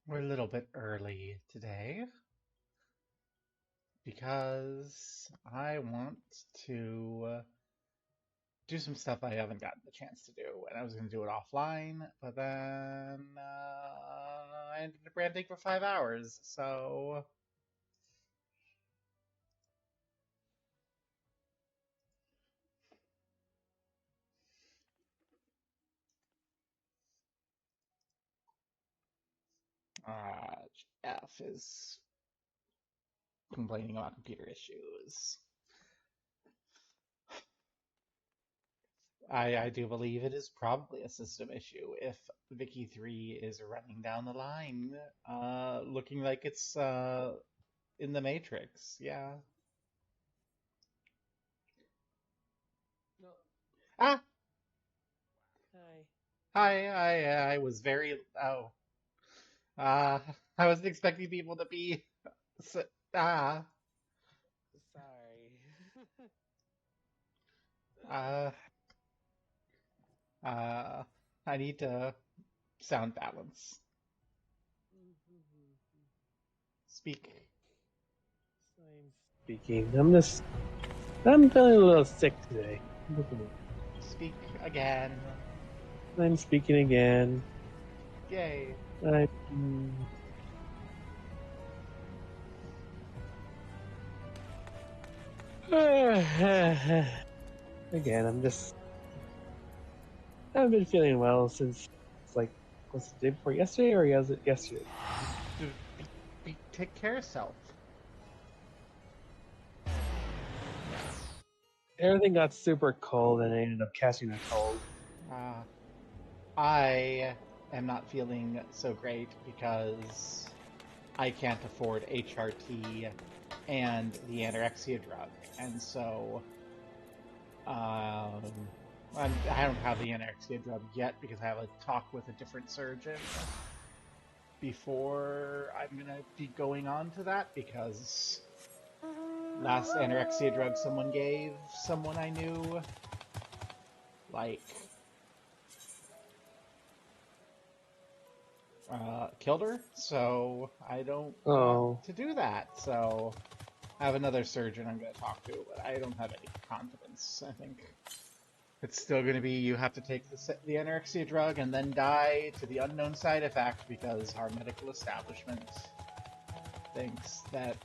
We're a little bit early today because I want to do some stuff I haven't gotten the chance to do, and I was going to do it offline, but then I ended up ranting for 5 hours, so F is complaining about computer issues. I do believe it is probably a system issue if Vicky 3 is running down the line, looking like it's in the Matrix. Yeah. No. Ah, Hi. hi. I was very. Oh. Uh, I wasn't expecting people to be. s ah. Sorry. Uh. Uh. I need to sound balance. Speak. I'm speaking. I'm feeling a little sick today. Look at me. Speak again. I'm speaking again. Yay. I, again, I've been feeling well since, like, was it the day before yesterday or was it yesterday? Take care of yourself. Everything got super cold and I ended up catching a cold. Uh, I am not feeling so great because I can't afford HRT and the anorexia drug. And so um, I don't have the anorexia drug yet because I have a talk with a different surgeon before I'm going to be going on to that because last anorexia drug someone gave someone I knew, like, killed her. So I don't want Oh, to do that. So I have another surgeon I'm going to talk to, but I don't have any confidence. I think it's still going to be you have to take the anorexia drug and then die to the unknown side effect because our medical establishment thinks that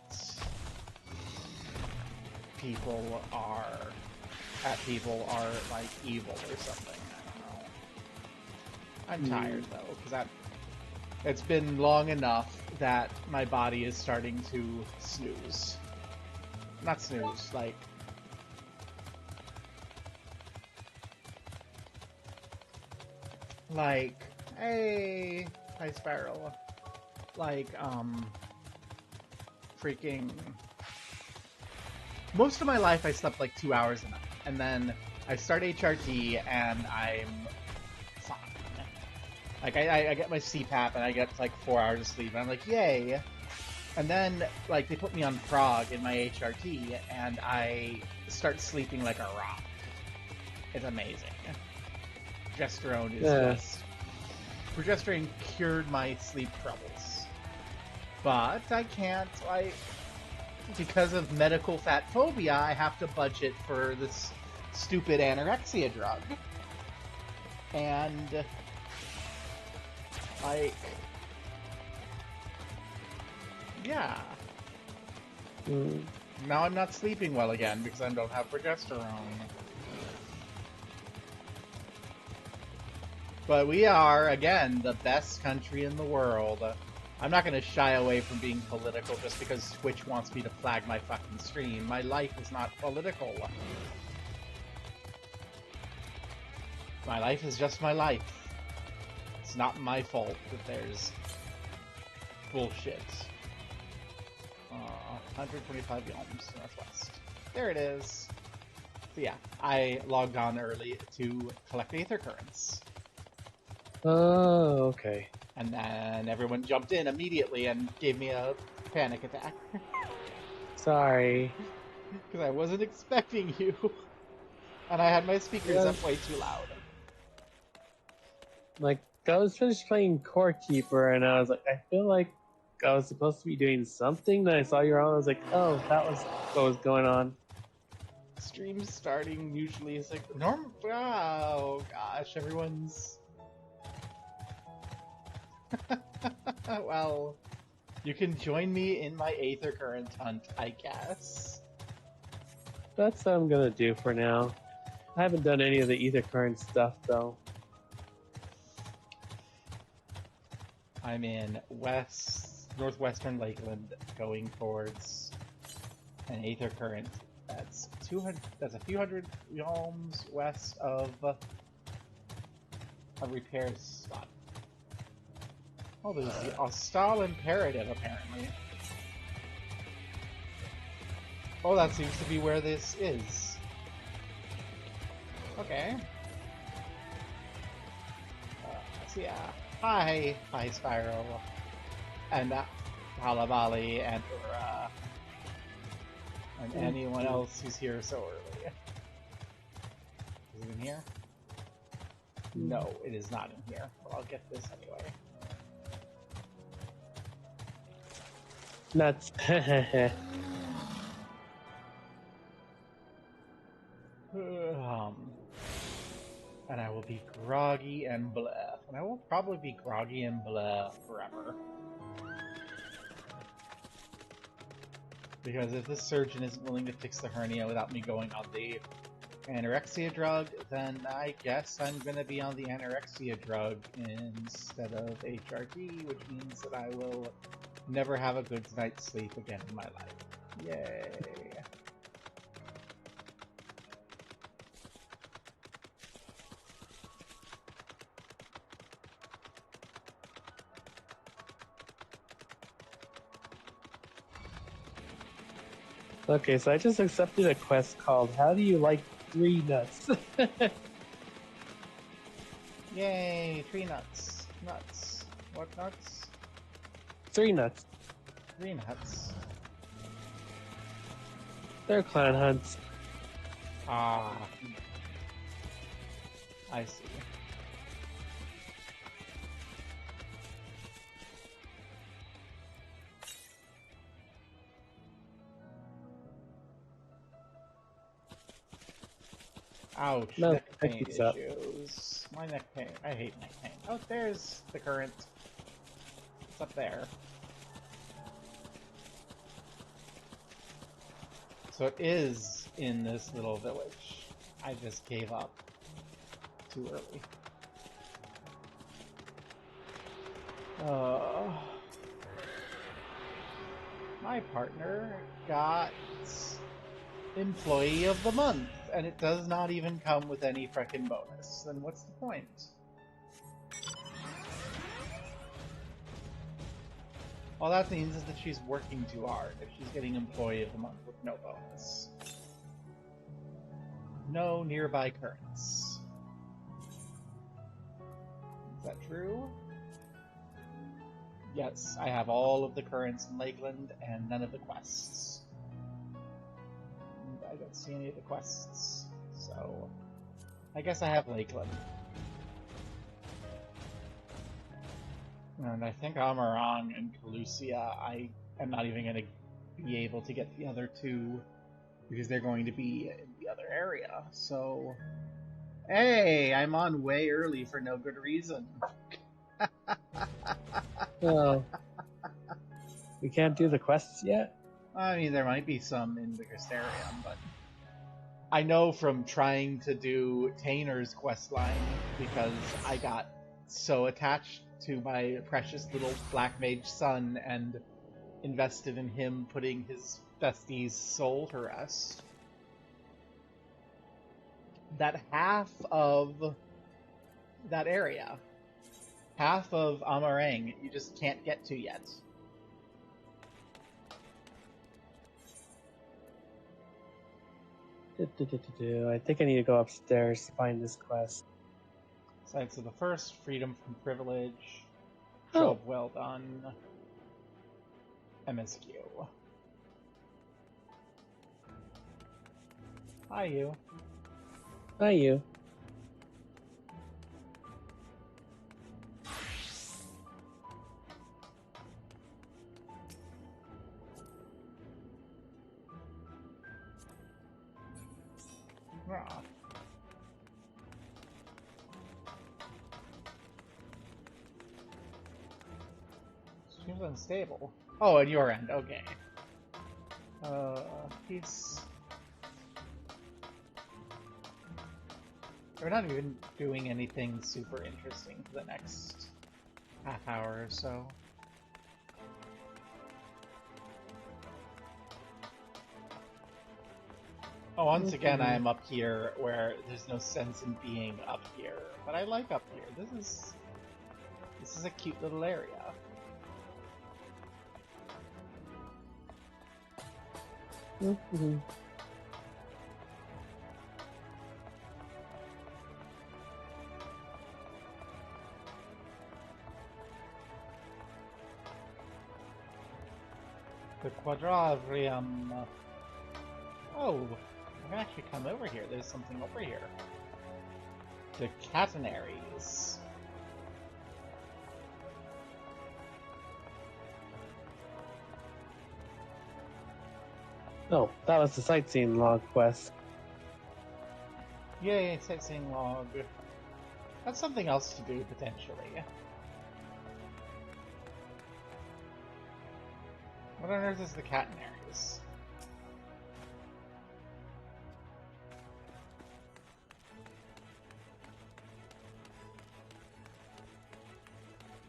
people are like evil or something. I don't know. I'm tired though because it's been long enough that my body is starting to snooze. Not snooze, like, hey, hi Spiral. Like, freaking. Most of my life I slept like 2 hours a night, and then I start HRT and I'm fine. Like, I get my CPAP and I get like 4 hours of sleep, and I'm like, yay. And then, like, they put me on prog in my HRT, and I start sleeping like a rock. It's amazing. Progesterone is yeah. just. Progesterone cured my sleep troubles. But I can't, like, because of medical fat phobia, I have to budget for this stupid anorexia drug. And, like, yeah. Now I'm not sleeping well again because I don't have progesterone. But we are, again, the best country in the world. I'm not going to shy away from being political just because Twitch wants me to flag my fucking stream. My life is not political. My life is just my life. It's not my fault that there's bullshit. 125 yalms, northwest. There it is. So yeah, I logged on early to collect Aether Currents. Oh, okay. And then everyone jumped in immediately and gave me a panic attack. Sorry. Because I wasn't expecting you. And I had my speakers Yeah, up way too loud. like I was finished playing Core Keeper, and I was like, I feel like I was supposed to be doing something. Then I saw you on. I was like, oh, that was what was going on. Stream starting usually is like norm. Oh gosh, everyone's. Well, you can join me in my Aether Current hunt, I guess. That's what I'm gonna do for now. I haven't done any of the Ether Current stuff though. I'm in northwestern Lakeland, going towards an Aether Current. That's 200. That's a few hundred yalms west of a repair spot. Oh, there's the Ostal Imperative, apparently. Oh, that seems to be where this is. Okay. So yeah. Hi, Spyro. And Halabali and Ura. And anyone else who's here so early. Is it in here? No, it is not in here. Well, I'll get this anyway. Nuts. And I will be groggy and blah. And I will probably be groggy and blah forever. Because if this surgeon isn't willing to fix the hernia without me going on the anorexia drug, then I guess I'm gonna be on the anorexia drug instead of HRT, which means that I will never have a good night's sleep again in my life. Yay! Okay, so I just accepted a quest called How Do You Like 3 Nuts? Yay! 3 nuts. Nuts. What nuts? 3 nuts. 3 nuts. They're clan hunts. Ah. I see. Ouch, No, neck pain keeps up. issues. My neck pain. I hate neck pain. Oh, there's the current. It's up there. So it is in this little village. I just gave up too early. My partner got Employee of the Month, and it does not even come with any frickin' bonus. Then what's the point? All that means is that she's working too hard if she's getting Employee of the Month with no bonus. No nearby currents. Is that true? Yes, I have all of the currents in Lakeland and none of the quests. And I don't see any of the quests, so I guess I have Lakeland. And I think Amarang and Calusia, I am not even going to be able to get the other two because they're going to be in the other area. So, hey, I'm on way early for no good reason. Oh. We can't do the quests yet? I mean, there might be some in the Crystarium, but I know from trying to do Tainer's questline, because I got so attached to my precious little Black Mage son and invested in him putting his bestie's soul to rest, that half of that area, half of Amarang, you just can't get to yet. I think I need to go upstairs to find this quest. Sites of the first, freedom from privilege, Oh. job well done, MSQ. Hi, you. Hi, you. Ah. Seems unstable. Oh, at your end, okay. He's... We're not even doing anything super interesting for the next half hour or so. Oh, once again, I am up here where there's no sense in being up here, but I like up here. This is a cute little area. Mm-hmm. The Quadrivium. Oh, I can actually come over here. There's something over here. The Catenaries. Oh, that was the sightseeing log quest. Yay, sightseeing log. That's something else to do, potentially. What on earth is the Catenaries?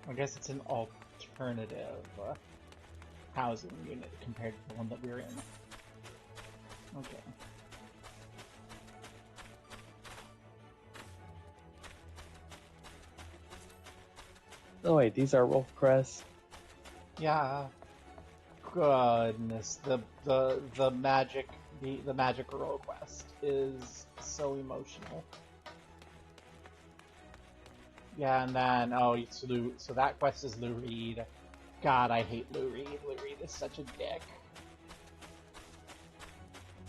I guess it's an alternative housing unit compared to the one that we're in. Okay. Oh wait, these are wolf crests. Yeah. Goodness, the magic hero quest is so emotional. Yeah, and then it's Lou. So that quest is Lou Reed. God, I hate Lou Reed. Lou Reed is such a dick.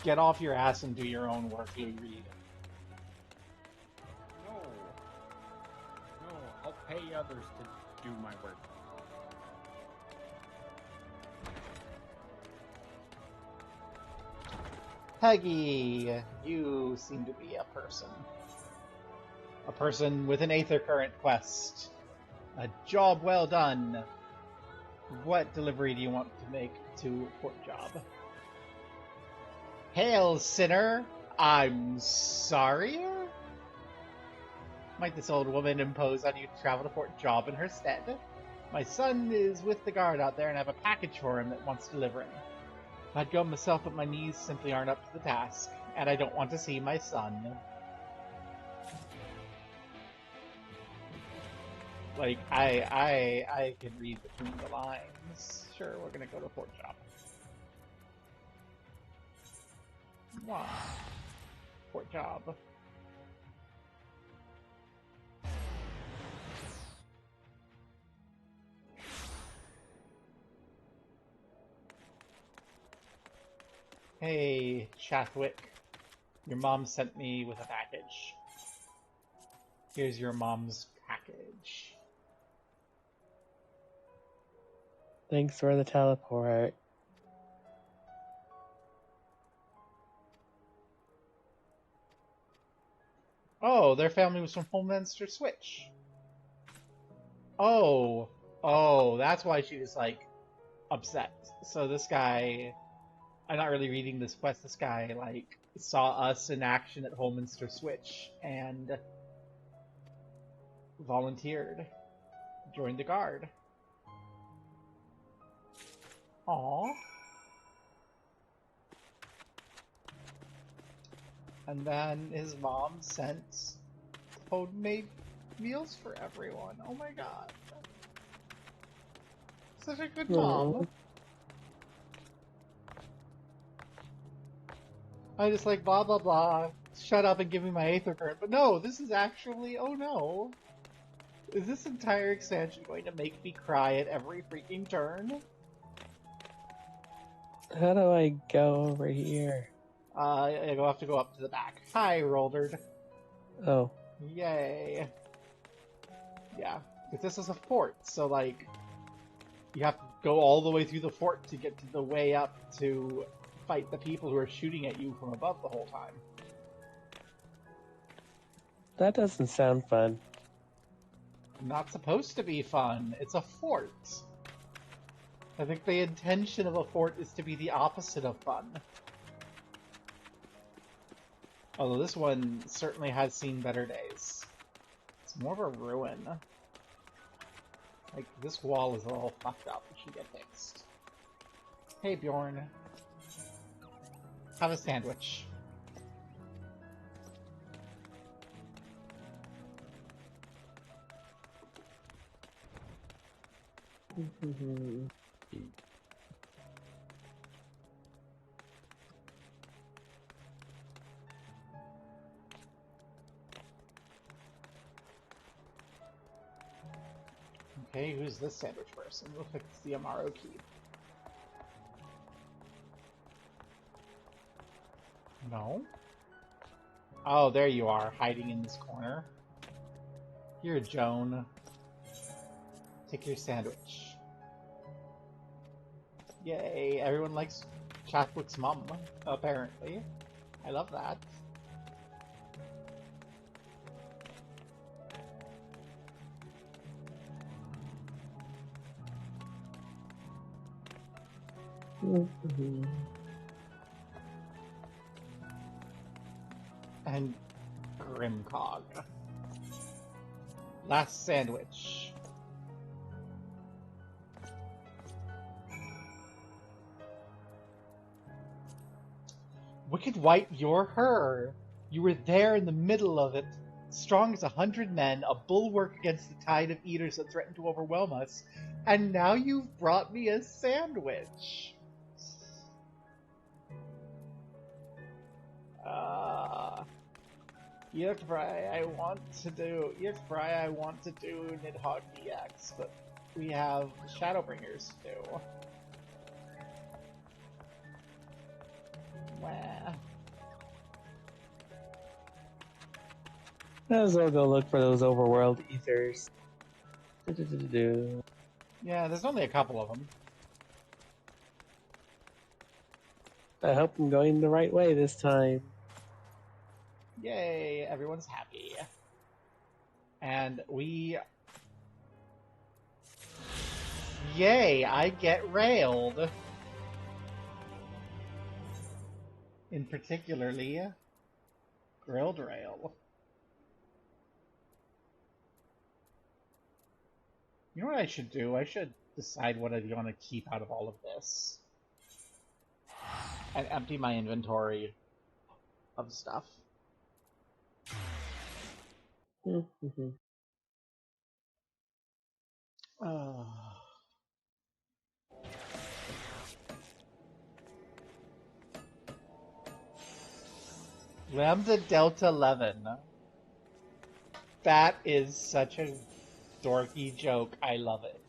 Get off your ass and do your own work, Lou Reed. No, I'll pay others to do my work. Peggy, you seem to be a person. A person with an Aether Current quest. A job well done. What delivery do you want to make to Port Job? Hail, sinner! I'm sorry? Might this old woman impose on you to travel to Port Job in her stead? My son is with the guard out there and I have a package for him that wants delivering. I'd go myself, but my knees simply aren't up to the task, and I don't want to see my son. Like, I can read between the lines. Sure, we're gonna go to Port Job. Wow. Port Job. Hey, Chathwick. Your mom sent me with a package. Here's your mom's package. Thanks for the teleport. Oh, their family was from Holminster Switch. Oh, that's why she was, like, upset. So this guy, I'm not really reading this quest, this guy, like, saw us in action at Holminster Switch and volunteered, joined the guard. Aww. And then his mom sent homemade meals for everyone. Oh my god. Such a good mom. I just like blah blah blah. Shut up and give me my Aether Current. But no, this is actually, oh no. Is this entire expansion going to make me cry at every freaking turn? How do I go over here? You'll have to go up to the back. Hi, Rolderd. Oh. Yay. Yeah, because this is a fort, so, like, you have to go all the way through the fort to get to the way up to fight the people who are shooting at you from above the whole time. That doesn't sound fun. Not supposed to be fun. It's a fort. I think the intention of a fort is to be the opposite of fun. Although this one certainly has seen better days. It's more of a ruin. Like, this wall is a little fucked up. It should get fixed. Hey, Bjorn. Have a sandwich. Okay, who's this sandwich person? Looks like it's the Amaro Keep. No? Oh, there you are, hiding in this corner. Here, Joan. Take your sandwich. Yay, everyone likes Chadwick's mom, apparently. I love that. And Grimcog. Last sandwich. Wicked White, you're her. You were there in the middle of it, strong as 100 men, a bulwark against the tide of eaters that threatened to overwhelm us. And now you've brought me a sandwich. Yurtbrai, I want to do Nidhogg DX, but we have Shadowbringers to do. Wah. Might as well go look for those overworld ethers. Yeah, there's only a couple of them. I hope I'm going the right way this time. Yay, everyone's happy. And we... Yay, I get railed. In particularly, grilled rail. You know what I should do? I should decide what I want to keep out of all of this. And empty my inventory of stuff. Lambda Delta 11. That is such a dorky joke. I love it.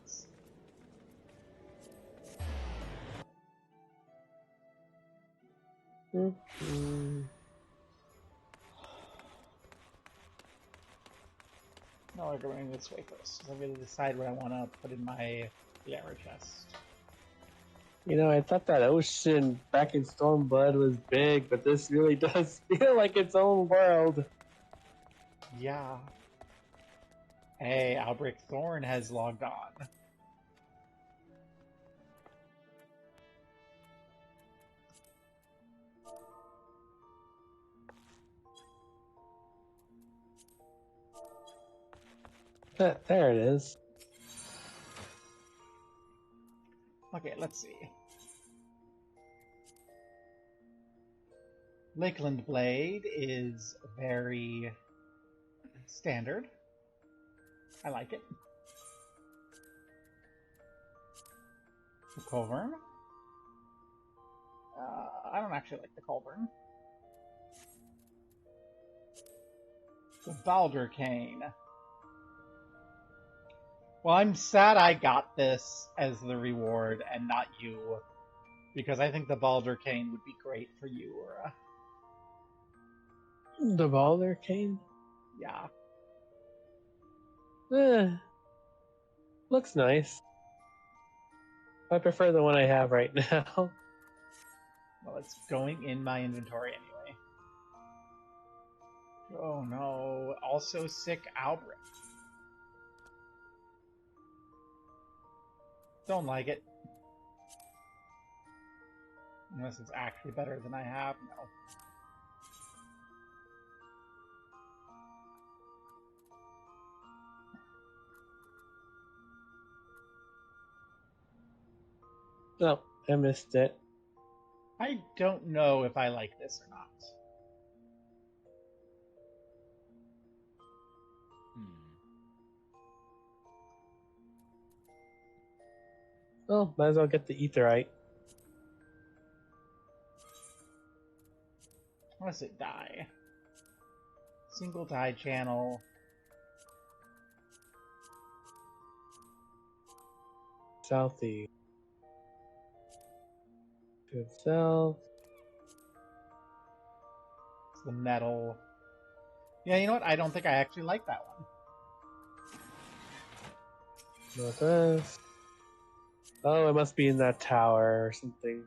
No, we're going this way first. I'm going to decide what I want to put in my arrow chest. You know, I thought that ocean back in Stormblood was big, but this really does feel like its own world. Yeah. Hey, Albrecht Thorn has logged on. There it is. Okay, let's see. Lakeland Blade is very standard. I like it. The Culvern. I don't actually like the Culvern. The Baldur Cane. Well, I'm sad I got this as the reward and not you, because I think the Baldur Cane would be great for you, Ura. The Baldur Cane? Yeah. Looks nice. I prefer the one I have right now. Well, it's going in my inventory anyway. Oh no, also sick Albrecht. Don't like it. Unless it's actually better than I have, no. Oh, I missed it. I don't know if I like this or not. Oh, might as well get the etherite. What does it die? Single die channel. Southeast. To itself. It's the metal. Yeah, you know what? I don't think I actually like that one. Northwest. Oh, it must be in that tower or something.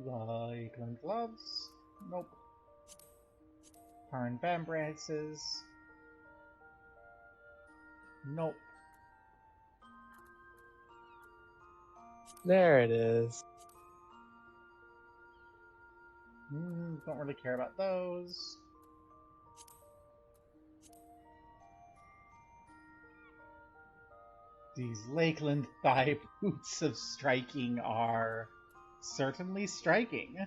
Lakeland gloves. Nope. Tarn Vambraces. Nope. There it is. Don't really care about those. These Lakeland thigh boots of striking are certainly striking.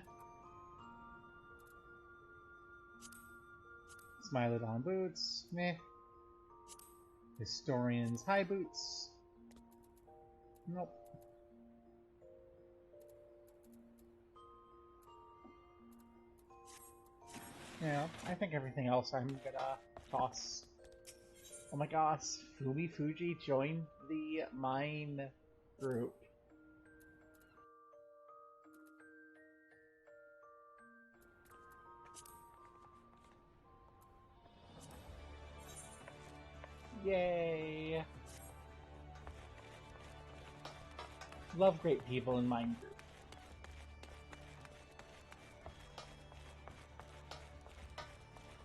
Smilodon boots, meh. Historian's high boots. Nope. Yeah, I think everything else I'm gonna toss. Oh my gosh, Fumi Fuji joined the mine group. Yay! Love great people in mine group.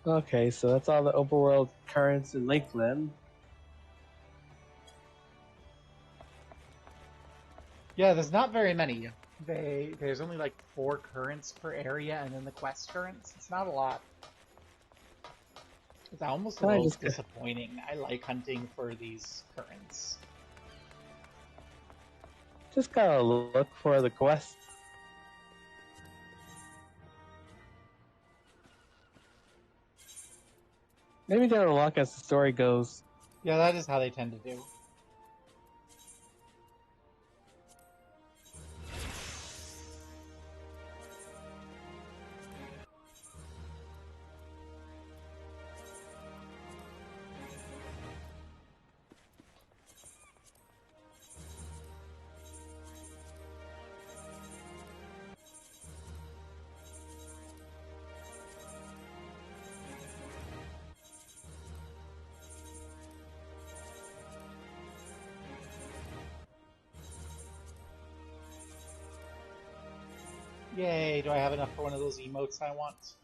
Okay, so that's all the overworld currents in Lakeland. Yeah, there's not very many. There's only like 4 currents per area, and then the quest currents. It's not a lot. It's almost a little disappointing. I like hunting for these currents. Just gotta look for the quest. Maybe they'll unlock as the story goes. Yeah, that is how they tend to do. Yay, do I have enough for one of those emotes I want?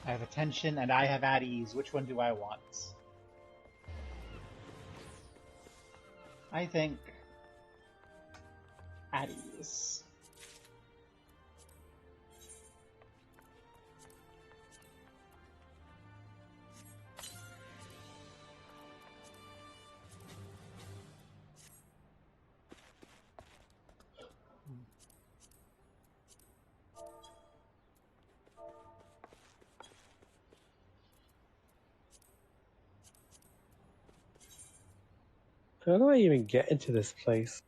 I have attention and I have at ease. Which one do I want? I think at ease. How do I even get into this place?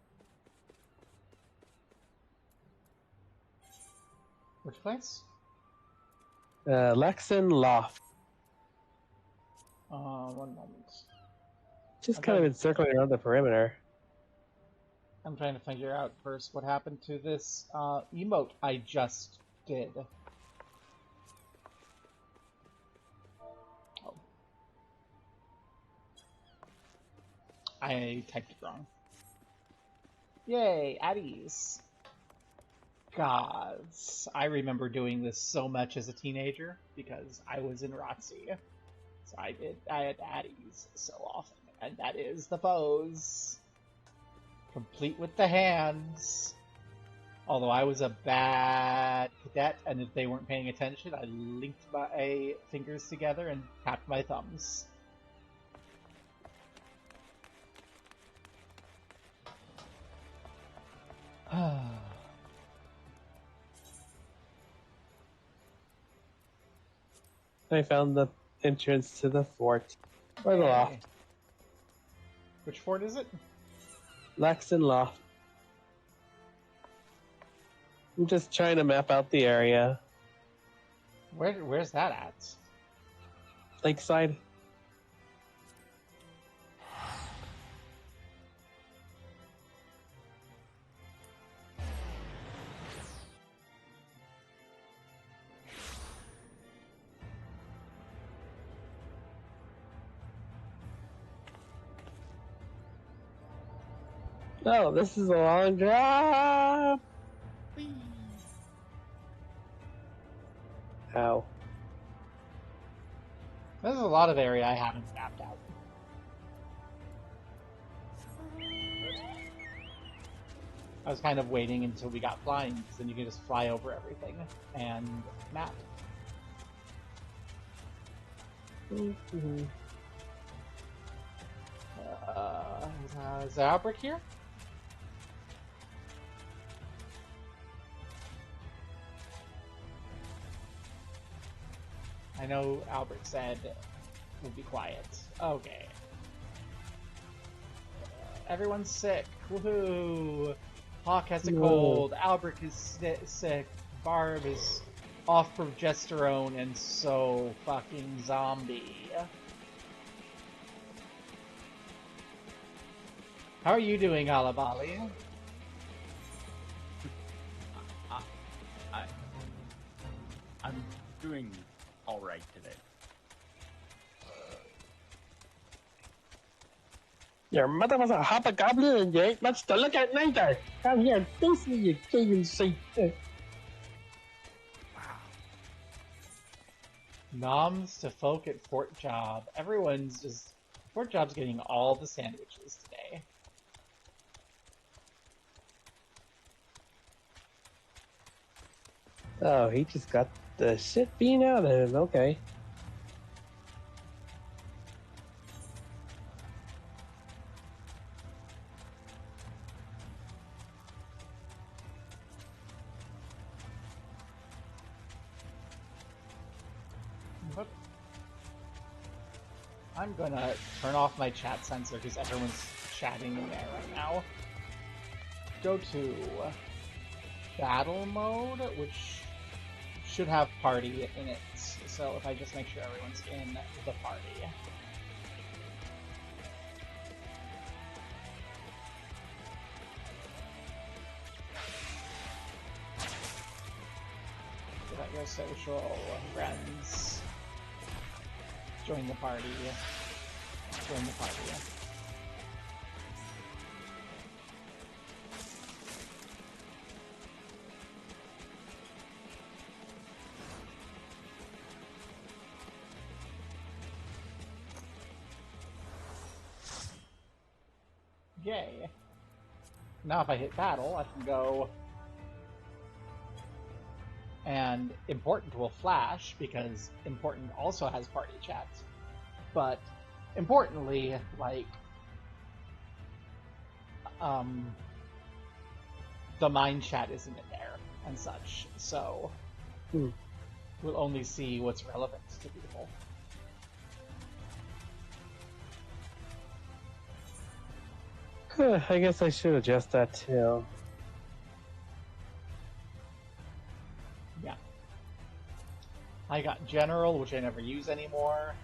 Which place? Lexan Loft. One moment. Just kind of been circling around the perimeter. I'm trying to figure out first what happened to this emote I just did. Oh. I typed it wrong. Yay, at ease. Gods. I remember doing this so much as a teenager because I was in ROTC. So I had at ease so often. And that is the pose. Complete with the hands. Although I was a bad cadet, and if they weren't paying attention, I linked my fingers together and tapped my thumbs. I found the entrance to the fort. Or the loft. Which fort is it? Laxton Loft. I'm just trying to map out the area. Where's that at? Lakeside. Oh, this is a long drop! Ow. There's a lot of area I haven't mapped out. I was kind of waiting until we got flying, because then you can just fly over everything and map. Mm-hmm. Is there outbreak here? I know Albert said we'll be quiet. Okay. Everyone's sick. Woohoo! Hawk has a cold. Albert is sick. Barb is off progesterone and so fucking zombie. How are you doing, Alabali? I'm doing all right today. Your mother was a hobgoblin and you ain't much to look at neither. Come here, face me, you clean sheet. Noms to folk at Fort Job. Everyone's just... Fort Job's getting all the sandwiches today. Oh, he just got the shit bean out of him. Okay. But I'm gonna turn off my chat sensor because everyone's chatting in there right now. Go to battle mode, which should have party in it. So if I just make sure everyone's in the party. Let your social friends join the party. Join the party. Yay. Now if I hit battle, I can go... And important will flash, because important also has party chat. But, importantly, like... the mind chat isn't in there, and such, so... We'll only see what's relevant to people. I guess I should adjust that too. Yeah. I got General, which I never use anymore.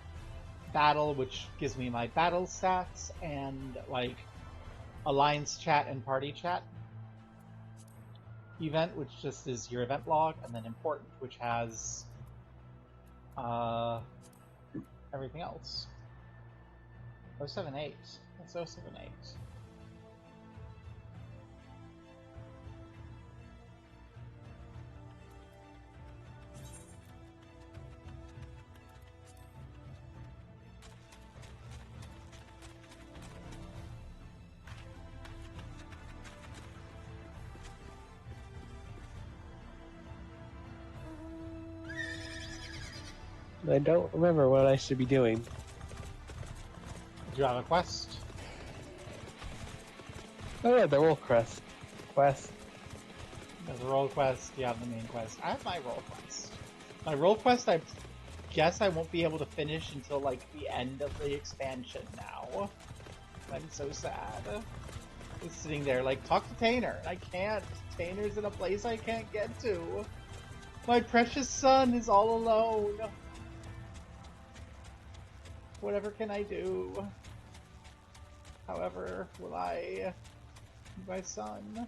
Battle, which gives me my battle stats, and, like, Alliance chat and party chat. Event, which just is your event log, and then Important, which has everything else. 078. That's also an 8. I don't remember what I should be doing. Do you have a quest? Oh yeah, the roll quest. There's a roll quest, you have the main quest. I have my roll quest. My roll quest, I guess I won't be able to finish until, like, the end of the expansion now. I'm so sad. Just sitting there, like, talk to Tainer. I can't. Tainer's in a place I can't get to. My precious son is all alone. Whatever can I do? However, will I... my son?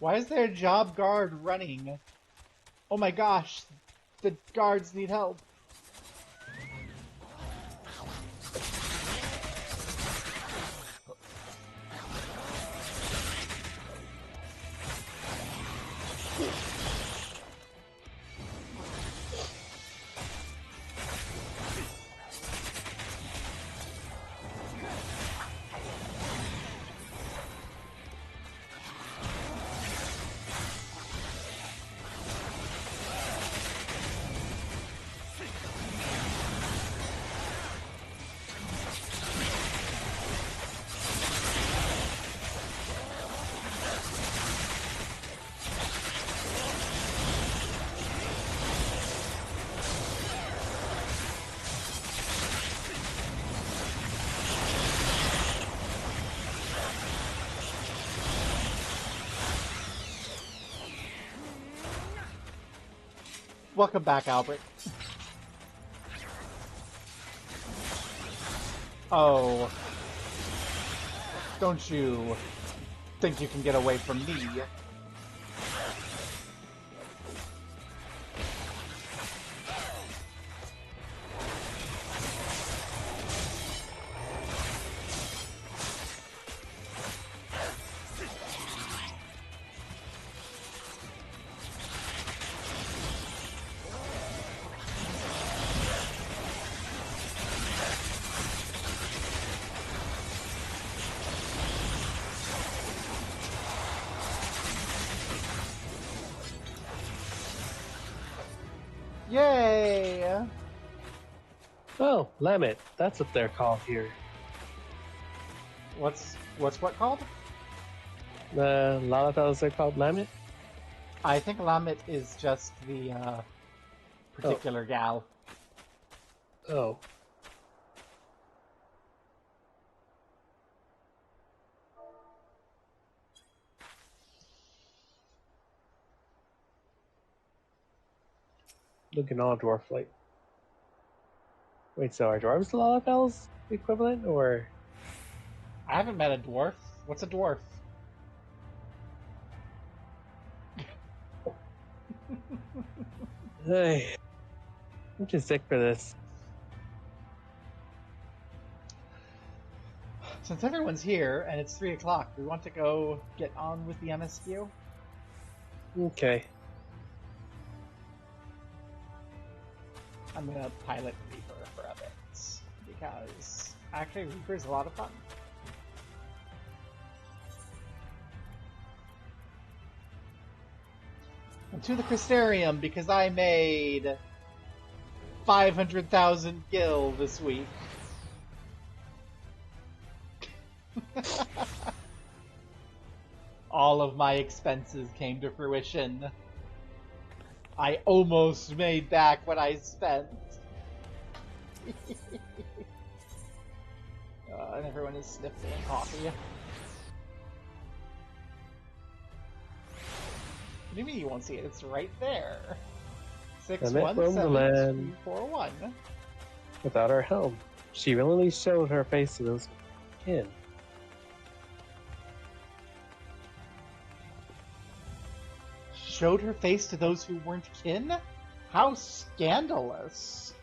Why is there a job guard running? Oh my gosh, the guards need help. Welcome back, Albert. Oh. Don't you think you can get away from me? Yay! Oh, Lamet. That's what they're called here. What's what called? A lot of fellows are called Lamet. I think Lamet is just the particular gal. Oh. Looking all dwarf-like. Wait, so are dwarves the Lalafels equivalent, or? I haven't met a dwarf. What's a dwarf? Hey, I'm too sick for this. Since everyone's here and it's 3 o'clock, we want to go get on with the MSQ? Okay. I'm gonna pilot Reaper for a bit, because actually Reaper's a lot of fun. And to the Crystarium, because I made 500,000 gil this week. All of my expenses came to fruition. I almost made back what I spent. And everyone is sniffing coffee. What do you mean you won't see it? It's right there. 617241. Without her helm, she willingly showed her face to those kin. Showed her face to those who weren't kin? How scandalous.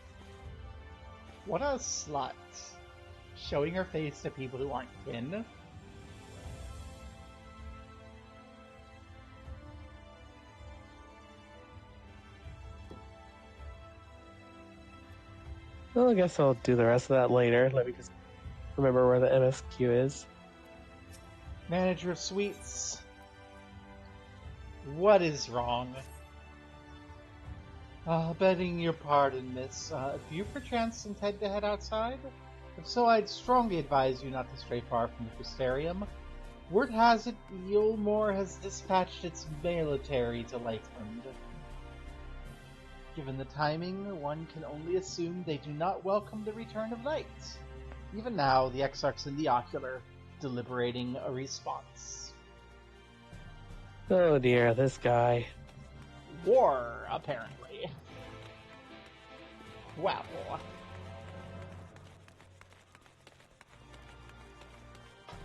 What a slut. showing her face to people who aren't kin. Well, I guess I'll do the rest of that later. Let me just remember where the MSQ is. Manager of Sweets. What is wrong? Begging your pardon, miss. Do you perchance intend to head outside? If so, I'd strongly advise you not to stray far from the Crystarium. Word has it, Yulmore has dispatched its military to Lightland. Given the timing, one can only assume they do not welcome the return of night. Even now, the Exarch's in the Ocular, deliberating a response. Oh dear, this guy. War, apparently. Well.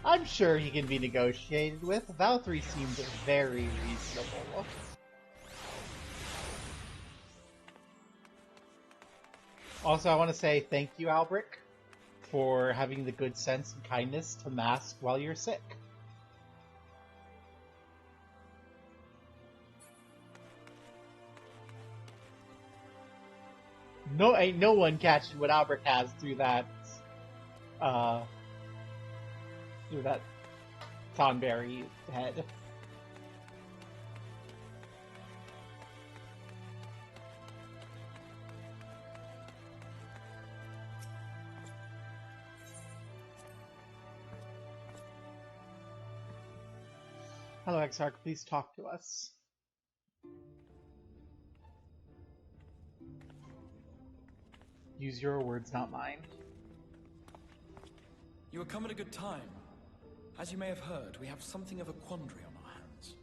I'm sure he can be negotiated with. Valkyrie seemed very reasonable. Also, I want to say thank you, Albric, for having the good sense and kindness to mask while you're sick. No, ain't no one catching what Albric has through that Tonberry head. Hello, Exarch, please talk to us. Use your words, not mine. You have come at a good time. As you may have heard, we have something of a quandary on our hands.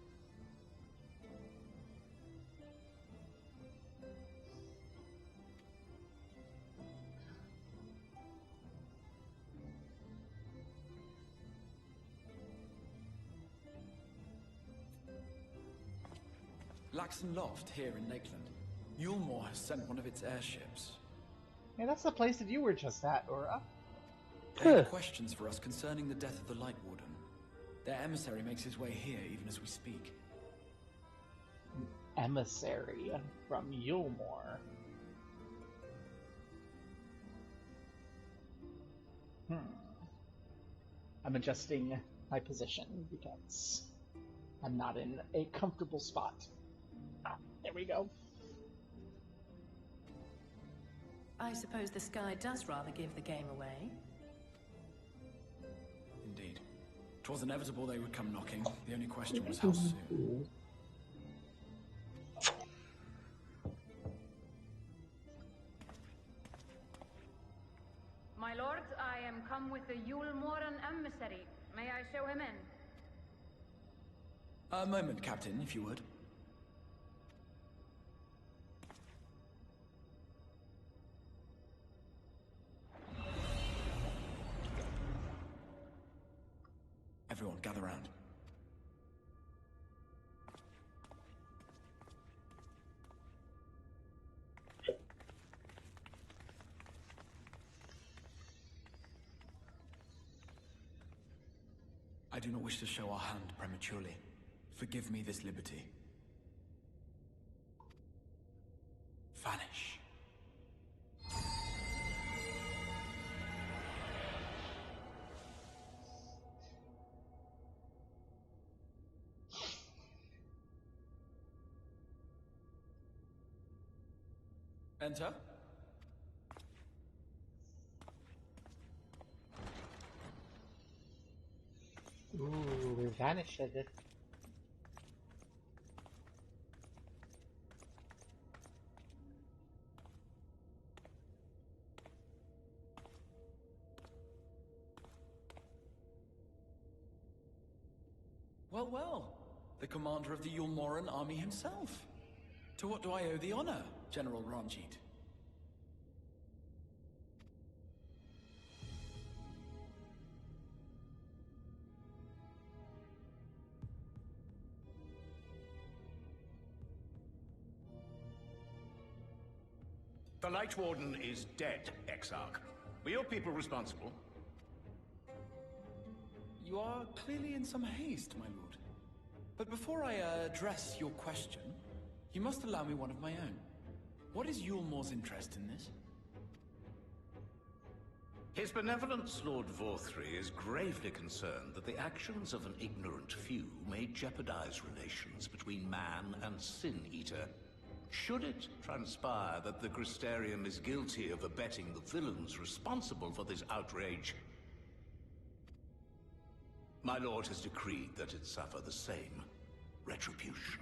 Laxon Loft here in Lakeland. Yulmore has sent one of its airships. Yeah, that's the place that you were just at, Aura. They have questions for us concerning the death of the Light Warden. Their emissary makes his way here even as we speak. Emissary from Yulmore. I'm adjusting my position because I'm not in a comfortable spot. There we go. I suppose the sky does rather give the game away. Indeed. 'Twas inevitable they would come knocking. The only question was how soon. My lord, I am come with the Yulmoran emissary. May I show him in? A moment, Captain, if you would. Everyone, gather round. I do not wish to show our hand prematurely. Forgive me this liberty. Vanish. Enter. Ooh, we vanished at it. Well, well. The commander of the Yulmoran army himself. To what do I owe the honor, General Ranjit? The Light Warden is dead, Exarch. Were your people responsible? You are clearly in some haste, my lord. But before I address your question, you must allow me one of my own. What is Yulmore's interest in this? His benevolence, Lord Vorthry, is gravely concerned that the actions of an ignorant few may jeopardize relations between man and Sin Eater. Should it transpire that the Crystarium is guilty of abetting the villains responsible for this outrage, my lord has decreed that it suffer the same retribution.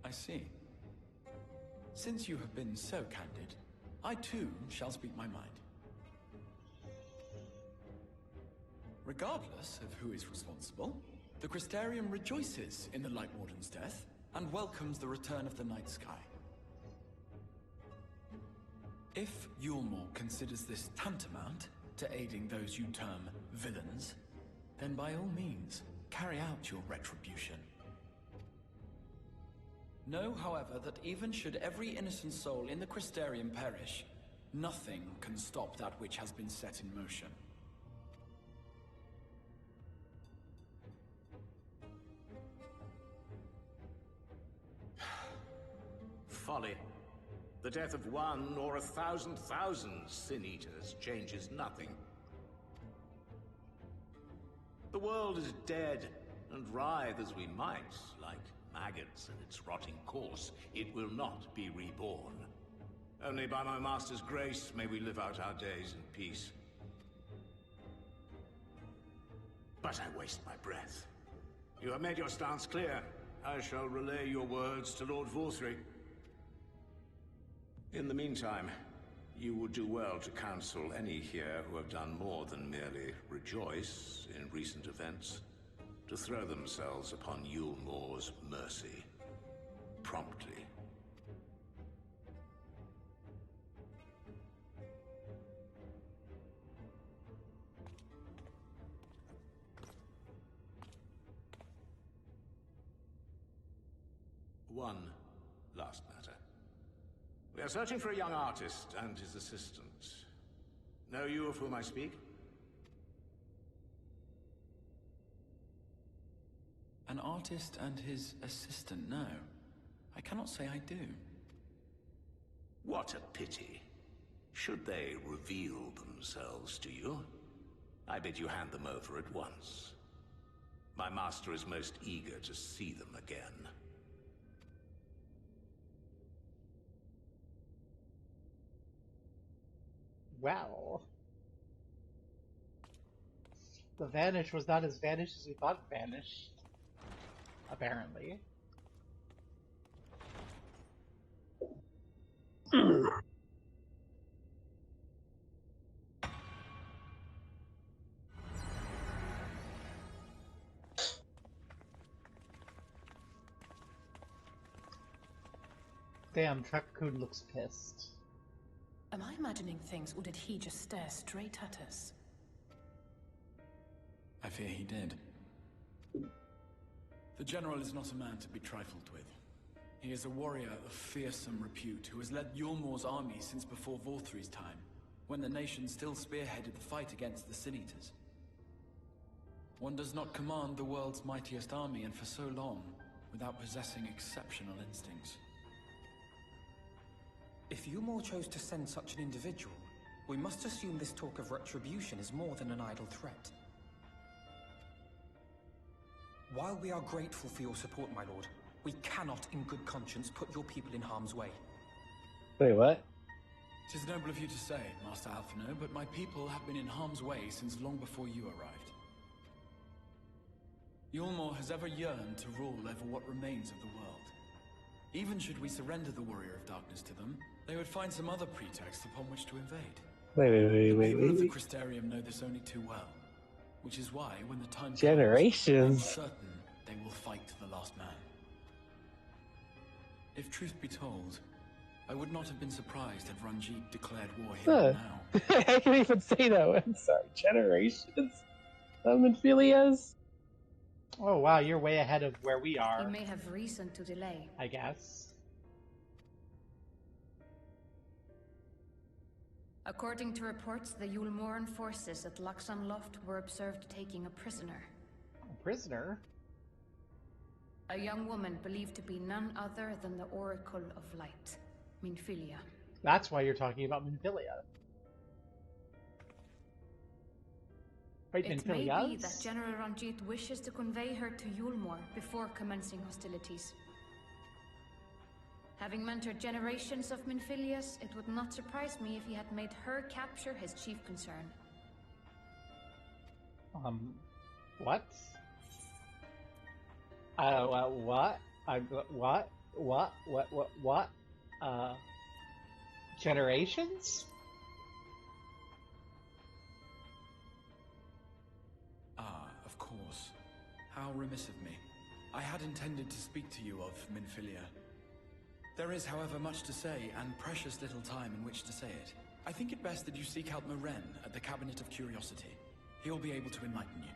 I see. Since you have been so candid, I too shall speak my mind. Regardless of who is responsible, the Crystarium rejoices in the Light Warden's death and welcomes the return of the night sky. If Yulmore considers this tantamount to aiding those you term villains, then by all means, carry out your retribution. Know, however, that even should every innocent soul in the Crystarium perish, nothing can stop that which has been set in motion. Folly. The death of one or 1,000,000 Sin Eaters changes nothing. The world is dead, and writhe as we might, like maggots in its rotting course, it will not be reborn. Only by my master's grace may we live out our days in peace. But I waste my breath. You have made your stance clear. I shall relay your words to Lord Vorthry. In the meantime, you would do well to counsel any here who have done more than merely rejoice in recent events, to throw themselves upon Yulmore's mercy, promptly. One last matter. We are searching for a young artist and his assistant. Know you of whom I speak? An artist and his assistant, no. I cannot say I do. What a pity. Should they reveal themselves to you, I bid you hand them over at once. My master is most eager to see them again. Well, the vanish was not as vanished as we thought it vanished. Apparently. Damn, Truck-kun looks pissed. Am I imagining things, or did he just stare straight at us? I fear he did. The General is not a man to be trifled with. He is a warrior of fearsome repute who has led Yulmore's army since before Vorthry's time, when the nation still spearheaded the fight against the Sin Eaters. One does not command the world's mightiest army, and for so long, without possessing exceptional instincts. If Yulmore chose to send such an individual, we must assume this talk of retribution is more than an idle threat. While we are grateful for your support, my lord, we cannot in good conscience put your people in harm's way. Wait, what? It is noble of you to say, Master Alphino, but my people have been in harm's way since long before you arrived. Yulmore has ever yearned to rule over what remains of the world. Even should we surrender the Warrior of Darkness to them, they would find some other pretext upon which to invade. Wait. People of the Crystarium know this only too well, which is why, when the time Generations. comes, I'm certain they will fight to the last man. If truth be told, I would not have been surprised had Ranjit declared war here and now. I can even say that. I'm sorry. Generations? Philias? Oh wow, you're way ahead of where we You are, may have reason to delay. I guess. According to reports, the Yulmoran forces at Luxon Loft were observed taking a prisoner. A prisoner? A young woman believed to be none other than the Oracle of Light, Minfilia. That's why you're talking about Minfilia. Wait, It may be Minfilias? that General Ranjit wishes to convey her to Yulmor before commencing hostilities. Having mentored generations of Minfilias, it would not surprise me if he had made her capture his chief concern. What? What? What? Generations? Ah, of course. How remiss of me. I had intended to speak to you of Minfilia. There is, however, much to say, and precious little time in which to say it. I think it best that you seek out Maren at the Cabinet of Curiosity. He'll be able to enlighten you.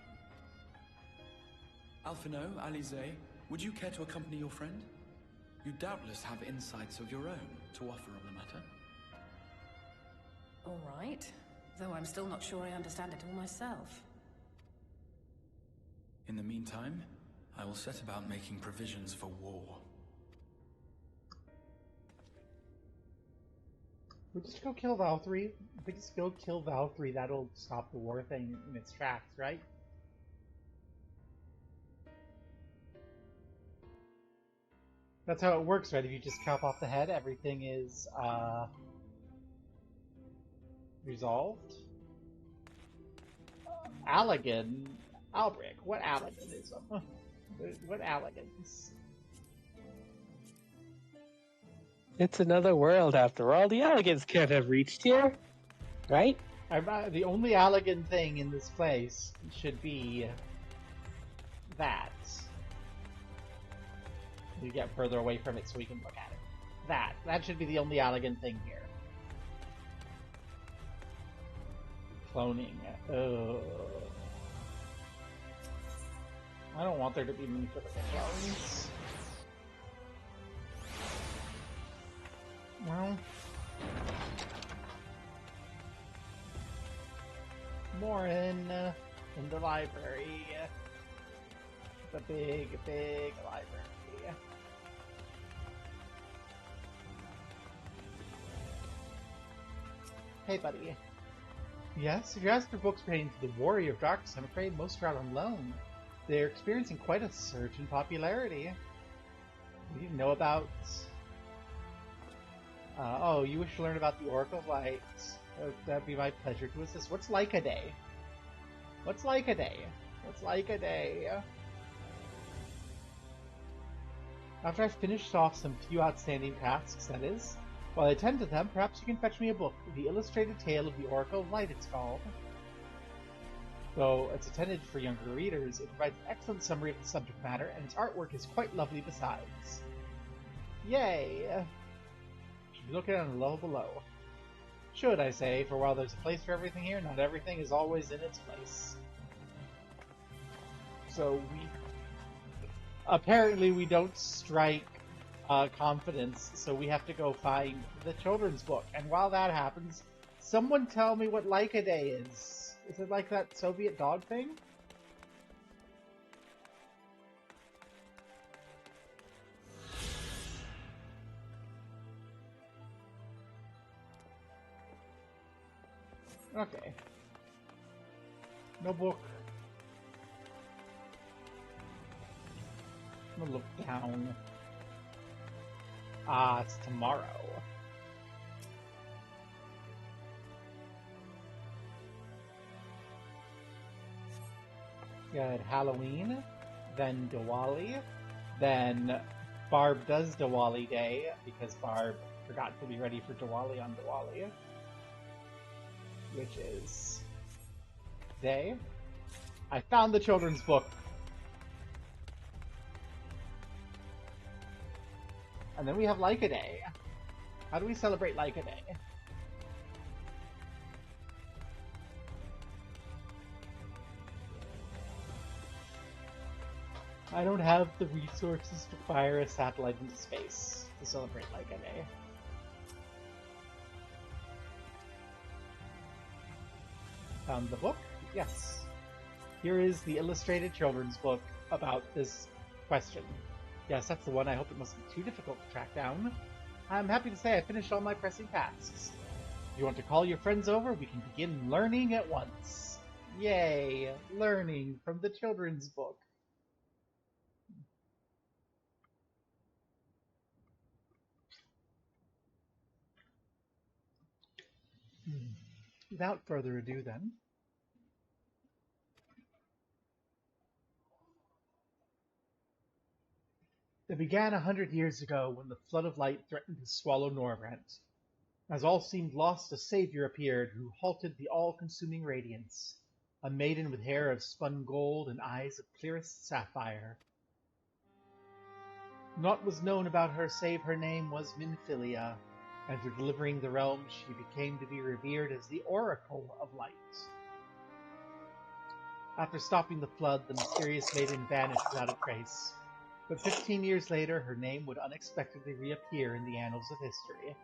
Alphino, Alize, would you care to accompany your friend? You doubtless have insights of your own to offer on the matter. All right. Though I'm still not sure I understand it all myself. In the meantime, I will set about making provisions for war. We just go kill Valkyrie. If we just go kill Valkyrie, that'll stop the war thing in its tracks, right? That's how it works, right? If you just chop off the head, everything is, resolved. Allegan? Albric, what Alleganism? What Allegans? It's another world after all. The elegants can't have reached here, right? The only Allegan thing in this place should be that. We get further away from it so we can look at it. That should be the only Allegan thing here. Cloning. Ugh. I don't want there to be many clones. Well, more in the library. The big library. Hey, buddy. Yes, if you ask for books pertaining to the Warrior of Darkness, I'm afraid most are out on loan. They're experiencing quite a surge in popularity. You didn't know about... oh, you wish to learn about the Oracle of Light? That'd be my pleasure to assist. What's like a day? What's like a day? What's like a day? After I've finished off some few outstanding tasks, that is, while I attend to them, perhaps you can fetch me a book. The Illustrated Tale of the Oracle of Light, it's called. Though it's intended for younger readers, it provides an excellent summary of the subject matter, and its artwork is quite lovely besides. Yay! Should be looking on the level below. Should, I say, for while there's a place for everything here, not everything is always in its place. So apparently we don't strike confidence, so we have to go find the children's book. And while that happens, someone tell me what Like a Day is. Is it like that Soviet dog thing? Okay. No book. I'm gonna look down. Ah, it's tomorrow. Good. Halloween, then Diwali, then Barb does Diwali Day, because Barb forgot to be ready for Diwali on Diwali. Which is day. I found the children's book. And then we have Like a Day. How do we celebrate Like a Day? I don't have the resources to fire a satellite into space to celebrate Like a Day. found the book. Yes. Here is the illustrated children's book about this question. Yes, that's the one. I hope it must be too difficult to track down. I'm happy to say I finished all my pressing tasks. If you want to call your friends over, we can begin learning at once. Yay! Learning from the children's book. Without further ado, then. It began 100 years ago when the flood of light threatened to swallow Norvrent. As all seemed lost, a savior appeared who halted the all-consuming radiance, a maiden with hair of spun gold and eyes of clearest sapphire. Naught was known about her save her name was Minfilia, and for delivering the realm she became to be revered as the Oracle of Light. After stopping the flood, the mysterious maiden vanished without a trace, but 15 years later her name would unexpectedly reappear in the annals of history.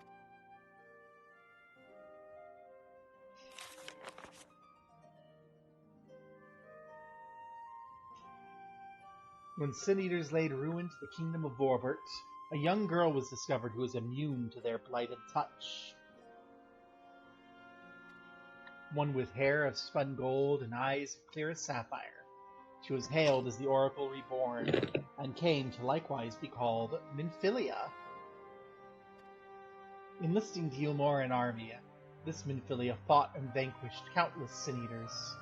When Sin Eaters laid ruin to the kingdom of Vorbert, a young girl was discovered who was immune to their blighted touch. One with hair of spun gold and eyes of clearest sapphire. She was hailed as the Oracle Reborn, and came to likewise be called Minfilia. Enlisting the Ulmoran army, this Minfilia fought and vanquished countless Sin Eaters.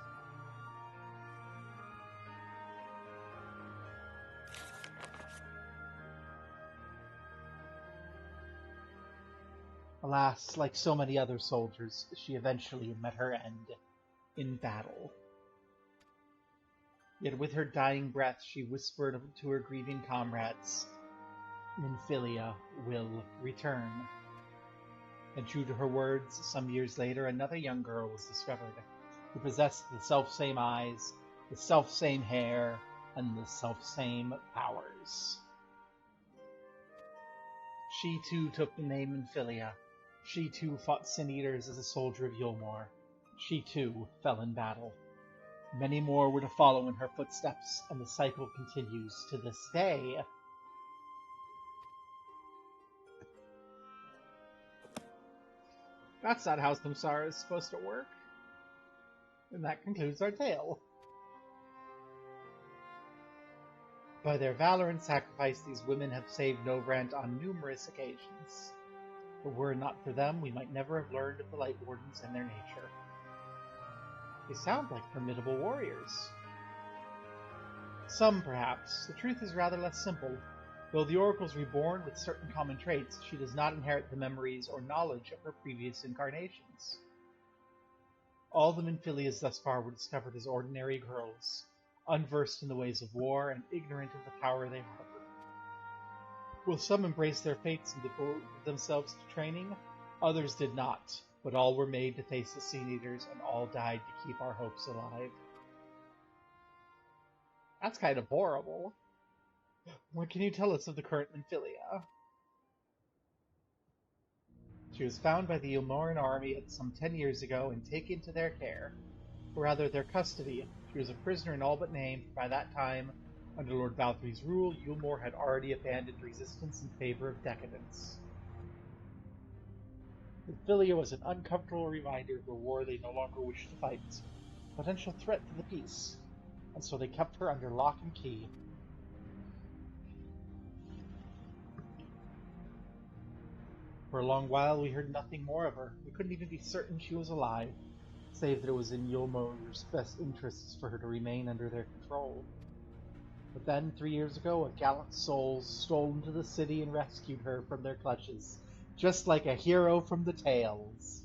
Alas, like so many other soldiers, she eventually met her end in battle. Yet with her dying breath she whispered to her grieving comrades, Minfilia will return. And true to her words, some years later another young girl was discovered, who possessed the selfsame eyes, the selfsame hair, and the selfsame powers. She too took the name Minfilia. She too fought Sin Eaters as a soldier of Yulmor. She too fell in battle. Many more were to follow in her footsteps, and the cycle continues to this day. That's not how samsara is supposed to work. And that concludes our tale. By their valor and sacrifice, these women have saved Novrant on numerous occasions. But were it not for them, we might never have learned of the Light Wardens and their nature. They sound like formidable warriors. Some, perhaps. The truth is rather less simple. Though the Oracle's reborn with certain common traits, she does not inherit the memories or knowledge of her previous incarnations. All the Minfilias thus far were discovered as ordinary girls, unversed in the ways of war and ignorant of the power they harbor. Will some embrace their fates and devote themselves to training? Others did not, but all were made to face the Sin Eaters, and all died to keep our hopes alive. That's kind of horrible. What can you tell us of the current Minfilia? She was found by the Ulmoran army some 10 years ago and taken to their care, or rather their custody. She was a prisoner in all but name, for by that time, under Lord Valthry's rule, Yulmor had already abandoned resistance in favor of decadence. Minfilia was an uncomfortable reminder of a war they no longer wished to fight, a potential threat to the peace, and so they kept her under lock and key. For a long while we heard nothing more of her. We couldn't even be certain she was alive, save that it was in Yulmor's best interests for her to remain under their control. But then, 3 years ago, a gallant soul stole into the city and rescued her from their clutches, just like a hero from the tales.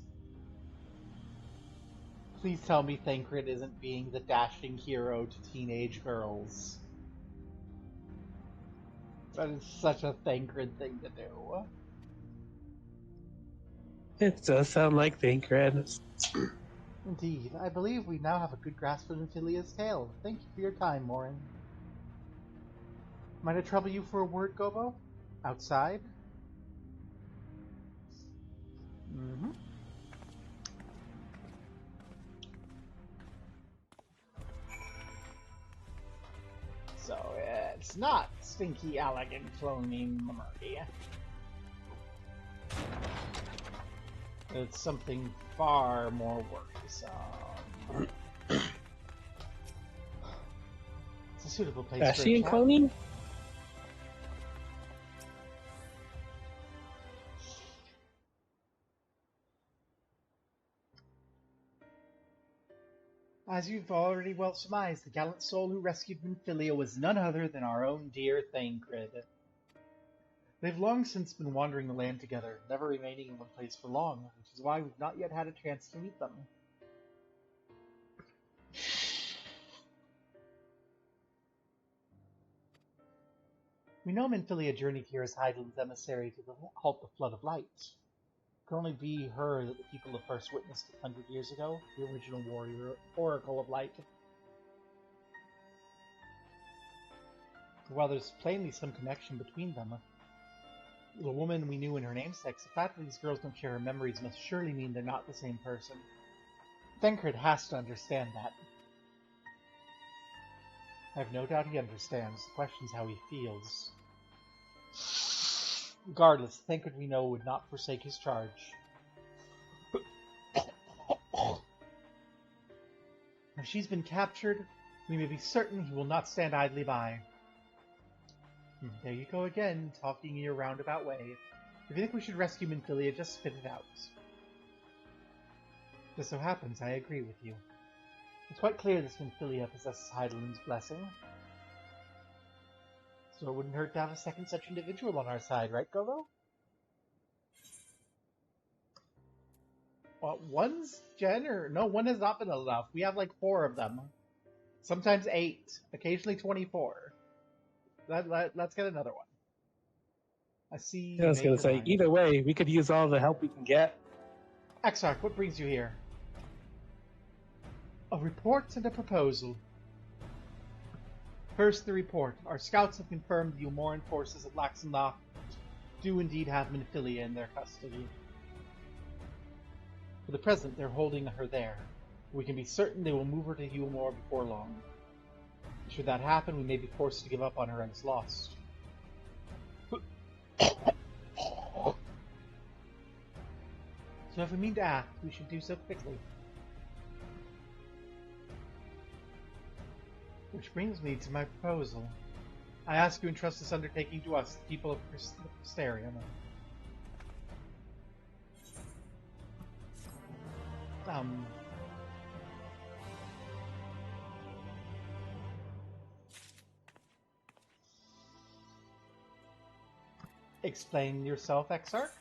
Please tell me Thancred isn't being the dashing hero to teenage girls. That is such a Thancred thing to do. It does sound like Thancred. Indeed, I believe we now have a good grasp of Minfilia's tale. Thank you for your time, Morin. Might I trouble you for a word, Gobo? Outside? So it's not stinky, elegant cloning Murray. It's something far more worrisome. It's a suitable place for she a in chat. cloning? As you've already well surmised, the gallant soul who rescued Minfilia was none other than our own dear Thancred. They've long since been wandering the land together, never remaining in one place for long, which is why we've not yet had a chance to meet them. We know Minfilia journeyed here as Hydaelyn's emissary to halt the Flood of Light. It could only be her that the people have first witnessed 100 years ago, the original warrior, Oracle of Light. While there's plainly some connection between them, the woman we knew in her namesake, the fact that these girls don't share her memories must surely mean they're not the same person. Thancred has to understand that. I have no doubt he understands. The question is how he feels. Regardless, Thancred we know would not forsake his charge. If she's been captured, we may be certain he will not stand idly by. There you go again, talking in your roundabout way. If you think we should rescue Minfilia, just spit it out. Just so happens, I agree with you. It's quite clear this Minfilia possesses Hydaelyn's blessing. So it wouldn't hurt to have a second such individual on our side, right, Govo? Well, one's Jen, or no, one has not been enough. We have like 4 of them. Sometimes 8, occasionally 24. Let's get another one. I see. I was going to say, either way, we could use all the help we can get. Exarch, what brings you here? A report and a proposal. First, the report. Our scouts have confirmed the Umoran forces at Laxenloch do indeed have Minfilia in their custody. For the present, they're holding her there. We can be certain they will move her to Ulmor before long. Should that happen, we may be forced to give up on her as lost. So if we mean to act, we should do so quickly. Which brings me to my proposal. I ask you to entrust this undertaking to us, the people of Crystarium. Explain yourself, Exarch?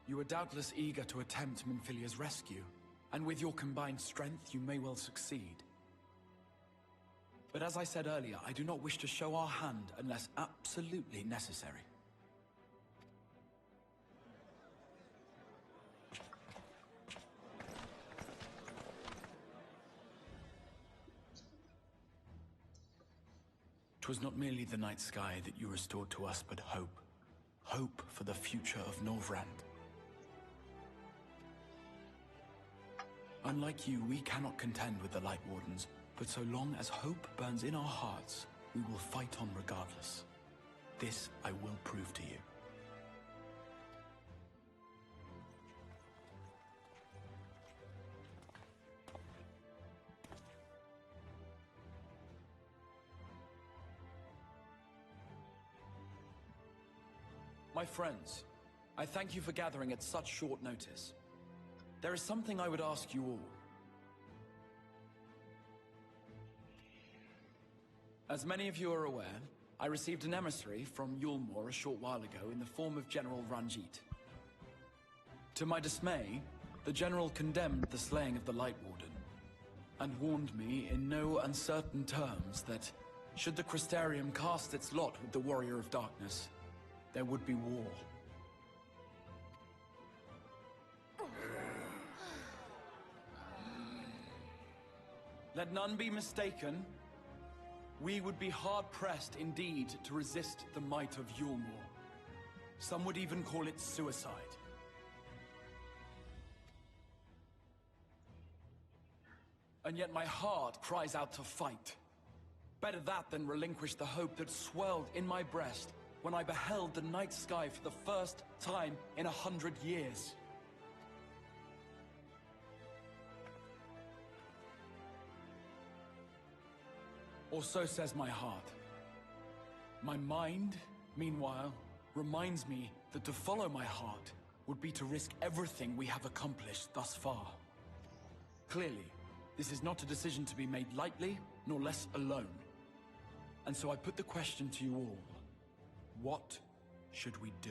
You are doubtless eager to attempt Minfilia's rescue, and with your combined strength, you may well succeed. But as I said earlier, I do not wish to show our hand unless absolutely necessary. Twas not merely the night sky that you restored to us, but hope. Hope for the future of Norvrand. Unlike you, we cannot contend with the Light Wardens, but so long as hope burns in our hearts, we will fight on regardless. This I will prove to you. My friends, I thank you for gathering at such short notice. There is something I would ask you all. As many of you are aware, I received an emissary from Ulmor a short while ago in the form of General Ranjit. To my dismay, the General condemned the slaying of the Light Warden, and warned me in no uncertain terms that, should the Crystarium cast its lot with the Warrior of Darkness, there would be war. Let none be mistaken. We would be hard-pressed indeed to resist the might of Ulmor. Some would even call it suicide. And yet my heart cries out to fight. Better that than relinquish the hope that swelled in my breast when I beheld the night sky for the first time in 100 years. Or so says my heart. My mind, meanwhile, reminds me that to follow my heart would be to risk everything we have accomplished thus far. Clearly, this is not a decision to be made lightly, nor less alone. And so I put the question to you all. What should we do?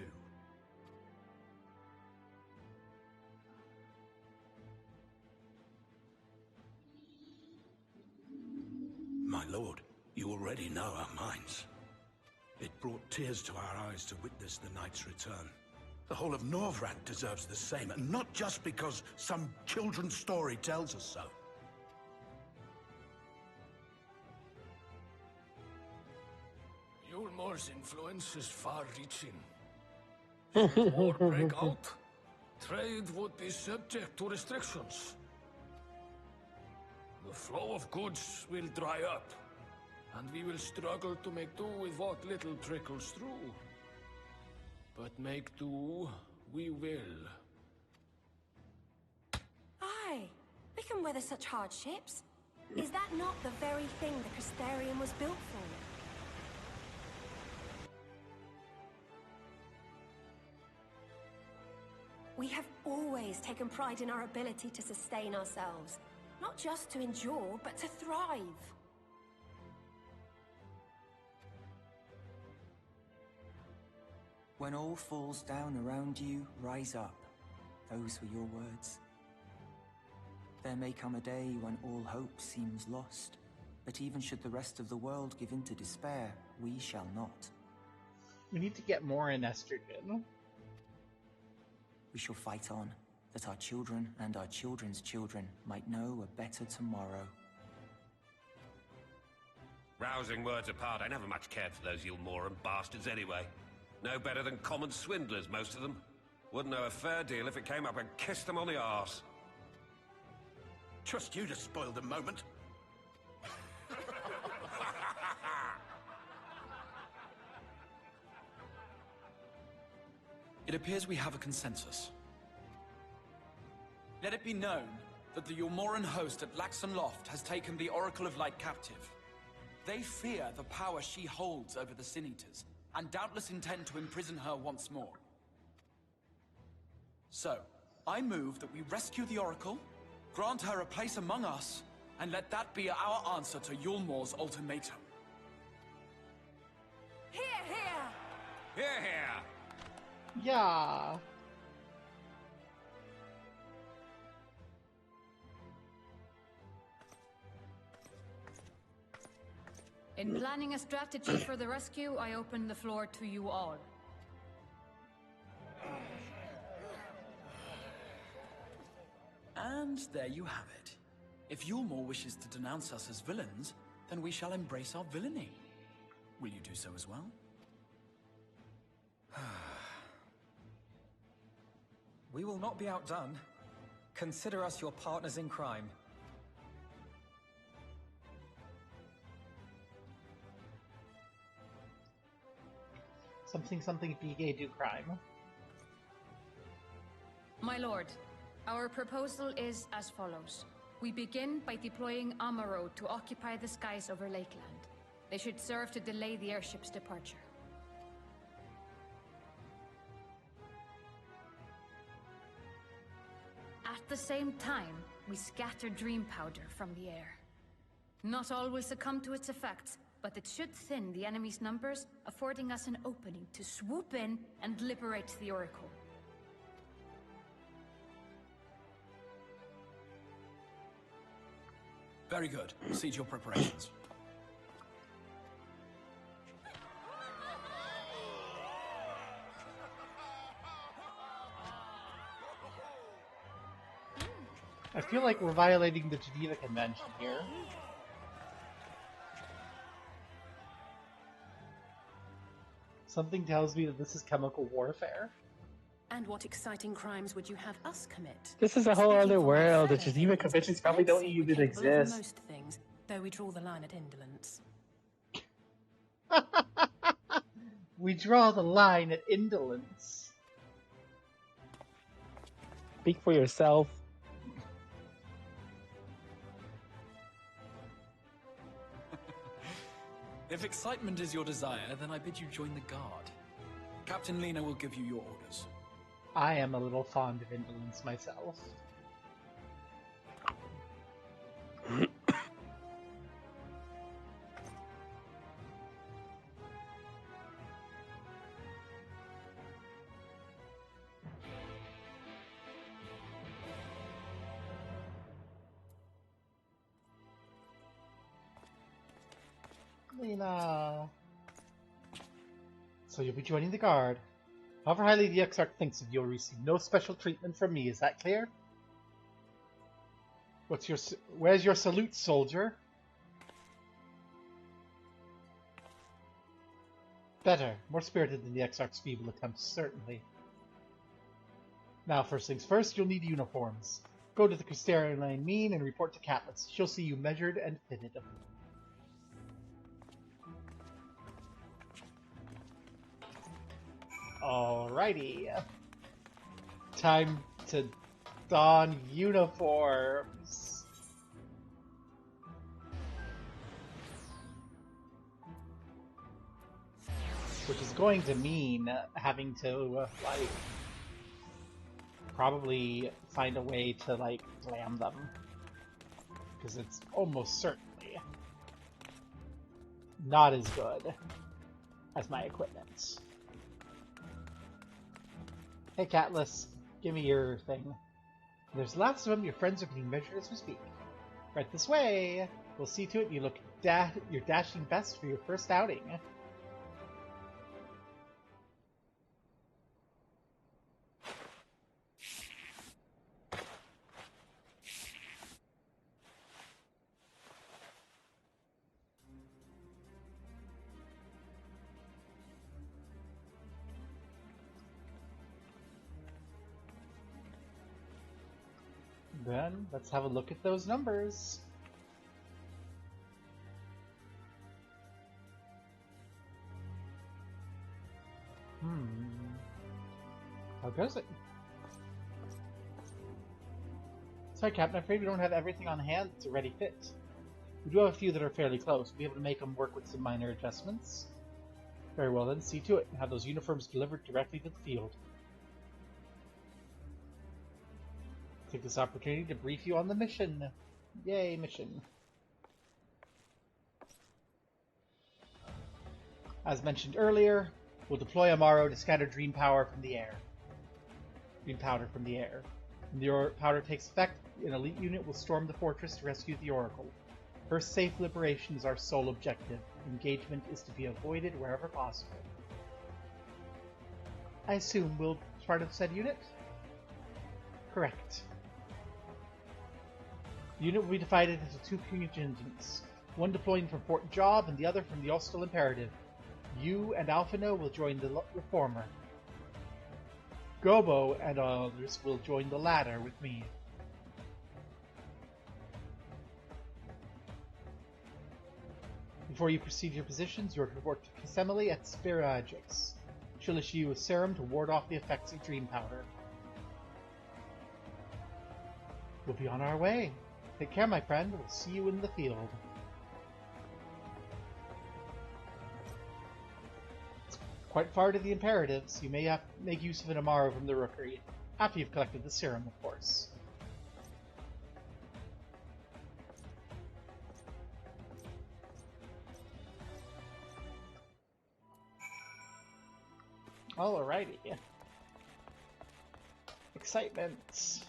My lord, you already know our minds. It brought tears to our eyes to witness the knight's return. The whole of Norvrad deserves the same, and not just because some children's story tells us so. Yulmor's influence is far-reaching. Should war break out, trade would be subject to restrictions. The flow of goods will dry up, and we will struggle to make do with what little trickles through. But make do, we will. Aye, we can weather such hardships. Is that not the very thing the Crystarium was built for? We have always taken pride in our ability to sustain ourselves. Not just to endure, but to thrive. When all falls down around you, rise up. Those were your words. There may come a day when all hope seems lost, but even should the rest of the world give in to despair, we shall not. We need to get more in estrogen. We shall fight on, that our children and our children's children might know a better tomorrow. Rousing words apart, I never much cared for those Yulmoran bastards anyway. No better than common swindlers, most of them. Wouldn't know a fair deal if it came up and kissed them on the arse. Trust you to spoil the moment. It appears we have a consensus. Let it be known that the Yulmoran host at Laxon Loft has taken the Oracle of Light captive. They fear the power she holds over the Sin Eaters, and doubtless intend to imprison her once more. So, I move that we rescue the Oracle, grant her a place among us, and let that be our answer to Yulmor's ultimatum. Hear, hear! Hear, hear! Yeah. In planning a strategy for the rescue, I open the floor to you all. And there you have it. If Yulmor wishes to denounce us as villains, then we shall embrace our villainy. Will you do so as well? We will not be outdone. Consider us your partners in crime. Something be gay, do crime. My lord, our proposal is as follows. We begin by deploying Amaro to occupy the skies over Lakeland. They should serve to delay the airship's departure. At the same time, we scatter dream powder from the air. Not all will succumb to its effects, but it should thin the enemy's numbers, affording us an opening to swoop in and liberate the Oracle. Very good. Proceed your preparations. I feel like we're violating the Geneva Convention here. Something tells me that this is chemical warfare. And what exciting crimes would you have us commit? This is a whole Speaking other for my world that fellow Geneva aliens, conventions probably I'd don't say even we're capable of exist. most things, though we draw the line at indolence. We draw the line at indolence. Speak for yourself. If excitement is your desire, then I bid you join the guard. Captain Lena will give you your orders. I am a little fond of indolence myself. Lena. So you'll be joining the guard. However highly the Exarch thinks of you, will receive no special treatment from me. Is that clear? Where's your salute, soldier? Better. More spirited than the Exarch's feeble attempts, certainly. Now, first things first, you'll need uniforms. Go to the Crystarian Mean and report to Katniss. She'll see you measured and fitted. Alrighty. Time to don uniforms. Which is going to mean having to, like, probably find a way to, like, glam them. Because it's almost certainly not as good as my equipment. Hey, Katniss, give me your thing. There's lots of them. Your friends are being measured as we speak. Right this way. We'll see to it you look your dashing best for your first outing. Then, let's have a look at those numbers. How goes it? Sorry, Captain, I'm afraid we don't have everything on hand that's a ready fit. We do have a few that are fairly close. We'll be able to make them work with some minor adjustments. Very well then, see to it and have those uniforms delivered directly to the field. Take this opportunity to brief you on the mission. Yay, mission. As mentioned earlier, we'll deploy Amaro to scatter dream powder from the air. When the powder takes effect, an elite unit will storm the fortress to rescue the Oracle. Her safe liberation is our sole objective. Engagement is to be avoided wherever possible. I assume we'll be part of said unit? Correct. The unit will be divided into two contingents, one deploying from Fort Job and the other from the Ostal Imperative. You and Alphino will join the reformer. Gobo and others will join the latter with me. Before you proceed to your positions, you are to report to Kisemile at Spiragix. She'll issue you a serum to ward off the effects of dream powder. We'll be on our way. Take care, my friend. We'll see you in the field. It's quite far to the Imperatives. You may have to make use of an Amaro from the Rookery. After you've collected the serum, of course. Alrighty. Excitement.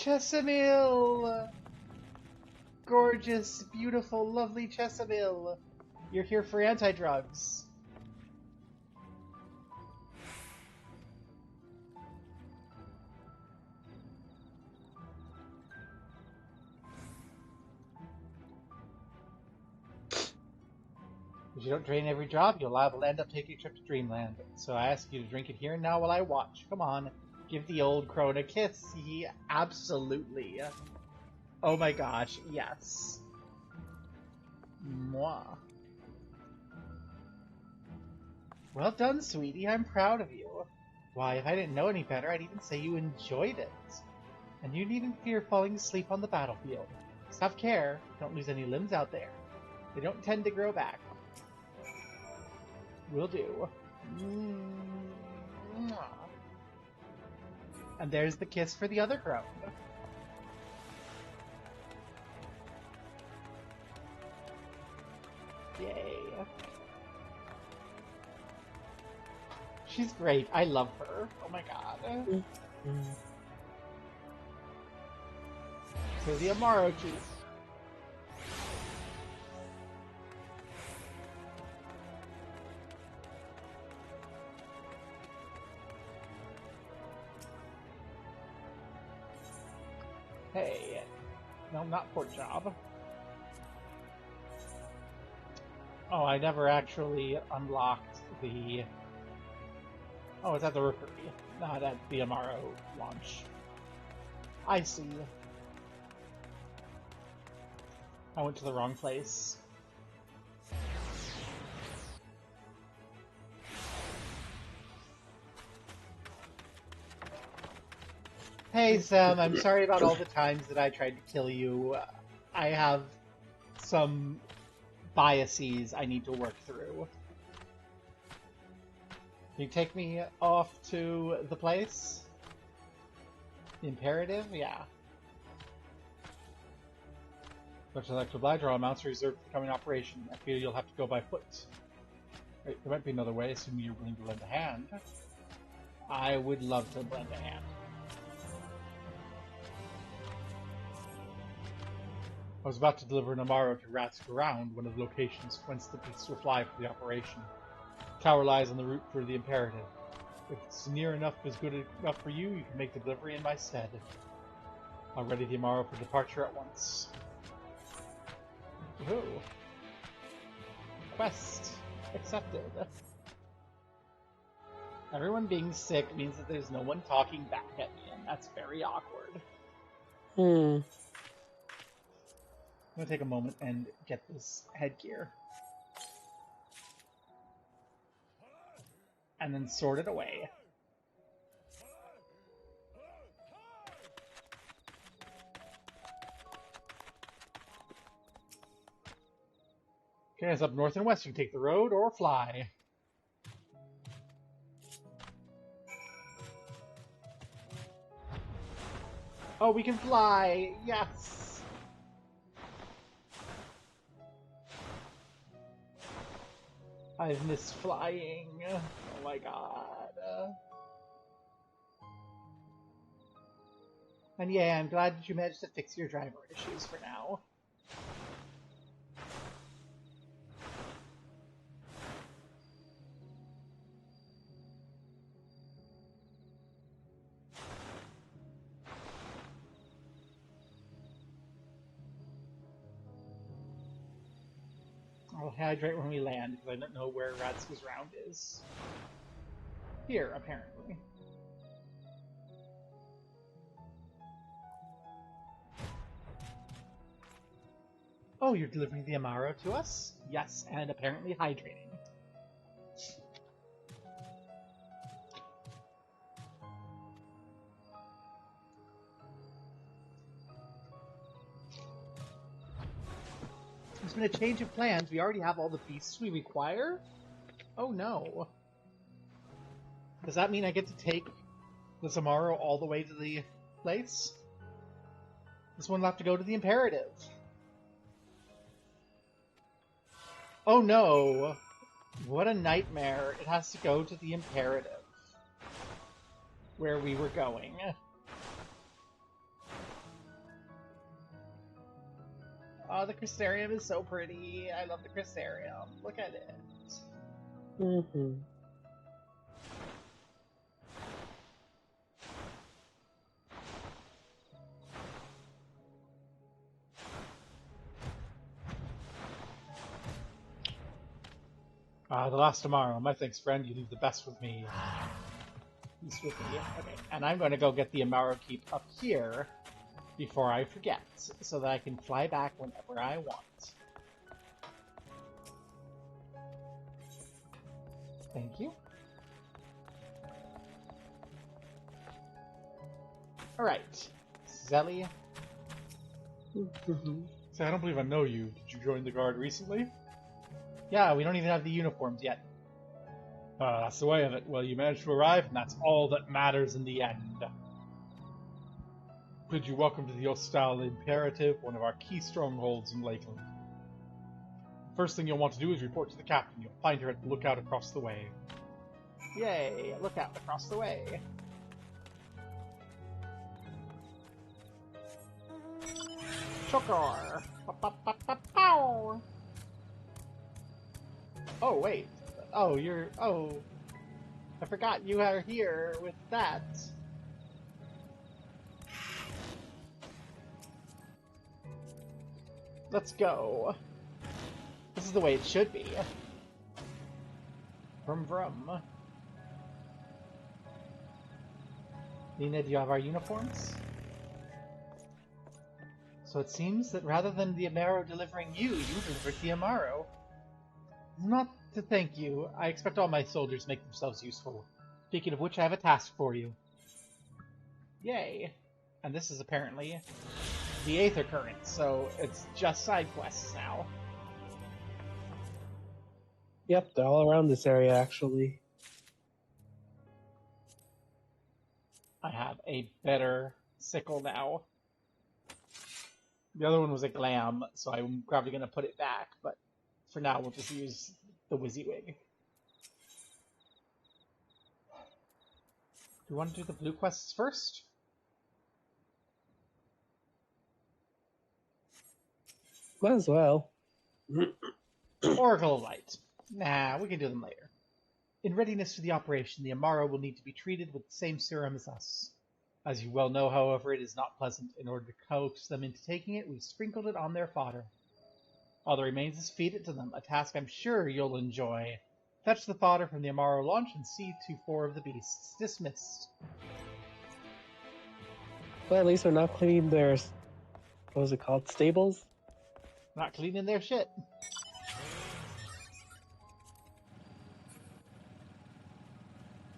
Chesamil! Gorgeous, beautiful, lovely Chesamil. You're here for anti-drugs. If you don't drain every drop, you're liable to end up taking a trip to Dreamland. So I ask you to drink it here and now while I watch. Come on, give the old crone a kiss. Absolutely. Oh my gosh, yes. Mwah. Well done, sweetie. I'm proud of you. Why, if I didn't know any better, I'd even say you enjoyed it. And you needn't fear falling asleep on the battlefield. Just have care. Don't lose any limbs out there. They don't tend to grow back. Will do. Mwah. And there's the kiss for the other crone. Yay. She's great. I love her. Oh my god. To the Amaro Chief. Hey. No, not pork job. Oh, I never actually unlocked the... Oh, it's at the Rookery, not at the Amaro launch. I see. I went to the wrong place. Hey Sam, I'm sorry about all the times that I tried to kill you. I have some biases I need to work through. Can you take me off to the place? The Imperative? Yeah. Much as I'd like to oblige, our amounts are reserved for the coming operation. I fear you'll have to go by foot. Wait, there might be another way, assuming you're willing to lend a hand. I would love to lend a hand. I was about to deliver an Amaro to Rat's Ground, one of the locations whence the beasts will fly for the operation. The tower lies on the route for the Imperative. If it's near enough is good enough for you, you can make the delivery in my stead. I'll ready the Amaro for departure at once. Ooh. Quest accepted. Everyone being sick means that there's no one talking back at me, and that's very awkward. I'm gonna take a moment and get this headgear. And then sort it away. Okay, it's up north and west. You can take the road or fly. Oh, we can fly! Yes! I've missed flying. Oh my god. And yeah, I'm glad that you managed to fix your driver issues for now. I'll hydrate when we land, because I don't know where Ratsu's round is. Here, apparently. Oh, you're delivering the Amaro to us? Yes, and apparently hydrating. There's been a change of plans. We already have all the beasts we require? Oh no. Does that mean I get to take the Amaro all the way to the place? This one will have to go to the Imperative. Oh no! What a nightmare. It has to go to the Imperative. Where we were going. Oh, the Crystarium is so pretty. I love the Crystarium. Look at it. Mm-hmm. The last tomorrow. My thanks, friend. You leave the best with me. He's with me. Okay, and I'm going to go get the Amaro Keep up here before I forget, so that I can fly back whenever I want. Thank you. Alright. Zelly. So I don't believe I know you. Did you join the guard recently? Yeah, we don't even have the uniforms yet. That's the way of it. Well, you managed to arrive, and that's all that matters in the end. Bid you welcome to the Hostile Imperative, one of our key strongholds in Lakeland. First thing you'll want to do is report to the captain. You'll find her at the lookout across the way. Yay, lookout across the way. Chokor! Pow! Oh, wait. Oh, you're... Oh. I forgot you are here with that. Let's go. This is the way it should be. Vroom vroom. Lena, do you have our uniforms? So it seems that rather than the Amaro delivering you, you delivered the Amaro. Not to thank you. I expect all my soldiers make themselves useful. Speaking of which, I have a task for you. Yay. And this is apparently the Aether Current, so it's just side quests now. Yep, they're all around this area, actually. I have a better sickle now. The other one was a glam, so I'm probably going to put it back, but for now we'll just use the WYSIWYG. Do you want to do the blue quests first? Might as well. Oracle of Light. Nah, we can do them later. In readiness for the operation, the Amaro will need to be treated with the same serum as us. As you well know, however, it is not pleasant. In order to coax them into taking it, we've sprinkled it on their fodder. All that remains is feed it to them, a task I'm sure you'll enjoy. Fetch the fodder from the Amaro launch and see to 4 of the beasts. Dismissed. Well, at least we're not cleaning their... What was it called? Stables? Not cleaning their shit.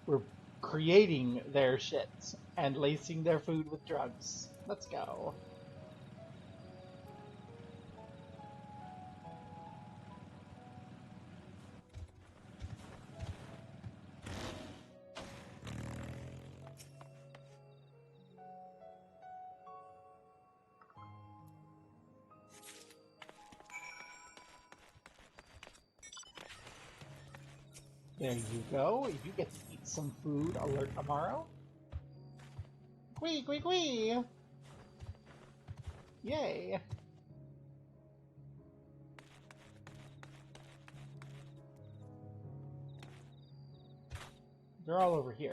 We're creating their shit and lacing their food with drugs. Let's go. There you go. You get to eat some food. Alert tomorrow. Quee, quee, quee! Yay! They're all over here.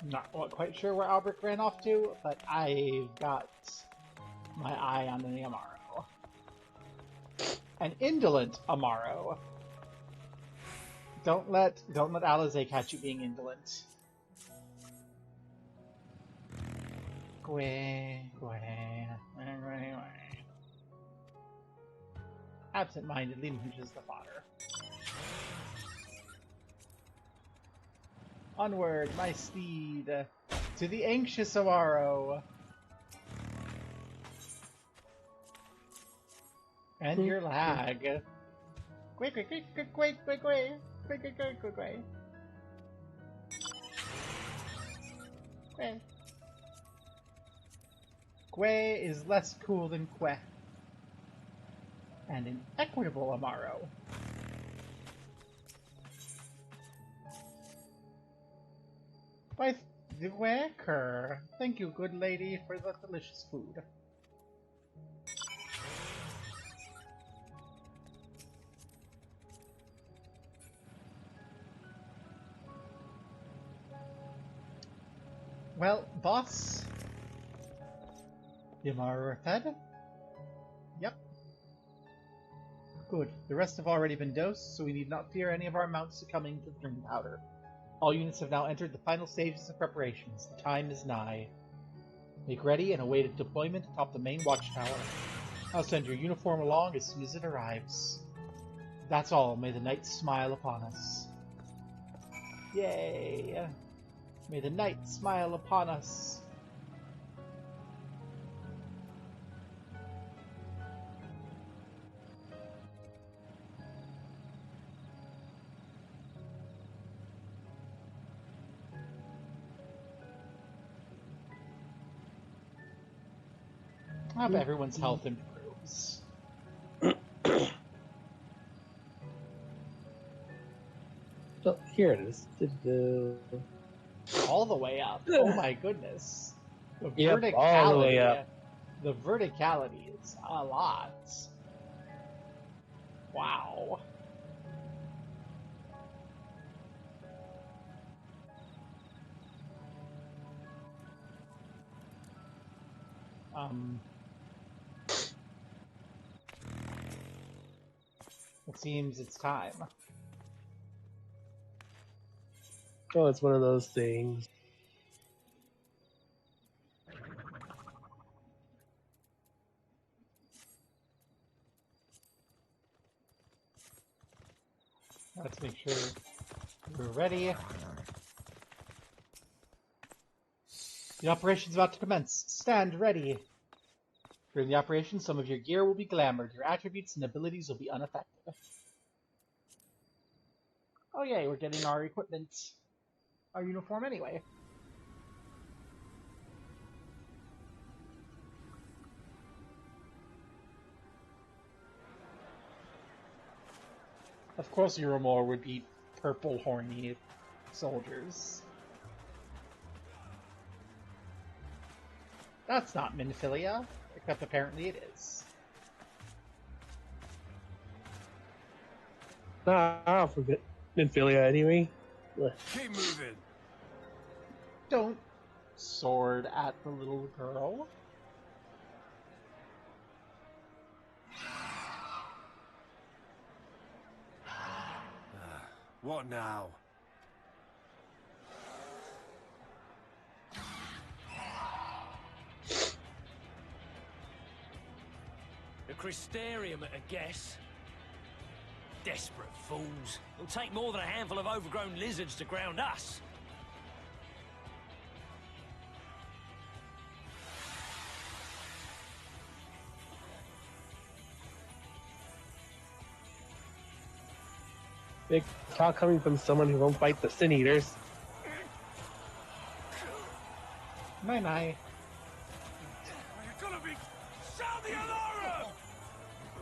Not quite sure where Albert ran off to, but I've got my eye on the Amaro. An indolent Amaro. Don't let Alizé catch you being indolent. Absent-mindedly munches the fodder. Onward, my steed, to the anxious Amaro. And your lag. Quay, quay, quay, quay, quay, quay, quay, quay, quay, quay, quay, quay. Quay. Quay is less cool than Quay. And an equitable Amaro. By the Waker. Thank you, good lady, for the delicious food. Well, boss. The Amaro are fed? Yep. Good. The rest have already been dosed, so we need not fear any of our mounts succumbing to the dream powder. All units have now entered the final stages of preparations. The time is nigh. Make ready and await deployment atop the main watchtower. I'll send your uniform along as soon as it arrives. That's all. May the night smile upon us. Yay! May the night smile upon us. I hope everyone's health improves. Oh, here it is. All the way up. Oh my goodness. The Yep, verticality. all the way up. The verticality is a lot. Wow. It seems it's time. Oh, it's one of those things. Let's make sure we're ready. The operation's about to commence. Stand ready. During the operation, some of your gear will be glamored. Your attributes and abilities will be unaffected. Oh yay, we're getting our equipment, our uniform anyway. Of course, Euromore would be purple, horny soldiers. That's not Minfilia, except apparently it is. Nah, I'll forget Minfilia anyway. Keep moving. Don't sword at the little girl. What now? The Crystarium at a guess. Desperate fools. It'll take more than a handful of overgrown lizards to ground us. Big talk coming from someone who won't fight the Sin Eaters. My. You're gonna be... Sound the alarm!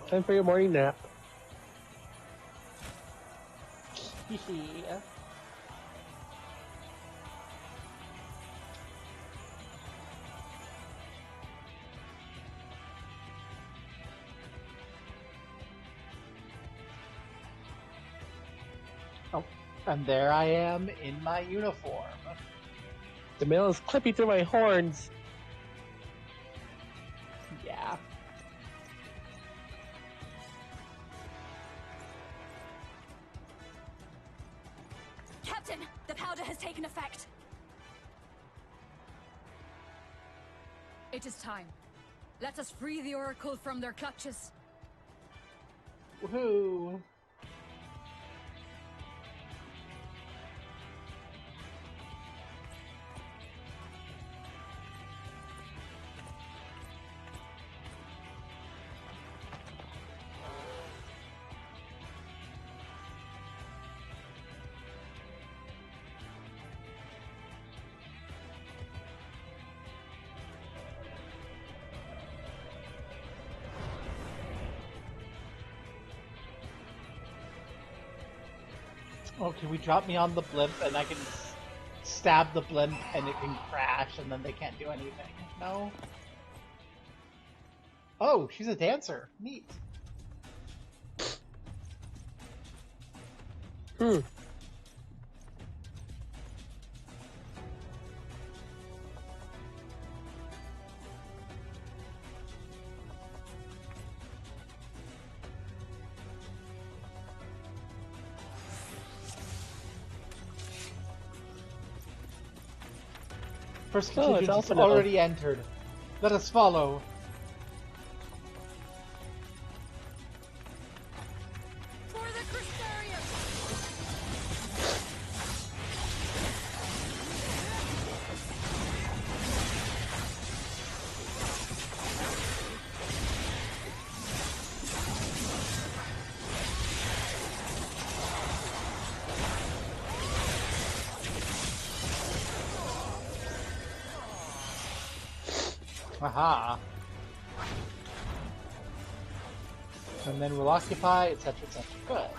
Time for your morning nap. Yeah. Oh, and there I am in my uniform. The mail is clipping through my horns. Yeah. Captain, the powder has taken effect. It is time. Let us free the Oracle from their clutches. Woohoo! Oh, can we drop me on the blimp and I can stab the blimp and it can crash and then they can't do anything? No? Oh, she's a dancer. Neat. First contingent has already entered. Let us follow. For the Crystarium! Aha. And then we'll occupy, etc., etc. Good.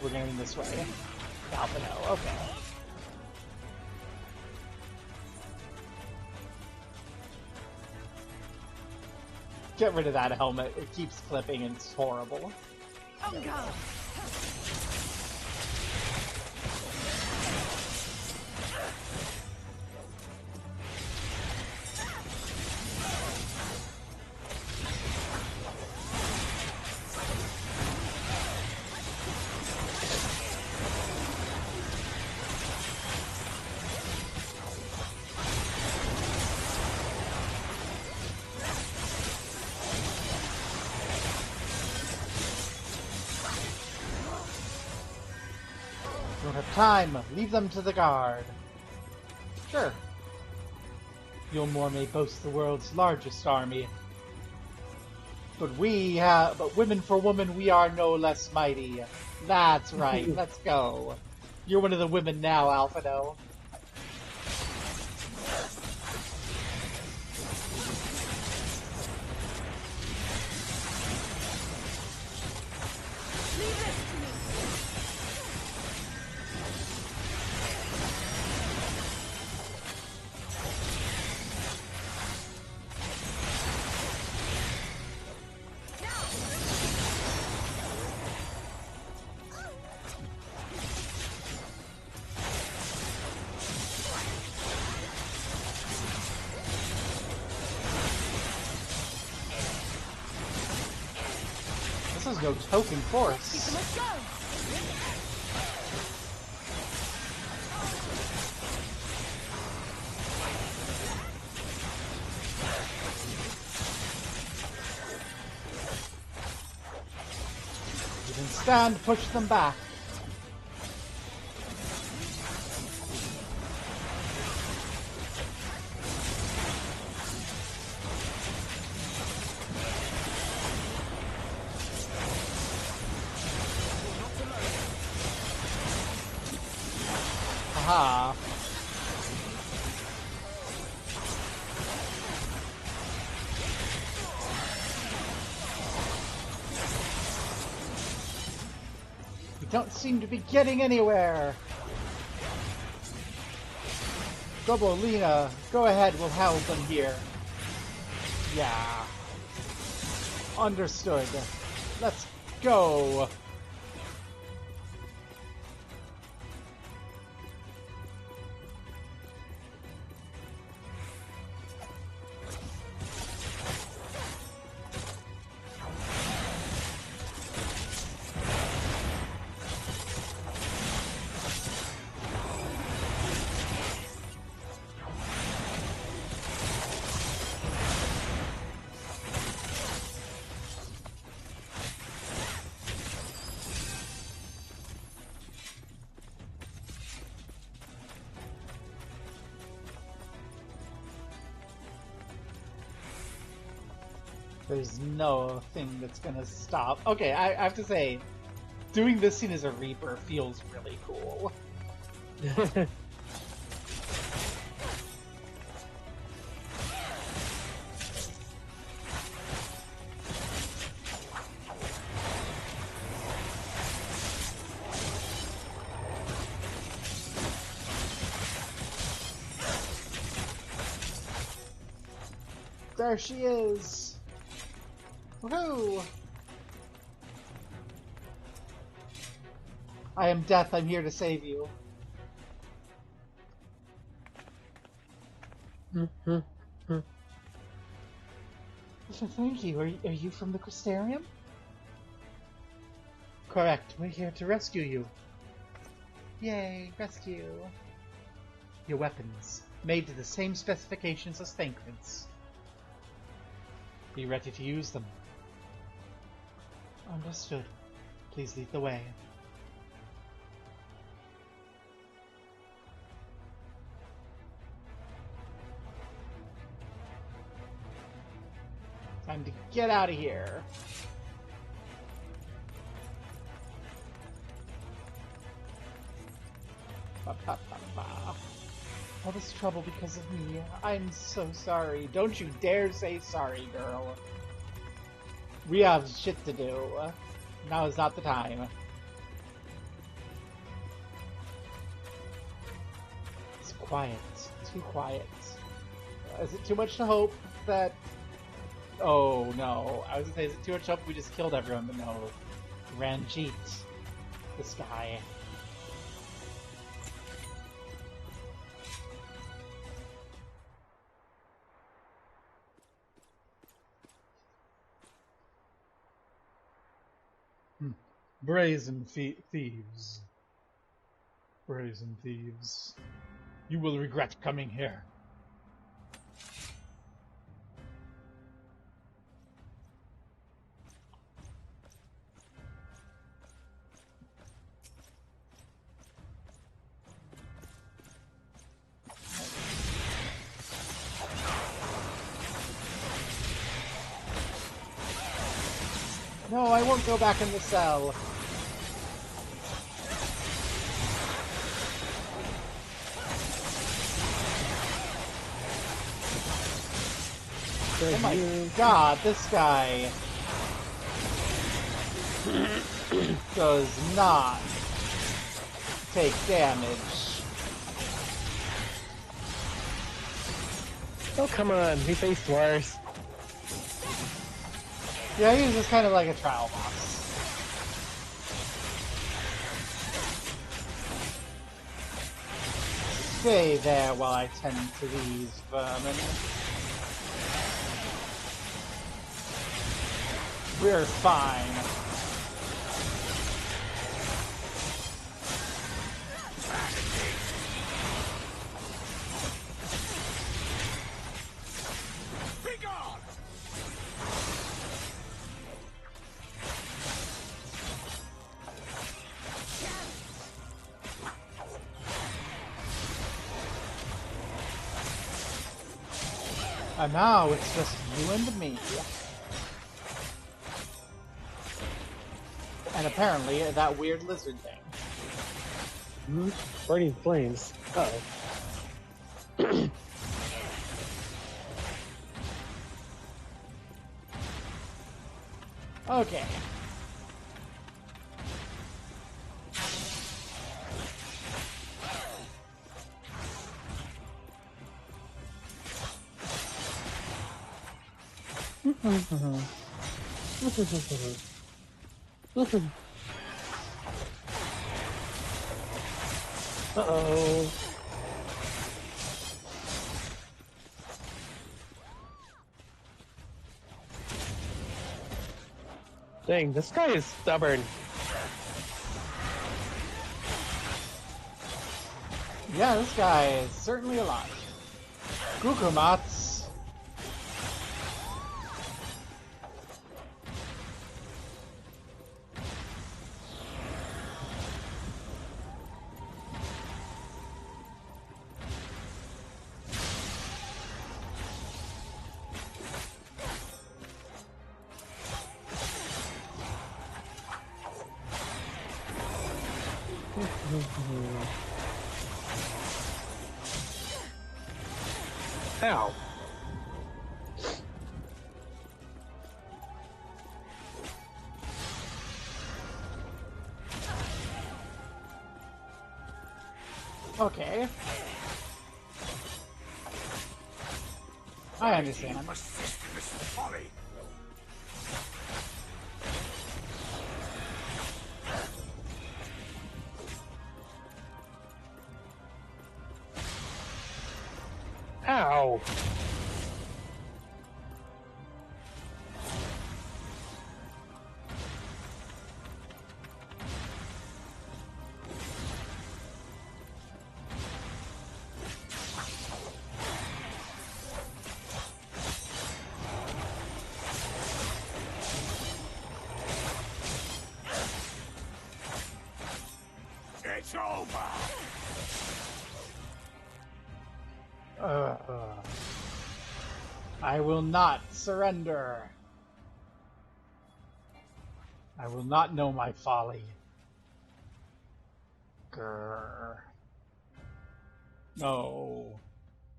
We're going this way. Alpha, no. Okay. Get rid of that helmet. It keeps clipping and it's horrible. Oh god! Don't have time. Leave them to the guard. Sure. Gilmore may boast the world's largest army. But women for woman, we are no less mighty. That's right. Let's go. You're one of the women now, Alphado. This is no token force. Let's go! You can stand, push them back. Aha. We don't seem to be getting anywhere. Gobolina, go ahead, we'll help them here. Yeah. Understood. Let's go. There's no thing that's gonna stop. Okay, I have to say, doing this scene as a Reaper feels really cool. There she is! Woohoo! I am Death, I'm here to save you. Thank you. Are you from the Crystarium? Correct. We're here to rescue you. Yay, rescue. Your weapons, made to the same specifications as Thancred's. Be ready to use them. Understood. Please lead the way. Time to get out of here. All this trouble because of me. I'm so sorry. Don't you dare say sorry, girl. We have shit to do. Now is not the time. It's quiet. Too quiet. Is it too much to hope that... Oh, no. I was gonna say, is it too much to hope we just killed everyone? But no. Ranjit. This guy. Brazen thieves. Brazen thieves. You will regret coming here. No, I won't go back in the cell. Oh my god, this guy does not take damage. Oh, come on, he faced worse. Yeah, he's just kind of like a trial boss. Stay there while I tend to these vermin. We're fine. And now it's just you and me. And apparently that weird lizard thing. Burning flames. Uh oh. Okay. Uh-oh. Dang, this guy is stubborn. Yeah, this guy is certainly a lot. Gukumats. Ow. Okay. I understand. You persist in this folly. Ow! It's over. I will not surrender. I will not know my folly. Grr. No.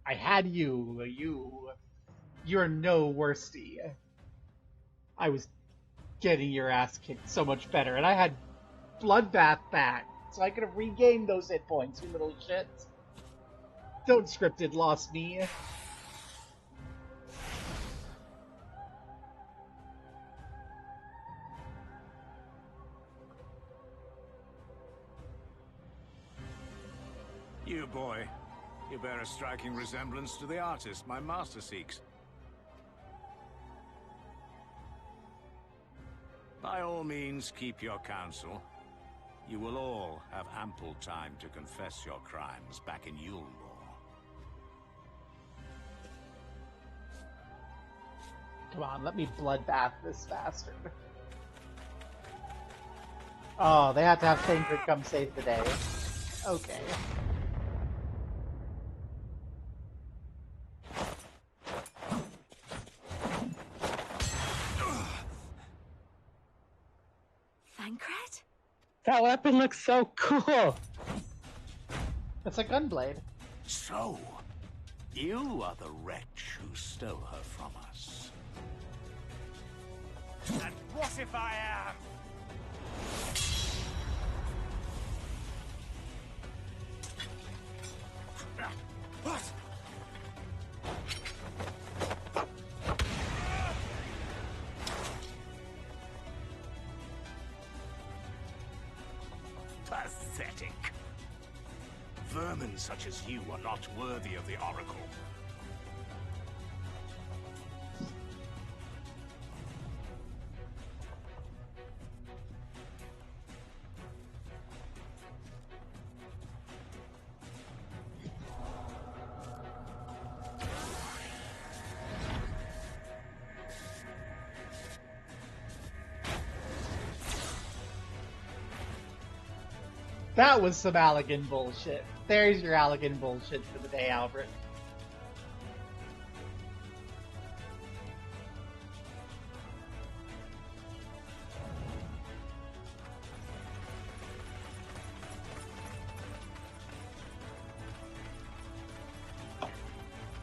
I had you. You're no worsty. I was getting your ass kicked so much better, and I had Bloodbath back, so I could have regained those hit points, you little shit. Don't scripted lost me. You, boy. You bear a striking resemblance to the artist my master seeks. By all means, keep your counsel. You will all have ample time to confess your crimes back in Yulmore. Come on, let me bloodbath this bastard. Oh, they have to have Thancred come save the day. Okay. Thancred? That weapon looks so cool! It's a gunblade. So, you are the wretch who stole her from us. And what if I am? What? Pathetic. Vermin such as you are not worthy of the Oracle. That was some Allegan bullshit. There's your Allegan bullshit for the day, Albert.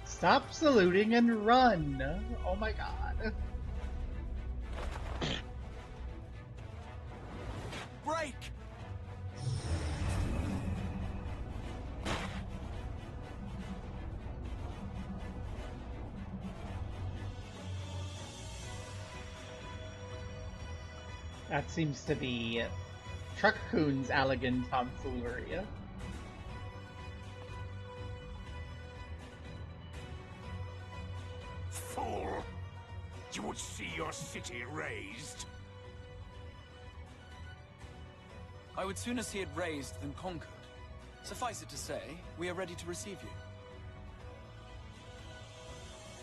Stop saluting and run! Oh my god. Break! That seems to be Truck-Coon's Allegan tomfoolery. Fool! You would see your city razed. I would sooner see it razed than conquered. Suffice it to say, we are ready to receive you.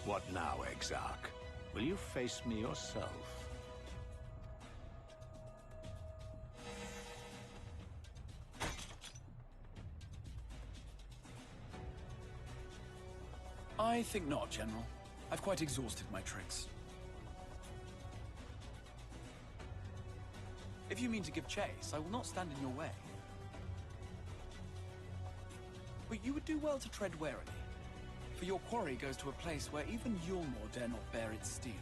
What now, Exarch? Will you face me yourself? I think not, General. I've quite exhausted my tricks. If you mean to give chase, I will not stand in your way. But you would do well to tread warily, for your quarry goes to a place where even Yulmore dare not bear its steel.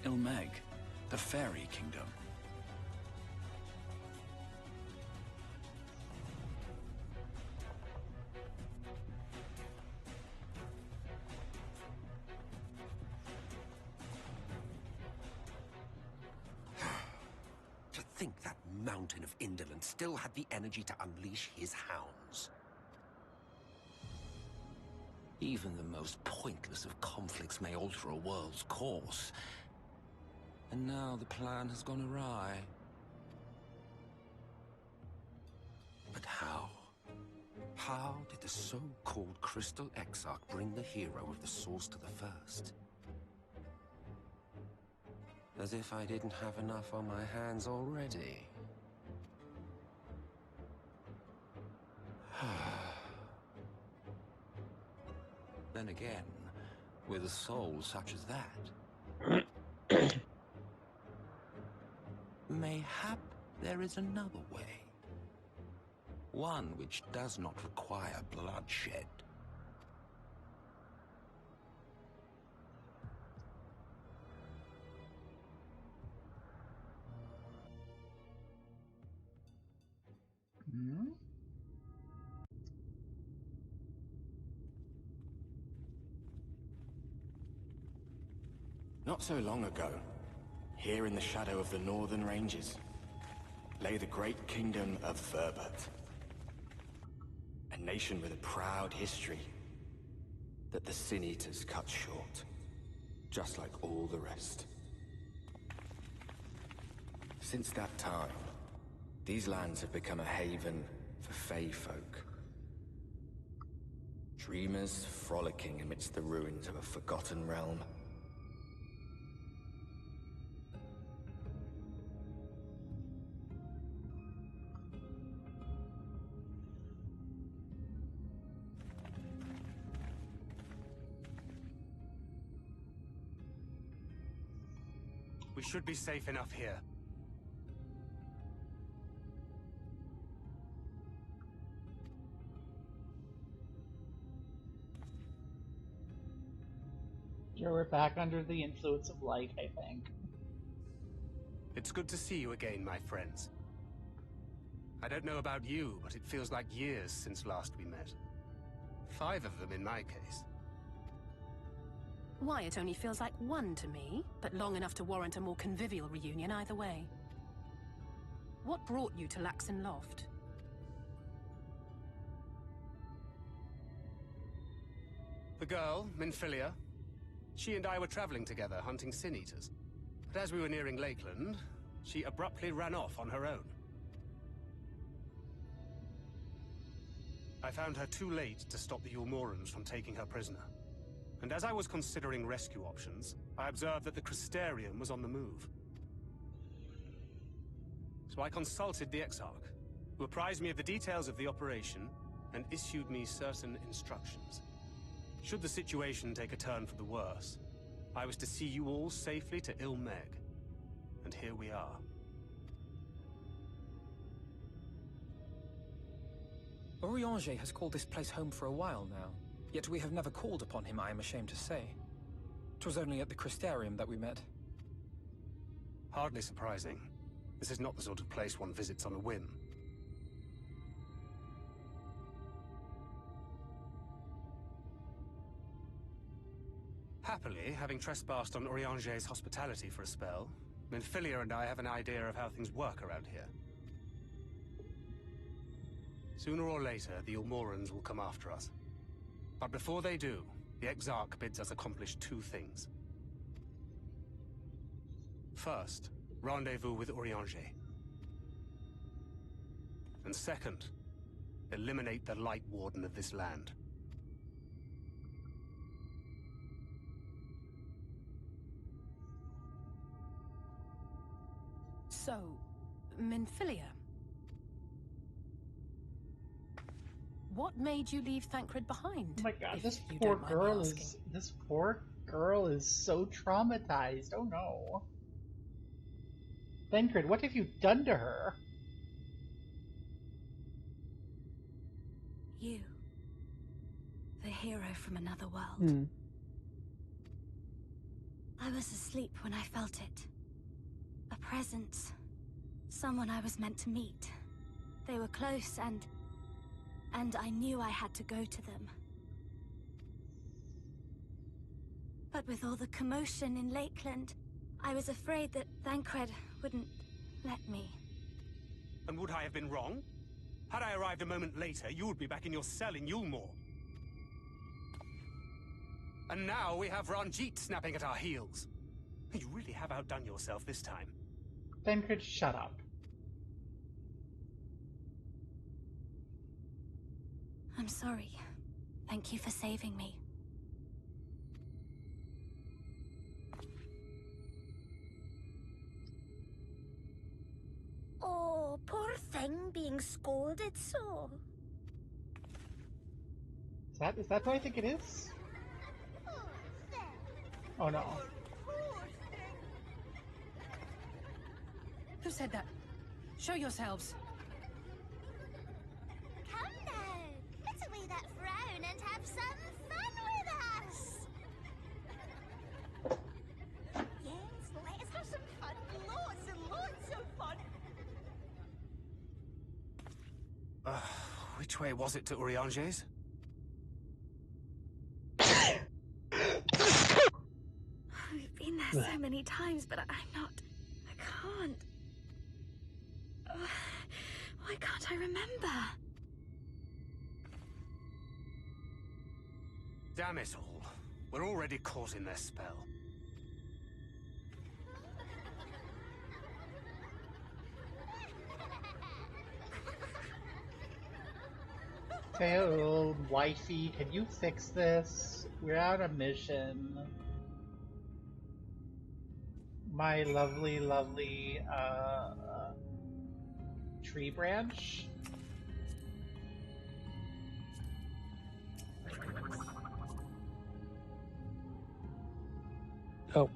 Mheg, the Fairy Kingdom. think that mountain of indolence still had the energy to unleash his hounds? Even the most pointless of conflicts may alter a world's course. And now the plan has gone awry. But how? How did the so-called Crystal Exarch bring the hero of the Source to the first? As if I didn't have enough on my hands already. Then again, with a soul such as that, mayhap there is another way. One which does not require bloodshed. Hmm? Not so long ago, here in the shadow of the northern ranges, lay the great kingdom of Verbert. A nation with a proud history that the Sin Eaters cut short, just like all the rest. Since that time, these lands have become a haven for Fey folk. Dreamers frolicking amidst the ruins of a forgotten realm. We should be safe enough here. Yeah, we're back under the influence of light, I think. It's good to see you again, my friends. I don't know about you, but it feels like years since last we met. 5 of them in my case. Why, it only feels like 1 to me, but long enough to warrant a more convivial reunion either way. What brought you to Laxen Loft? The girl, Minfilia, she and I were traveling together, hunting Sin Eaters. But as we were nearing Lakeland, she abruptly ran off on her own. I found her too late to stop the Ulmorans from taking her prisoner. And as I was considering rescue options, I observed that the Crystarium was on the move. So I consulted the Exarch, who apprised me of the details of the operation and issued me certain instructions. Should the situation take a turn for the worse, I was to see you all safely to Mheg. And here we are. Orianger has called this place home for a while now, yet we have never called upon him, I am ashamed to say. 'Twas only at the Crystarium that we met. Hardly surprising. This is not the sort of place one visits on a whim. Happily, having trespassed on Orianger's hospitality for a spell, Minfilia and I have an idea of how things work around here. Sooner or later, the Ulmorans will come after us. But before they do, the Exarch bids us accomplish 2 things. First, rendezvous with Orianger. And second, eliminate the Light Warden of this land. So, Minfilia. What made you leave Thancred behind? Oh my god, if this you poor don't mind me girl asking? is so traumatized. Oh no. Thancred, what have you done to her? You. The hero from another world. Hmm. I was asleep when I felt it. A presence. Someone I was meant to meet. They were close and I knew I had to go to them. But with all the commotion in Lakeland, I was afraid that Thancred wouldn't let me. And would I have been wrong? Had I arrived a moment later, you would be back in your cell in Yulmore. And now we have Ranjit snapping at our heels. You really have outdone yourself this time. Tancred, shut up. I'm sorry. Thank you for saving me. Oh, poor thing being scolded so. Is that who I think it is? Oh no. Who said that? Show yourselves. Come now, put away that frown and have some fun with us. Yes, let us have some fun. Lots and lots of fun. Which way was it to Urianger's? We've been there so many times, but I can't. Why can't I remember? Damn it all. We're already caught in their spell. Hey, wifey, can you fix this? We're on a mission. My lovely, lovely, tree branch? Oh.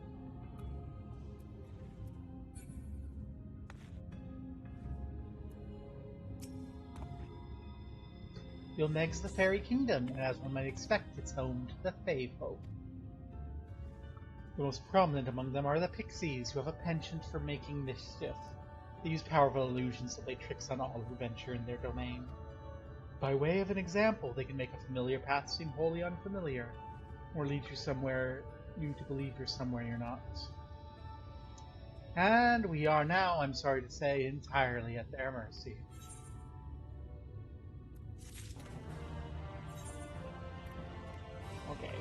Mheg's the Fairy Kingdom, and as one might expect, it's home to the Fae folk. The most prominent among them are the Pixies, who have a penchant for making mischief. They use powerful illusions to play tricks on all who venture in their domain. By way of an example, they can make a familiar path seem wholly unfamiliar, or lead you somewhere you to believe you're somewhere you're not. And we are now, I'm sorry to say, entirely at their mercy. Okay.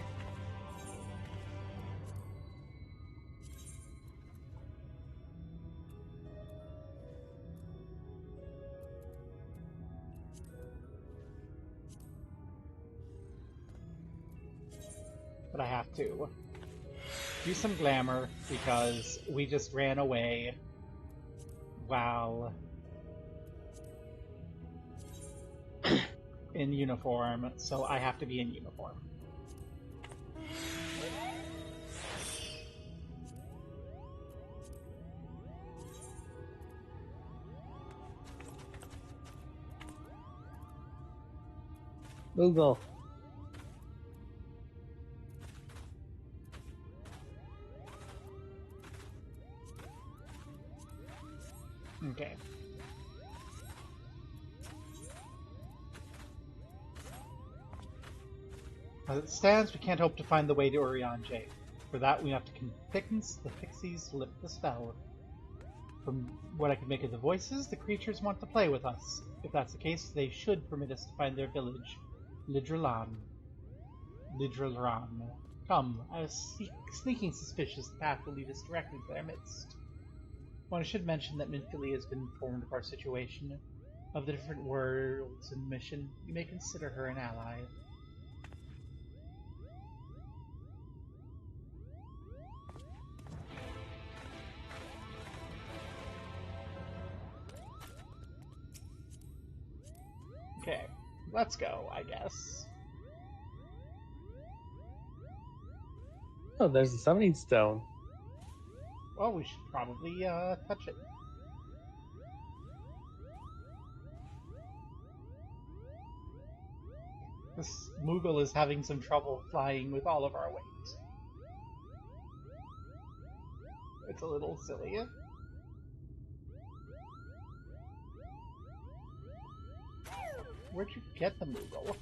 But I have to do some glamour because we just ran away while in uniform, so I have to be in uniform. Google. Okay. As it stands, we can't hope to find the way to Urianger. For that, we have to convince the Pixies to lift the spell. From what I can make of the voices, the creatures want to play with us. If that's the case, they should permit us to find their village, Lidralan. Come, I was sneaking suspicious the path will lead us directly to their midst. One should mention that Minfili has been informed of our situation, of the different worlds and mission. You may consider her an ally. Okay, let's go, I guess. Oh, there's a summoning stone. Well, we should probably touch it. This Moogle is having some trouble flying with all of our weight. It's a little silly. Where'd you get the Moogle?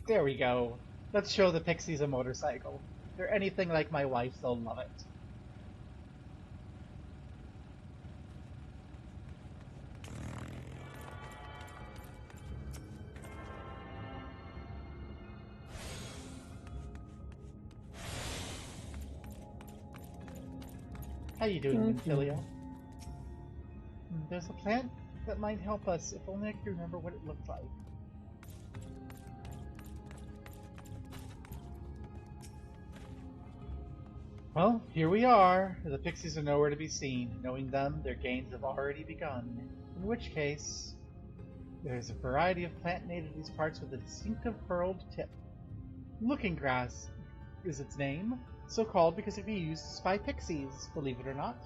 There we go. Let's show the Pixies a motorcycle. they're anything like my wife, they'll love it. How you doing, Nymphilia? There's a plant that might help us, if only I could remember what it looked like. Well, here we are. The pixies are nowhere to be seen. Knowing them, their gains have already begun. In which case, there's a variety of plant native to these parts with a distinctive furrowed tip. Looking grass is its name, so called because it can be used to spy pixies, believe it or not.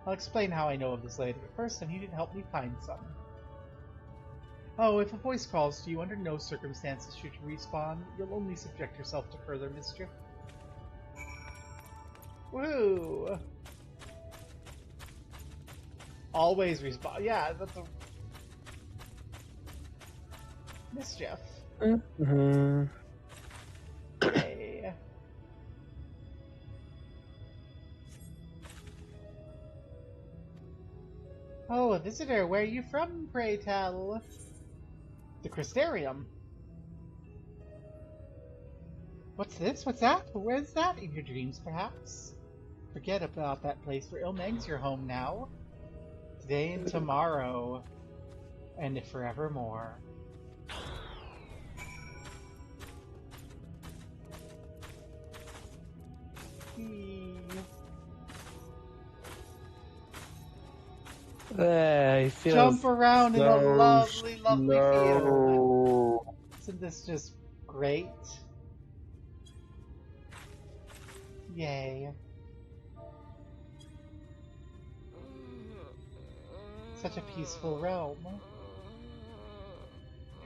I'll explain how I know of this later, but first I need you to help me find some. Oh, if a voice calls to you, under no circumstances should you respond. You'll only subject yourself to further mischief. Woo! Always respond. Yeah, that's a... mischief. Mm-hmm. Okay. Oh, a visitor. Where are you from, pray tell? The Crystarium. What's this? What's that? Where's that? In your dreams, perhaps? Forget about that place where Mheg's your home now. Today and tomorrow. And forevermore. Jump around in a lovely, lovely field. Isn't this just great? Yay. Such a peaceful realm.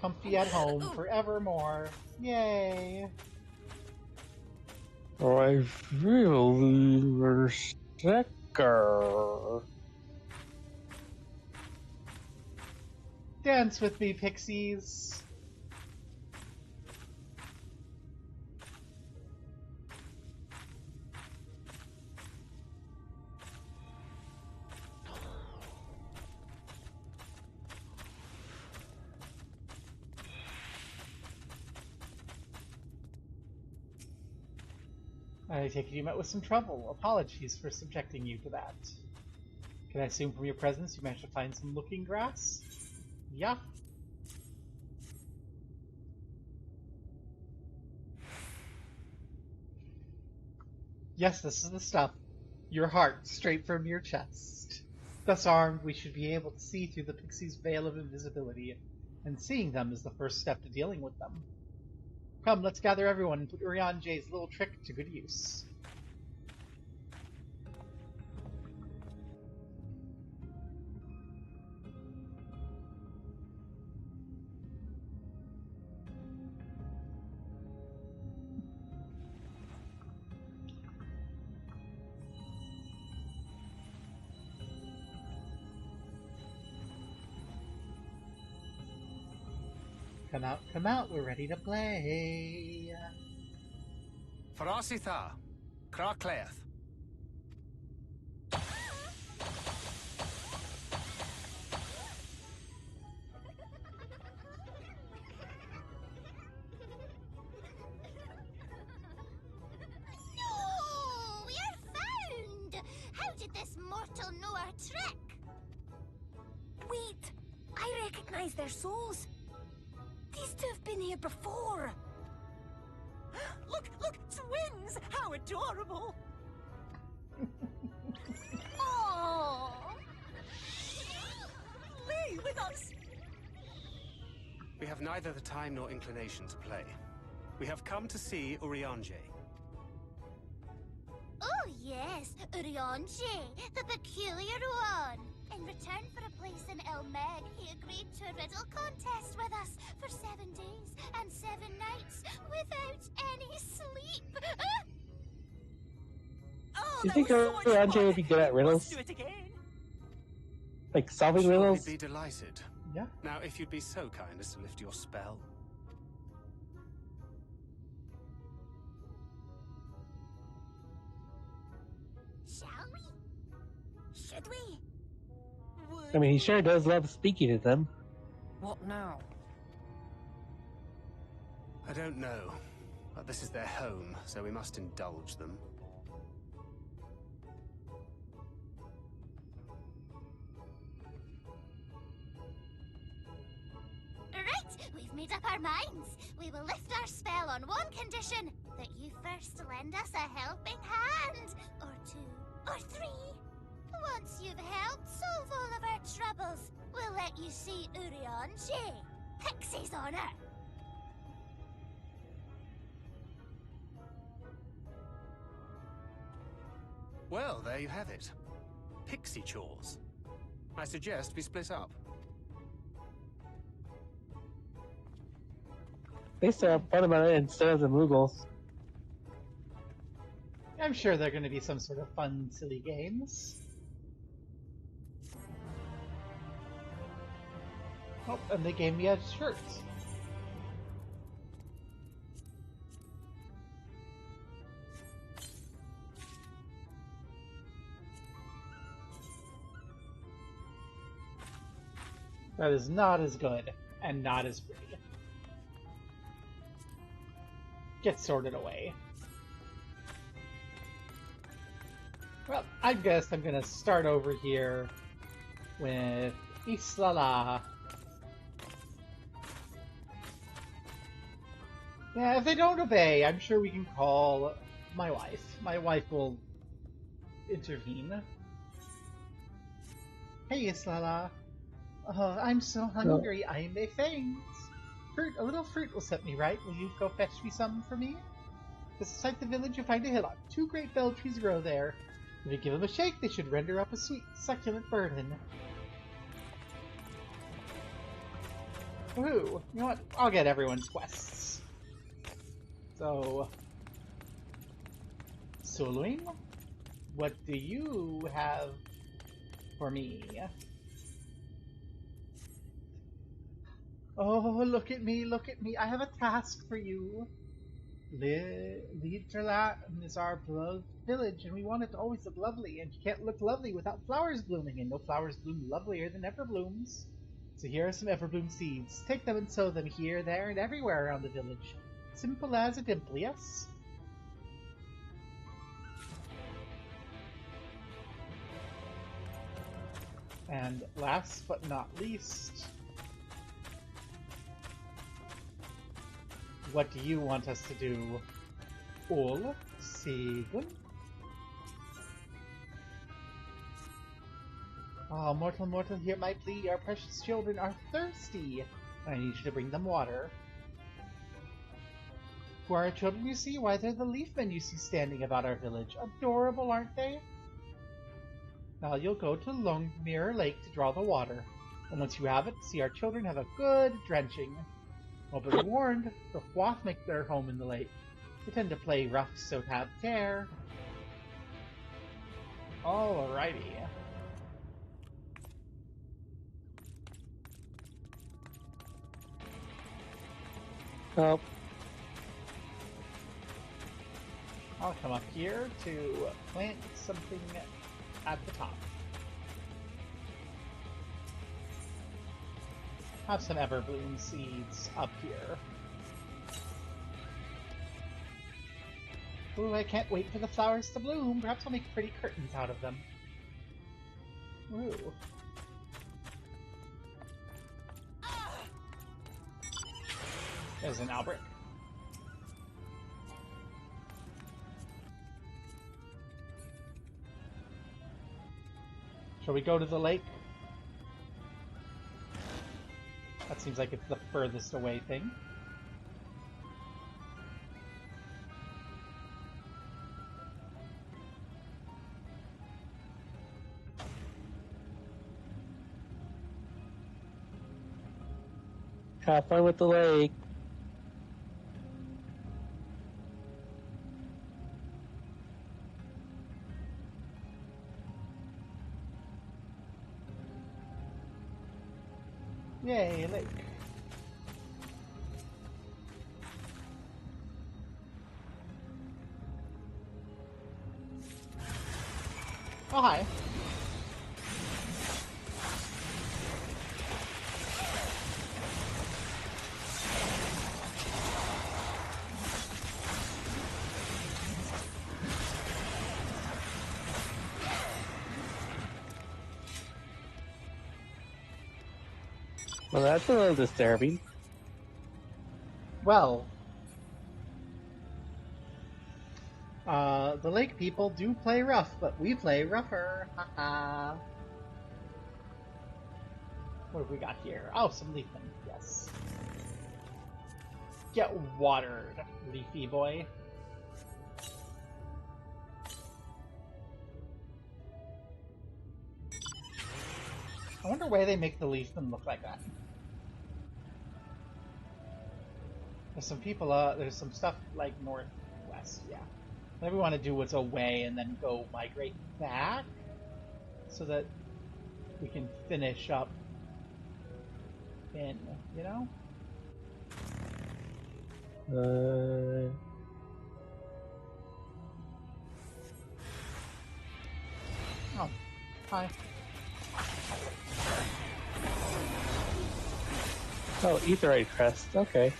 Comfy at home forevermore. Yay. I really sticker. Dance with me, pixies. I take it you met with some trouble. Apologies for subjecting you to that. Can I assume from your presence you managed to find some looking grass? Yeah. Yes, this is the stuff. Your heart, straight from your chest. Thus armed, we should be able to see through the pixie's veil of invisibility, and seeing them is the first step to dealing with them. Come, let's gather everyone and put Urianje's little trick to good use. Come out, we're ready to play. Farasitha, Krakleth. No! We're found! How did this mortal know our trick? Wait! I recognize their souls. These two have been here before. Look! Twins! How adorable! Oh! Play with us! We have neither the time nor inclination to play. We have come to see Urianje. Oh yes, Urianje, the peculiar one. In return for a place in Mheg, he agreed to a riddle contest with us for 7 days and 7 nights without any sleep. Oh, Do you think Urianje would be good at riddles? Let's do it again. Like solving riddles? I'd be delighted. Yeah. Now, if you'd be so kind as to lift your spell. Should we? I mean, he sure does love speaking to them. What now? I don't know. But this is their home, so we must indulge them. Right, we've made up our minds. We will lift our spell on one condition. That you first lend us a helping hand. Or two. Or three. Once you've helped solve all of our troubles, we'll let you see Urianger, Pixie's honor. Well, there you have it. Pixie chores. I suggest we split up. They still have fun about it instead of the Moogles. I'm sure they're going to be some sort of fun, silly games. Oh, and they gave me a shirt. That is not as good, and not as pretty. Get sorted away. Well, I guess I'm gonna start over here with Islala. Yeah, if they don't obey, I'm sure we can call my wife. My wife will intervene. Hey, Islala. I'm so hungry, I may faint. Fruit, a little fruit will set me right. Will you go fetch me some for me? Beside the village you'll find a hillock. 2 great bell trees grow there. If you give them a shake, they should render up a sweet, succulent burden. Woohoo! You know what? I'll get everyone's quests. So... Soloing? What do you have for me? Oh, look at me, look at me. I have a task for you. Liederland is our beloved village, and we want it to always look lovely, and you can't look lovely without flowers blooming, and no flowers bloom lovelier than everblooms. So here are some everbloom seeds. Take them and sow them here, there, and everywhere around the village. Simple as a dimple, yes? And last but not least... What do you want us to do? All Sigun? Oh, mortal, mortal, hear my plea. Our precious children are thirsty. I need you to bring them water. Who are our children, you see? Why, they're the leafmen you see standing about our village. Adorable, aren't they? Now you'll go to Longmere Lake to draw the water. And once you have it, see our children have a good drenching. Well, but be warned, the Hwath make their home in the lake. They tend to play rough, so have care. Alrighty. Oh. I'll come up here to plant something at the top. Have some everbloom seeds up here. Ooh, I can't wait for the flowers to bloom. Perhaps I'll make pretty curtains out of them. Ooh. There's an Albert. Shall we go to the lake? That seems like it's the furthest away thing. Have fun with the lake. Yay, lake. Oh, hi. Well, that's a little disturbing. Well, the lake people do play rough, but we play rougher. Haha. What have we got here? Oh, some leafing. Yes. Get watered, leafy boy. I wonder why they make the leafman look like that. There's some people, there's some stuff like northwest, yeah. Maybe we want to do what's away and then go migrate back so that we can finish up in, you know? Oh, hi. Oh, Aetheryte crest. Okay.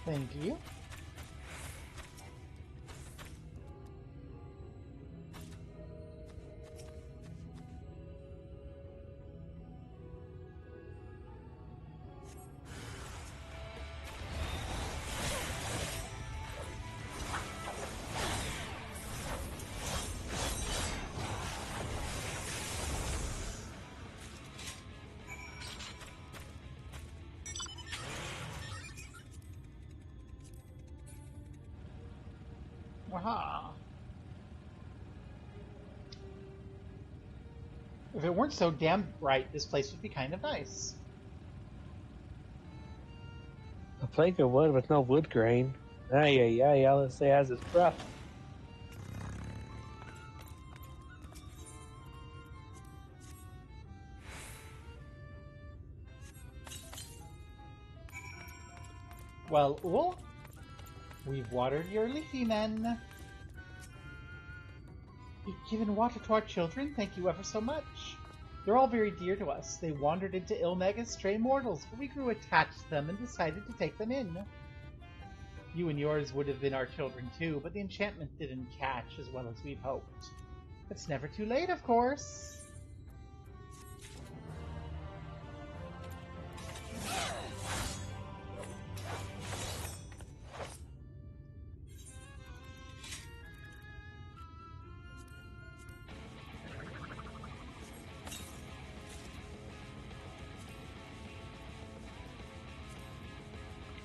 Thank you. Aha. If it weren't so damn bright, this place would be kind of nice. A plank of wood with no wood grain. Ay, let's say has its rough. Well, Ool, we've watered your leafy men. You've given water to our children, thank you ever so much. They're all very dear to us. They wandered into Mheg as stray mortals, but we grew attached to them and decided to take them in. You and yours would have been our children too, but the enchantment didn't catch as well as we'd hoped. It's never too late, of course.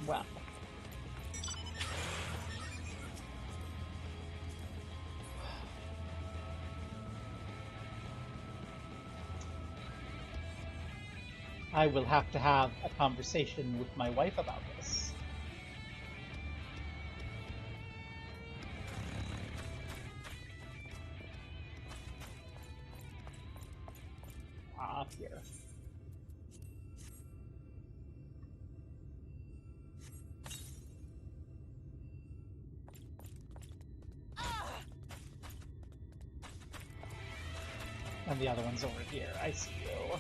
Well. I will have to have a conversation with my wife about this. Up here. And the other one's over here. I see you.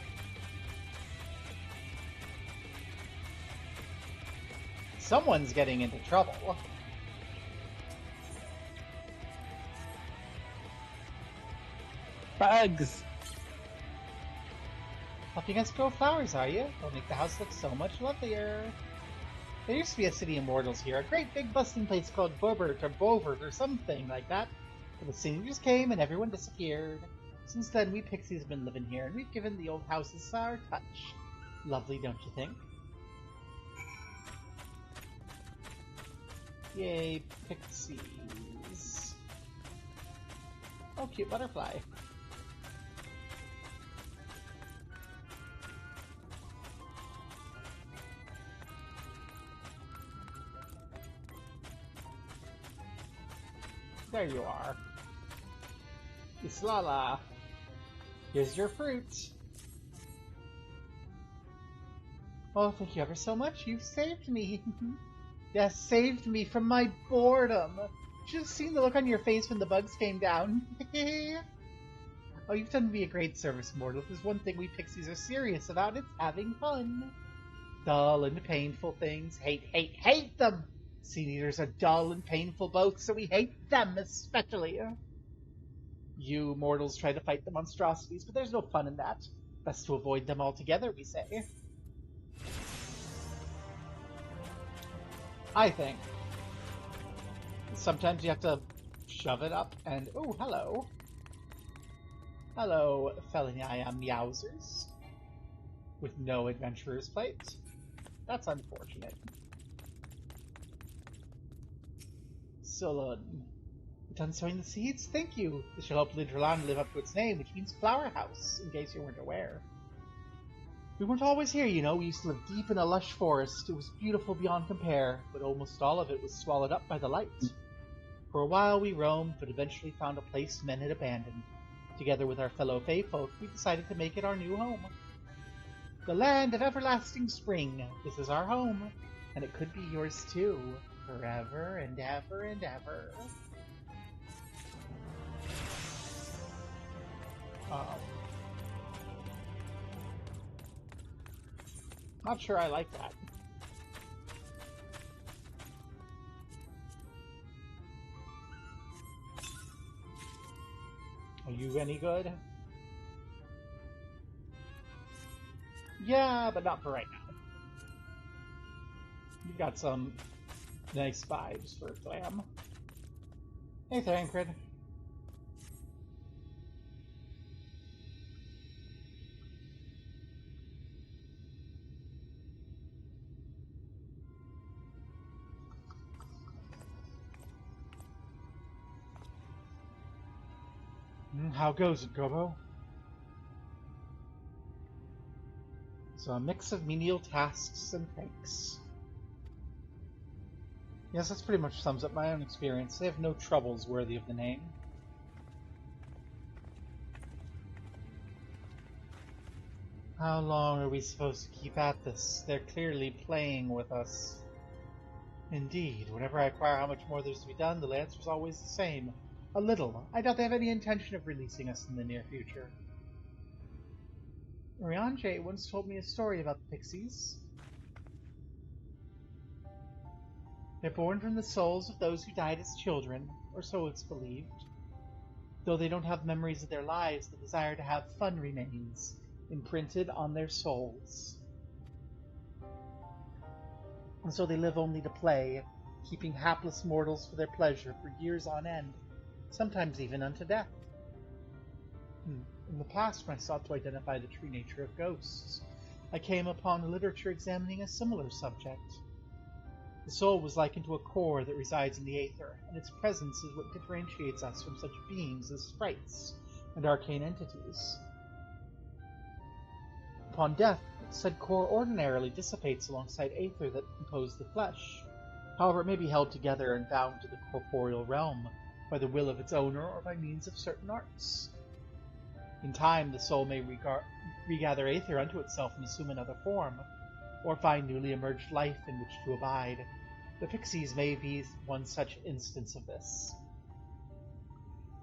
Someone's getting into trouble. Bugs! Up against grow flowers, are you? They'll make the house look so much lovelier. There used to be a city of mortals here, a great big bustling place called Bobert or Bovert or something like that. But the seniors came and everyone disappeared. Since then, we Pixies have been living here, and we've given the old houses our touch. Lovely, don't you think? Yay, Pixies. Oh, cute butterfly. There you are. Islala. Here's your fruit. Oh, thank you ever so much. You've saved me. Yes, saved me from my boredom. Just seen the look on your face when the bugs came down. Oh, you've done me a great service, mortal. If there's one thing we pixies are serious about, it's having fun. Dull and painful things. Hate them! Sea eaters are dull and painful both, so we hate them especially. You mortals try to fight the monstrosities, but there's no fun in that. Best to avoid them altogether, we say. I think. Sometimes you have to shove it up and... Oh, hello. Hello, felinae meowsers. With no adventurer's plate. That's unfortunate. Solon. Done sowing the seeds? Thank you. This shall help Lidrolan live up to its name, which means flower house, in case you weren't aware. We weren't always here, you know. We used to live deep in a lush forest. It was beautiful beyond compare, but almost all of it was swallowed up by the light. For a while we roamed, but eventually found a place men had abandoned. Together with our fellow Fae folk, we decided to make it our new home. The land of everlasting spring. This is our home, and it could be yours too, forever and ever and ever. Not sure I like that. Are you any good? Yeah, but not for right now. You got some nice vibes for Glam. Hey, Thancred. How goes it, Gobo? So a mix of menial tasks and pranks. Yes, that's pretty much sums up my own experience. They have no troubles worthy of the name. How long are we supposed to keep at this? They're clearly playing with us. Indeed, whenever I inquire how much more there's to be done, the answer's always the same. A little. I doubt they have any intention of releasing us in the near future. Urianger once told me a story about the Pixies. They're born from the souls of those who died as children, or so it's believed. Though they don't have memories of their lives, the desire to have fun remains, imprinted on their souls. And so they live only to play, keeping hapless mortals for their pleasure for years on end, sometimes even unto death. In the past, when I sought to identify the true nature of ghosts, I came upon literature examining a similar subject. The soul was likened to a core that resides in the aether, and its presence is what differentiates us from such beings as sprites and arcane entities. Upon death, said core ordinarily dissipates alongside aether that composed the flesh. However, it may be held together and bound to the corporeal realm by the will of its owner or by means of certain arts. In time, the soul may regather aether unto itself and assume another form, or find newly emerged life in which to abide. The Pixies may be one such instance of this.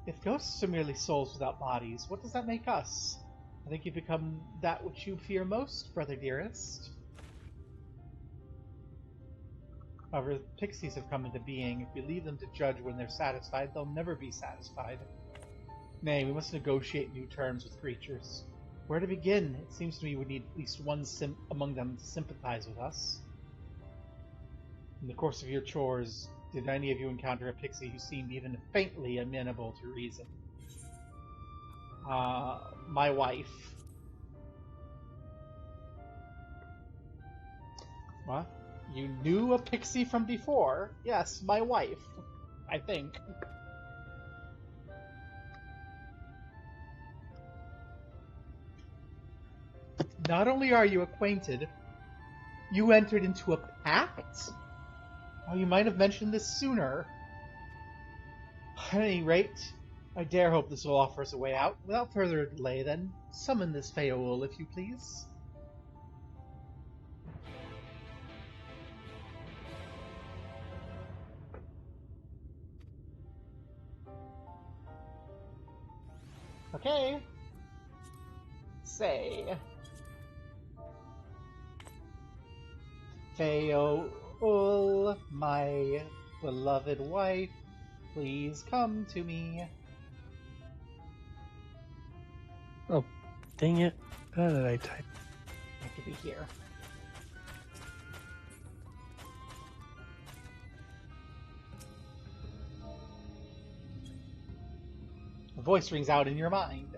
If ghosts are merely souls without bodies, what does that make us? I think you've become that which you fear most, brother dearest. However, Pixies have come into being. If we leave them to judge when they're satisfied, they'll never be satisfied. Nay, we must negotiate new terms with creatures. Where to begin? It seems to me we need at least one among them to sympathize with us. In the course of your chores, did any of you encounter a pixie who seemed even faintly amenable to reason? My wife. What? You knew a pixie from before? Yes, my wife. I think. Not only are you acquainted, you entered into a pact? Oh, you might have mentioned this sooner. At any rate, I dare hope this will offer us a way out. Without further delay, then, summon this Feoul, if you please. Okay. Say. Feol, my beloved wife, please come to me. Oh, dang it. How did I type? It could be here. A voice rings out in your mind.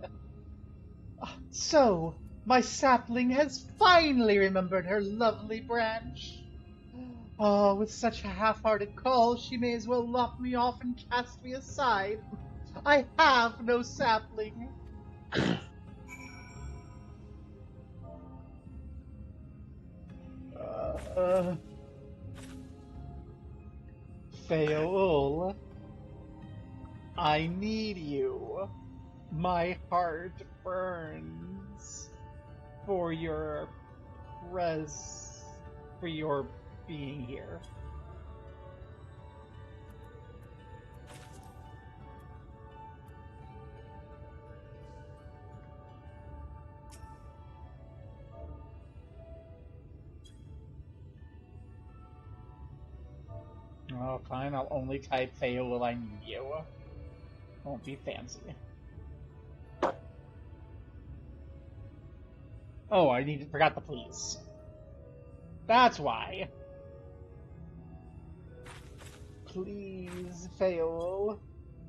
So, my sapling has finally remembered her lovely branch. Oh, with such a half-hearted call, she may as well lop me off and cast me aside. I have no sapling. Feol, I need you. My heart burns for your for your being here. Oh, fine, I'll only type Feol, I need you. Won't be fancy. Oh, forgot the please. That's why. Please, Feol,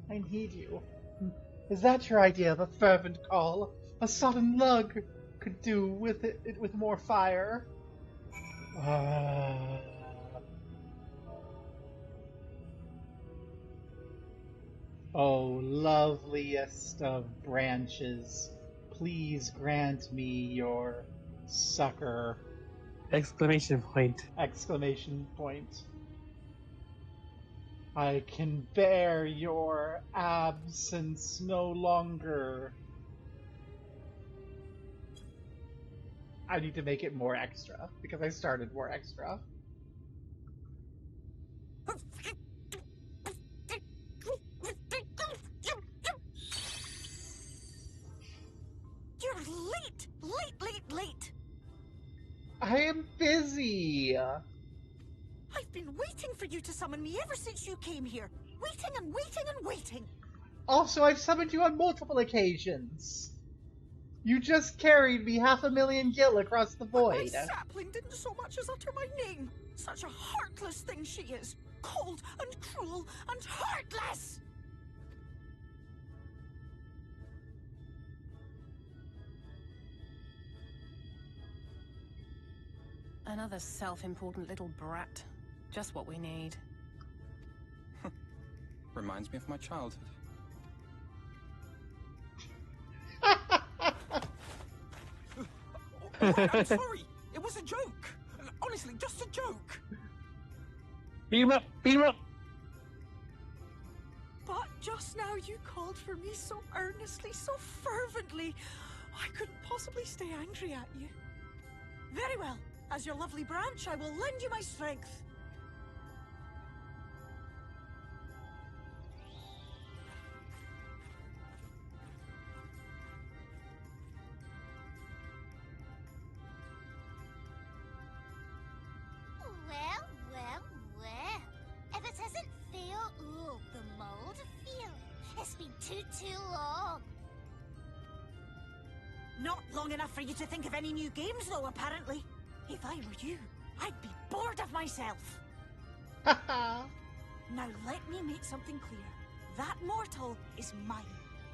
I need you. Is that your idea of a fervent call? A sodden lug could do with it with more fire? Oh, loveliest of branches, please grant me your succor. Exclamation point. Exclamation point. I can bear your absence no longer. I need to make it more extra, because I started more extra. You're late! Late! I am busy! I've been waiting for you to summon me ever since you came here. Waiting and waiting and waiting. Also, I've summoned you on multiple occasions. You just carried me 500,000 gil across the void. My sapling didn't so much as utter my name. Such a heartless thing she is. Cold and cruel and heartless! Another self-important little brat. Just what we need. Reminds me of my childhood. I'm sorry. It was a joke. Honestly, just a joke. Beat him up! Beat him up! But just now you called for me so earnestly, so fervently. I couldn't possibly stay angry at you. Very well. As your lovely branch, I will lend you my strength. Well. If it isn't Feol, the mold Feol. It's been too long. Not long enough for you to think of any new games, though, apparently. If I were you, I'd be bored of myself. Now let me make something clear. That mortal is mine.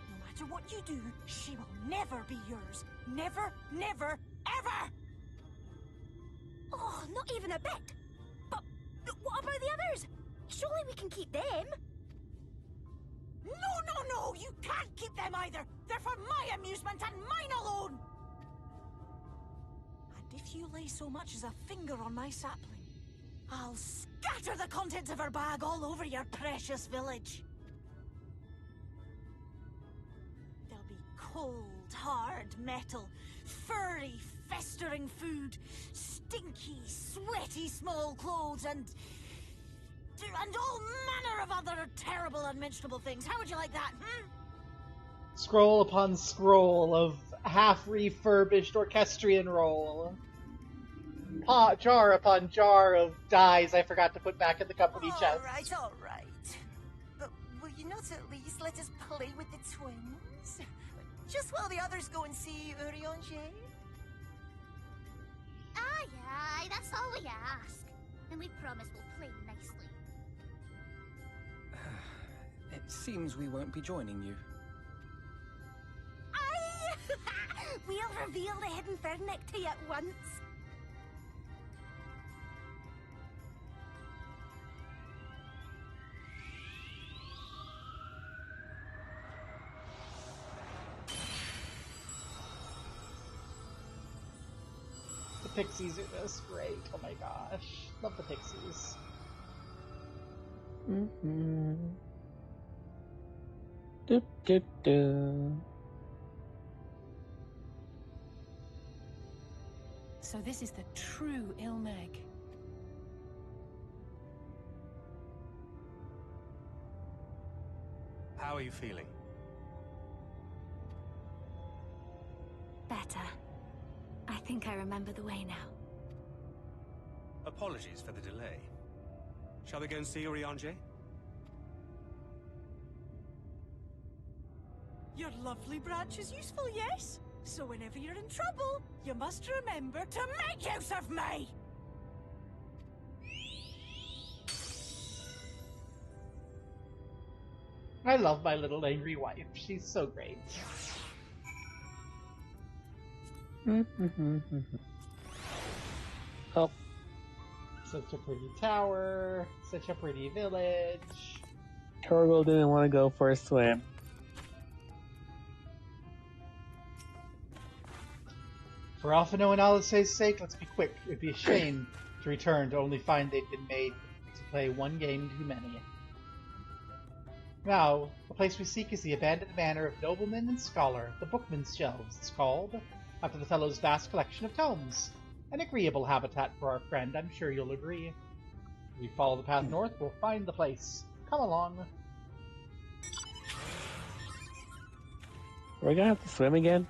No matter what you do, she will never be yours. Never, ever! Oh, not even a bit. But what about the others? Surely we can keep them. No, you can't keep them either. They're for my amusement and mine alone. And if you lay so much as a finger on my sapling, I'll scatter the contents of her bag all over your precious village. There'll be cold, hard metal, furry, festering food, stinky, sweaty small clothes, and all manner of other terrible, unmentionable things. How would you like that, Scroll upon scroll of half-refurbished orchestrion roll. Jar upon jar of dies I forgot to put back in the company chest. All right. But will you not at least let us play with the twins? Just while the others go and see Urianger? Aye, that's all we ask. And we promise we'll play nicely. It seems we won't be joining you. Aye! We'll reveal the hidden Vernic to you at once. The Pixies are just great. Oh my gosh. Love the Pixies. So this is the true Mheg. How are you feeling? Better. I think I remember the way now. Apologies for the delay. Shall we go and see Urianger? Your lovely branch is useful, yes? So whenever you're in trouble, you must remember to make use of me! I love my little angry wife. She's so great. Oh. Such a pretty tower. Such a pretty village. Torgal didn't want to go for a swim. For Alphino and Alice's sake, let's be quick. It'd be a shame to return to only find they'd been made to play one game too many. Now, the place we seek is the abandoned manor of nobleman and scholar, the Bookman's Shelves, it's called, after the fellow's vast collection of tomes. An agreeable habitat for our friend, I'm sure you'll agree. If we follow the path north, we'll find the place. Come along. We're gonna have to swim again?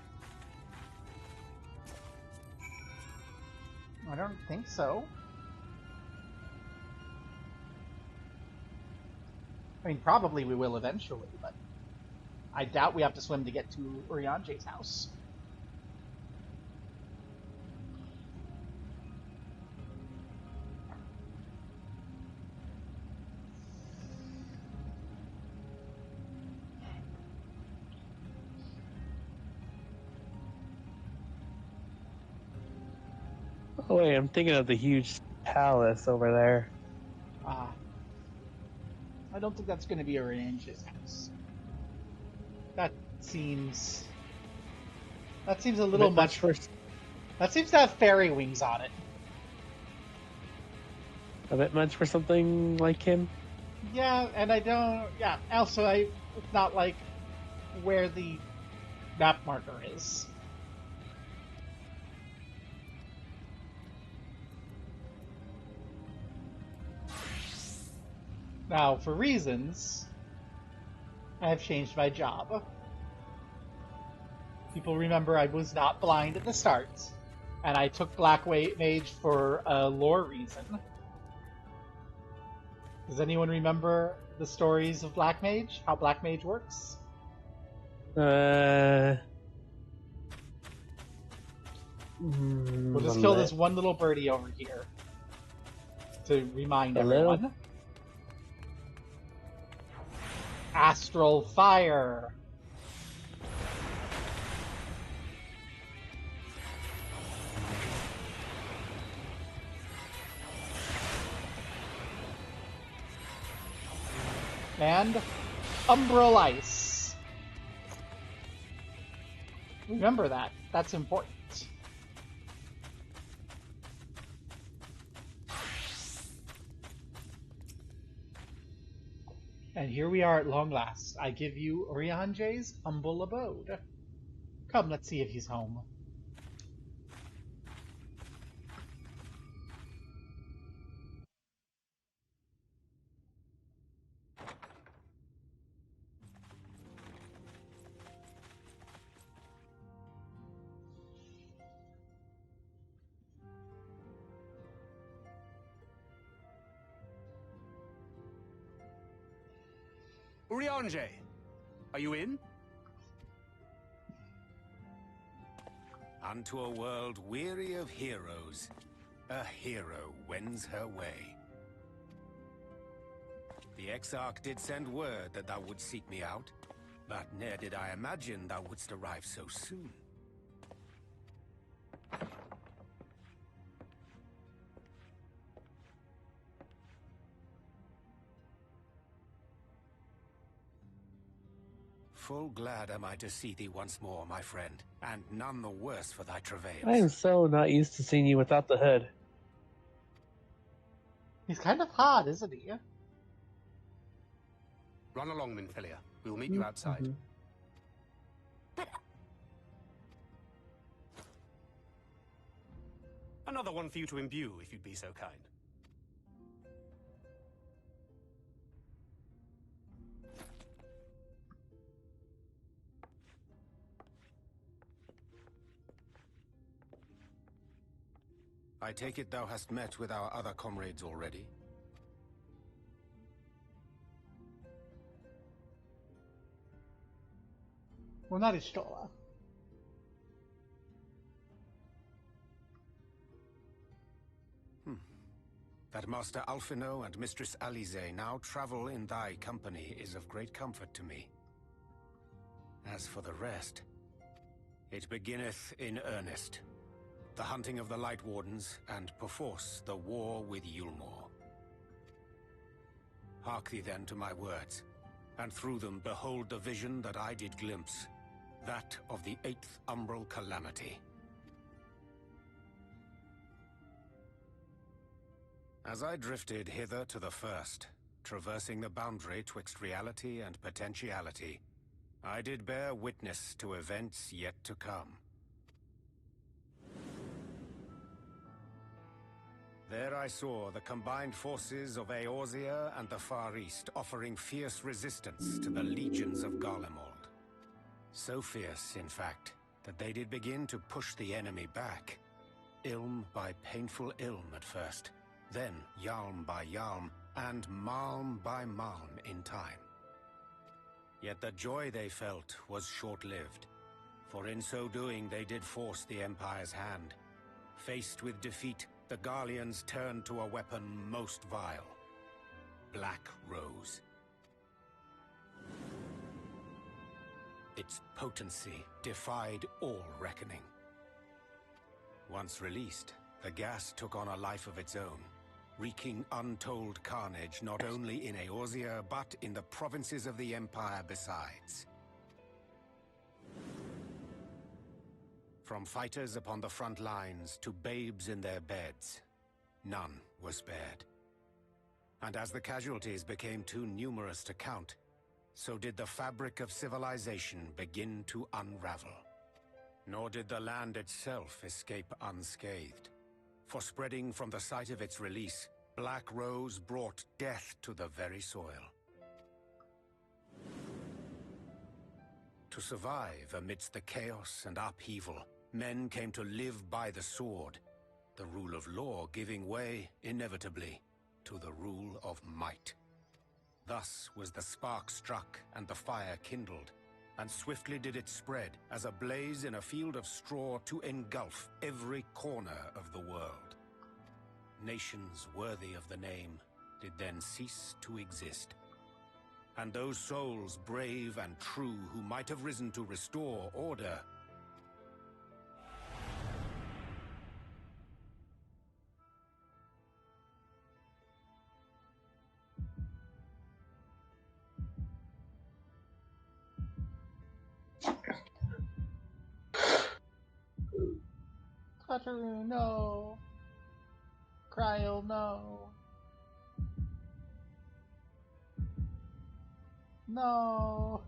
I don't think so. I mean, probably we will eventually, but I doubt we have to swim to get to Urianger's house. Oh wait, I'm thinking of the huge palace over there. Ah. I don't think that's going to be Urianger's house. That seems a little much for... That seems to have fairy wings on it. A bit much for something like him? Yeah, and I don't... Yeah, also, it's not like where the map marker is. Now, for reasons, I have changed my job. People remember I was not blind at the start, and I took Black Mage for a lore reason. Does anyone remember the stories of Black Mage? How Black Mage works? We'll just kill this one little birdie over here to remind everyone. Astral Fire. And Umbral Ice. Remember that. That's important. And here we are at long last. I give you Urianger's humble abode. Come, let's see if he's home. Urianger, are you in? Unto a world weary of heroes, a hero wends her way. The Exarch did send word that thou wouldst seek me out, but ne'er did I imagine thou wouldst arrive so soon. Full glad am I to see thee once more, my friend, and none the worse for thy travails. I am so not used to seeing you without the hood. He's kind of hot, isn't he? Run along, Minfilia. We will meet you outside. Another one for you to imbue, if you'd be so kind. I take it thou hast met with our other comrades already? Well, not Ishtola. That Master Alphino and Mistress Alize now travel in thy company is of great comfort to me. As for the rest, it beginneth in earnest. The hunting of the Light Wardens, and perforce the war with Yulmore. Hark thee then to my words, and through them behold the vision that I did glimpse, that of the 8th Umbral Calamity. As I drifted hither to the first, traversing the boundary twixt reality and potentiality, I did bear witness to events yet to come. There I saw the combined forces of Eorzea and the Far East offering fierce resistance to the legions of Garlemald. So fierce, in fact, that they did begin to push the enemy back. Ilm by painful ilm at first, then Yalm by Yalm, and Malm by Malm in time. Yet the joy they felt was short-lived, for in so doing they did force the Empire's hand. Faced with defeat, the Garleans turned to a weapon most vile. Black Rose. Its potency defied all reckoning. Once released, the gas took on a life of its own, wreaking untold carnage not only in Eorzea, but in the provinces of the Empire besides. From fighters upon the front lines to babes in their beds, none were spared. And as the casualties became too numerous to count, so did the fabric of civilization begin to unravel. Nor did the land itself escape unscathed. For spreading from the site of its release, Black Rose brought death to the very soil. To survive amidst the chaos and upheaval, men came to live by the sword, the rule of law giving way, inevitably, to the rule of might. Thus was the spark struck and the fire kindled, and swiftly did it spread as a blaze in a field of straw to engulf every corner of the world. Nations worthy of the name did then cease to exist. And those souls brave and true who might have risen to restore order Clutteru, no. Cryle, no. No.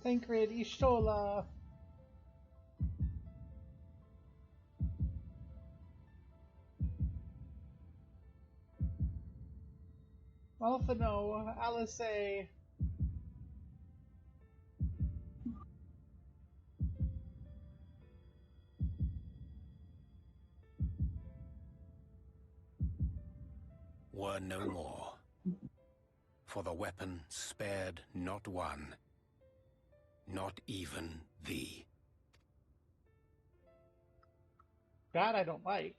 Tancred, Ishtola. Alphino, Alice. were no more. for the weapon spared not one. Not even thee. That I don't like.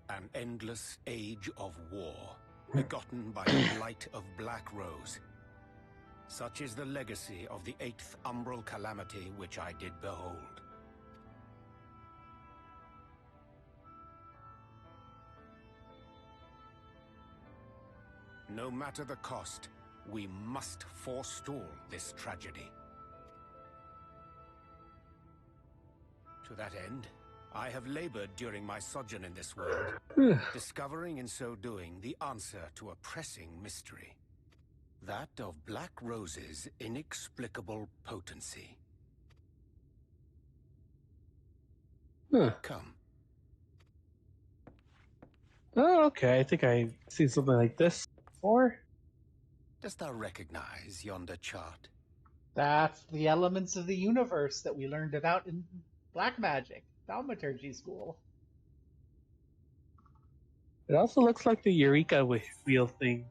An endless age of war, begotten by the blight of Black Rose. Such is the legacy of the 8th umbral calamity which I did behold. No matter the cost, we must forestall this tragedy. To that end, I have labored during my sojourn in this world, discovering in so doing the answer to a pressing mystery. That of Black Rose's inexplicable potency. Come. Oh, okay. I think I've seen something like this before. Dost thou recognize yonder chart? That's the elements of the universe that we learned about in Black Magic, Thaumaturgy School. It also looks like the Eureka wheel thing.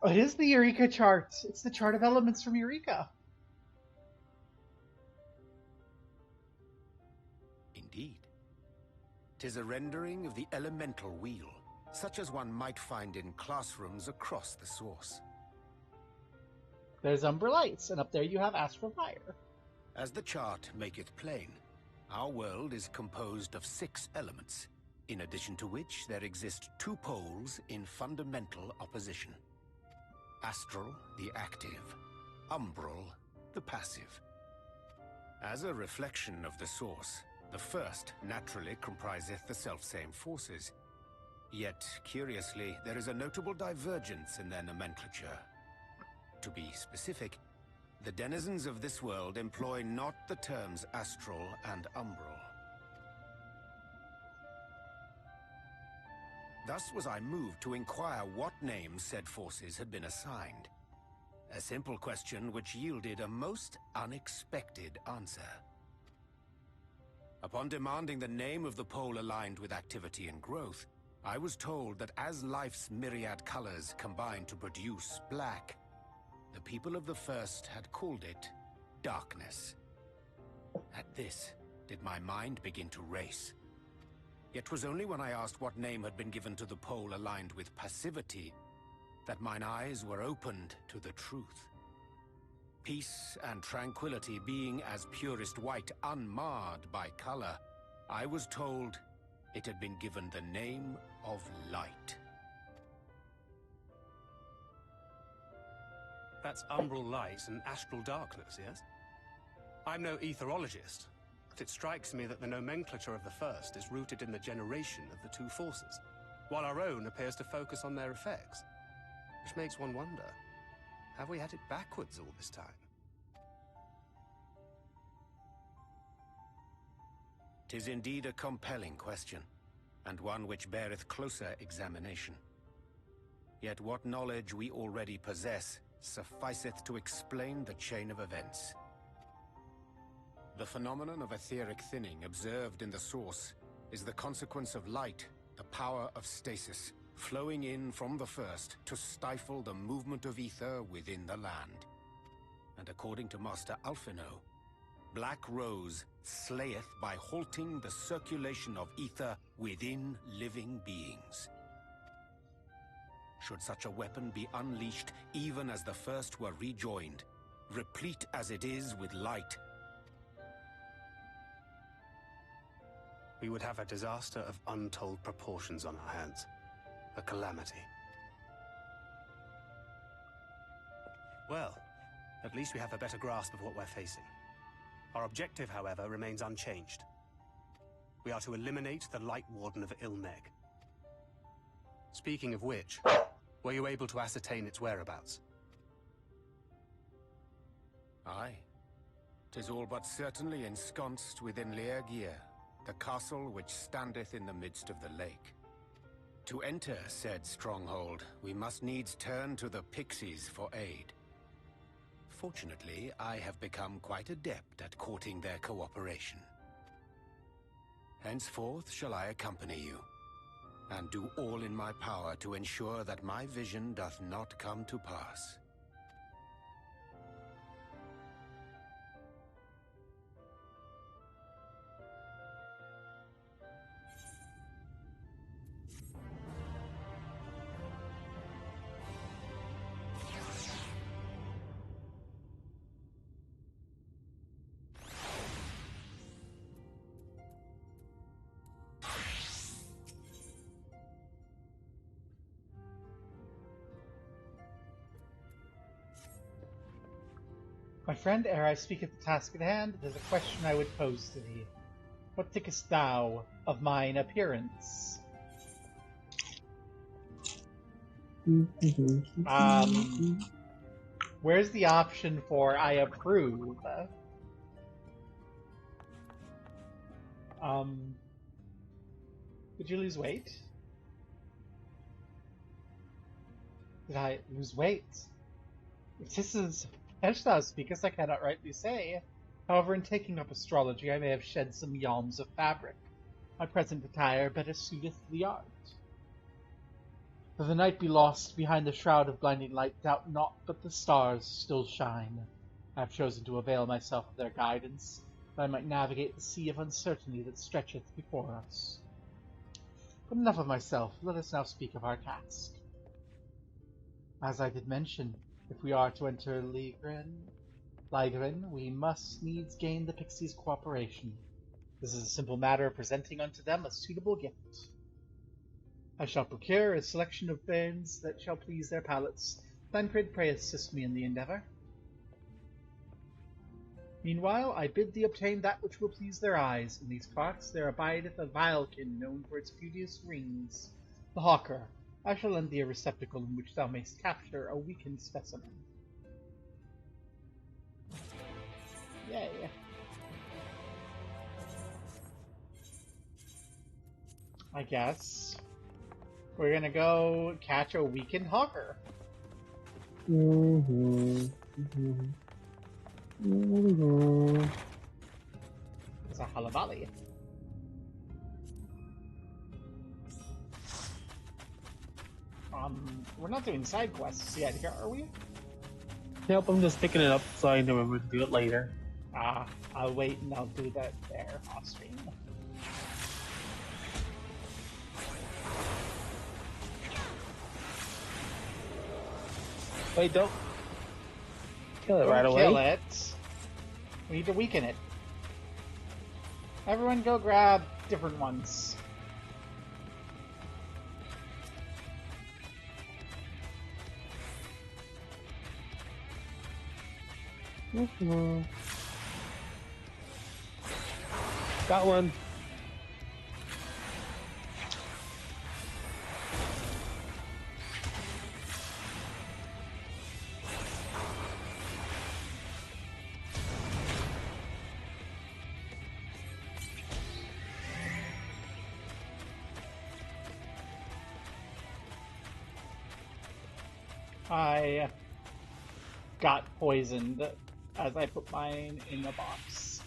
Oh, it is the Eureka chart. It's the chart of elements from Eureka. Indeed. 'Tis a rendering of the elemental wheel, such as one might find in classrooms across the source. There's Umbralites, and up there you have Astral Fire. As the chart maketh plain, our world is composed of 6 elements, in addition to which there exist 2 poles in fundamental opposition. Astral, the active; umbral, the passive. As a reflection of the source, the first naturally compriseth the selfsame forces. Yet, curiously, there is a notable divergence in their nomenclature. To be specific, the denizens of this world employ not the terms astral and umbral. Thus was I moved to inquire what names said forces had been assigned. A simple question which yielded a most unexpected answer. Upon demanding the name of the pole aligned with activity and growth, I was told that as life's myriad colors combine to produce black, the people of the first had called it darkness. At this, did my mind begin to race. Yet 'twas only when I asked what name had been given to the pole aligned with passivity that mine eyes were opened to the truth. Peace and tranquility being as purest white, unmarred by color, I was told it had been given the name of light. That's umbral light and astral darkness, yes? I'm no etherologist, but it strikes me that the nomenclature of the first is rooted in the generation of the 2 forces, while our own appears to focus on their effects. Which makes one wonder, have we had it backwards all this time? 'Tis indeed a compelling question, and one which beareth closer examination. Yet what knowledge we already possess sufficeth to explain the chain of events. The phenomenon of etheric thinning observed in the source is the consequence of light, the power of stasis, flowing in from the first to stifle the movement of ether within the land. And according to Master Alphino, Black Rose slayeth by halting the circulation of ether within living beings. Should such a weapon be unleashed even as the first were rejoined, replete as it is with light, we would have a disaster of untold proportions on our hands. A calamity. Well, at least we have a better grasp of what we're facing. Our objective, however, remains unchanged. We are to eliminate the Light Warden of Mheg. Speaking of which, were you able to ascertain its whereabouts? Aye. 'Tis all but certainly ensconced within Leergear, the castle which standeth in the midst of the lake. To enter said stronghold, we must needs turn to the Pixies for aid. Fortunately, I have become quite adept at courting their cooperation. Henceforth shall I accompany you, and do all in my power to ensure that my vision doth not come to pass. My friend, ere I speak of the task at hand, there's a question I would pose to thee. What thinkest thou of mine appearance? Where's the option for I approve? Did you lose weight? Did I lose weight? If this is as thou speakest, I cannot rightly say. However, in taking up astrology, I may have shed some yalms of fabric. My present attire better suiteth the art. Though the night be lost behind the shroud of blinding light, doubt not but the stars still shine. I have chosen to avail myself of their guidance, that I might navigate the sea of uncertainty that stretcheth before us. But enough of myself, let us now speak of our task. As I did mention, if we are to enter Ligren, we must needs gain the Pixie's cooperation. This is a simple matter of presenting unto them a suitable gift. I shall procure a selection of things that shall please their palates. Thancred, pray assist me in the endeavour. Meanwhile, I bid thee obtain that which will please their eyes. In these parts there abideth a vilekin known for its beauteous rings, the hawker. I shall lend thee a receptacle in which thou mayst capture a weakened specimen. Yay. I guess we're gonna go catch a weakened hawker. It's a halabali. We're not doing side quests yet here, are we? Nope, I'm just picking it up so I remember to do it later. I'll wait and I'll do that there off stream. Wait, don't kill it Don't right away. Kill it. We need to weaken it. Everyone go grab different ones. Got one. I got poisoned as I put mine in the box.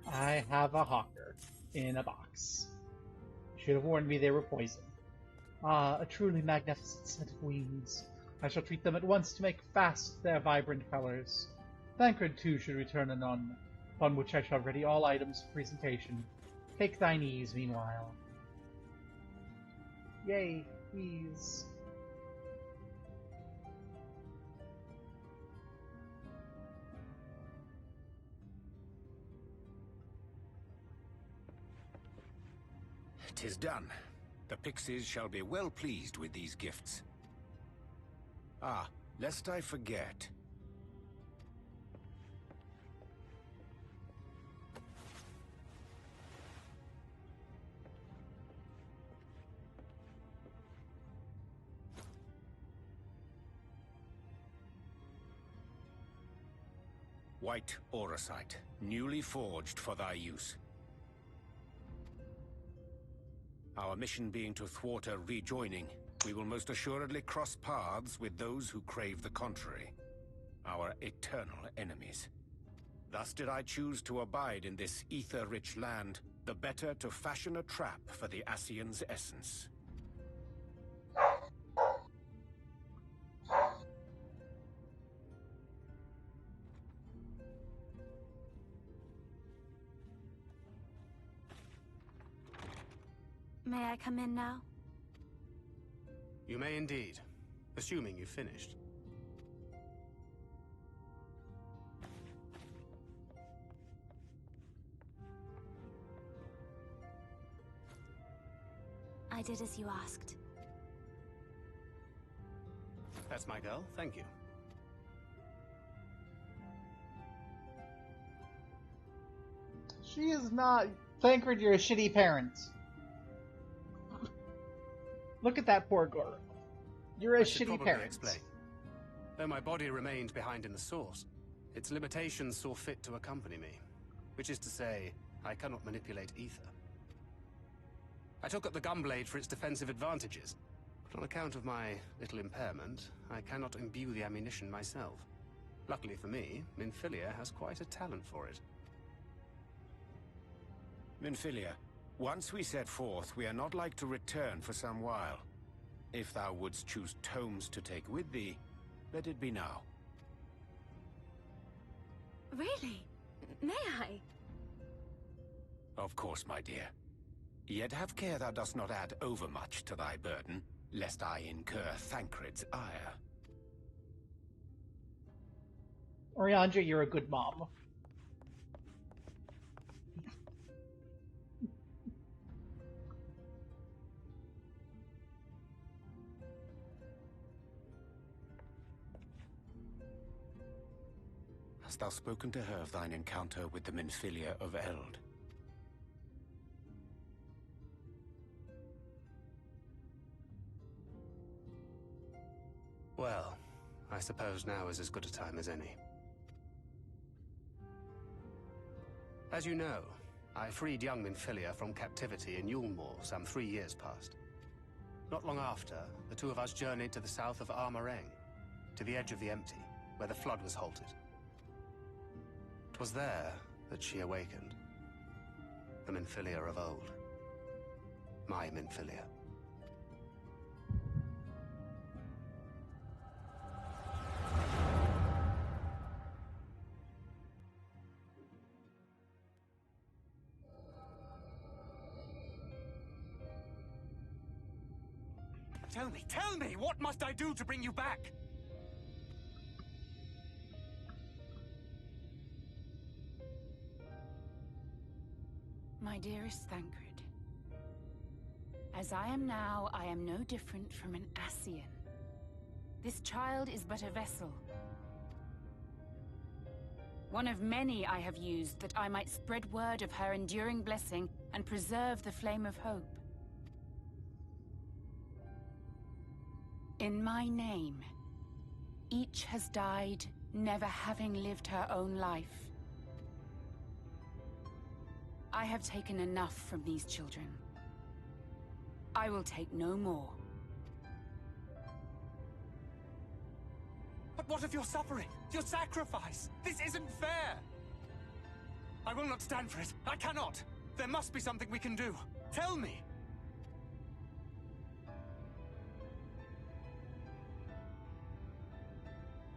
I have a hawker in a box. Should have warned me they were poisoned. Ah, a truly magnificent set of wings. I shall treat them at once to make fast their vibrant colors. Thancred too should return anon, upon which I shall ready all items for presentation. Take thine ease meanwhile. Yay, ease. "'Tis done. The Pixies shall be well pleased with these gifts. Ah, lest I forget. White auracite, newly forged for thy use. Our mission being to thwart a rejoining, we will most assuredly cross paths with those who crave the contrary. Our eternal enemies. Thus did I choose to abide in this ether-rich land, the better to fashion a trap for the Ascian's essence. May I come in now? You may indeed, assuming you've finished. I did as you asked. That's my girl, thank you. She is not. Thancred, you're a shitty parent. Look at that poor girl. You're a I should shitty probably parent. explain. Though my body remained behind in the source, its limitations saw fit to accompany me. Which is to say, I cannot manipulate ether. I took up the gunblade for its defensive advantages, but on account of my little impairment, I cannot imbue the ammunition myself. Luckily for me, Minfilia has quite a talent for it. Minfilia, once we set forth, we are not like to return for some while. If thou wouldst choose tomes to take with thee, let it be now. Really? May I? Of course, my dear. Yet have care thou dost not add overmuch to thy burden, lest I incur Thancred's ire. Oriandra, you're a good mom. Hast thou spoken to her of thine encounter with the Minfilia of Eld? Well, I suppose now is as good a time as any. As you know, I freed young Minfilia from captivity in Yulmore some 3 years past. Not long after, the two of us journeyed to the south of Armareng, to the edge of the Empty, where the flood was halted. 'Twas there that she awakened. The Minfilia of old. My Minfilia. Tell me, what must I do to bring you back? My dearest Thancred, as I am now, I am no different from an Ascian. This child is but a vessel. One of many I have used that I might spread word of her enduring blessing and preserve the flame of hope. In my name, each has died, never having lived her own life. I have taken enough from these children. I will take no more. But what of your suffering? Your sacrifice? This isn't fair! I will not stand for it. I cannot! There must be something we can do. Tell me!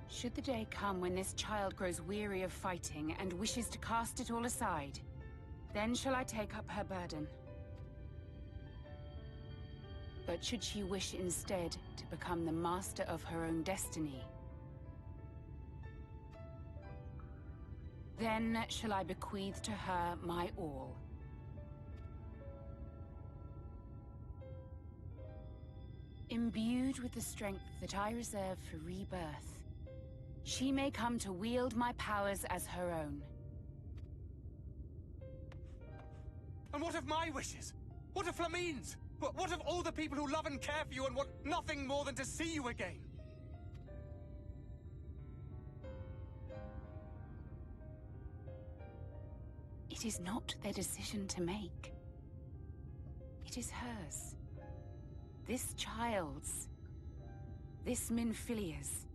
Should the day come when this child grows weary of fighting and wishes to cast it all aside, then shall I take up her burden. But should she wish instead to become the master of her own destiny, then shall I bequeath to her my all. Imbued with the strength that I reserve for rebirth, she may come to wield my powers as her own. And what of my wishes? What of Flamine's? What of all the people who love and care for you and want nothing more than to see you again? It is not their decision to make. It is hers. This child's. This Minfilia's.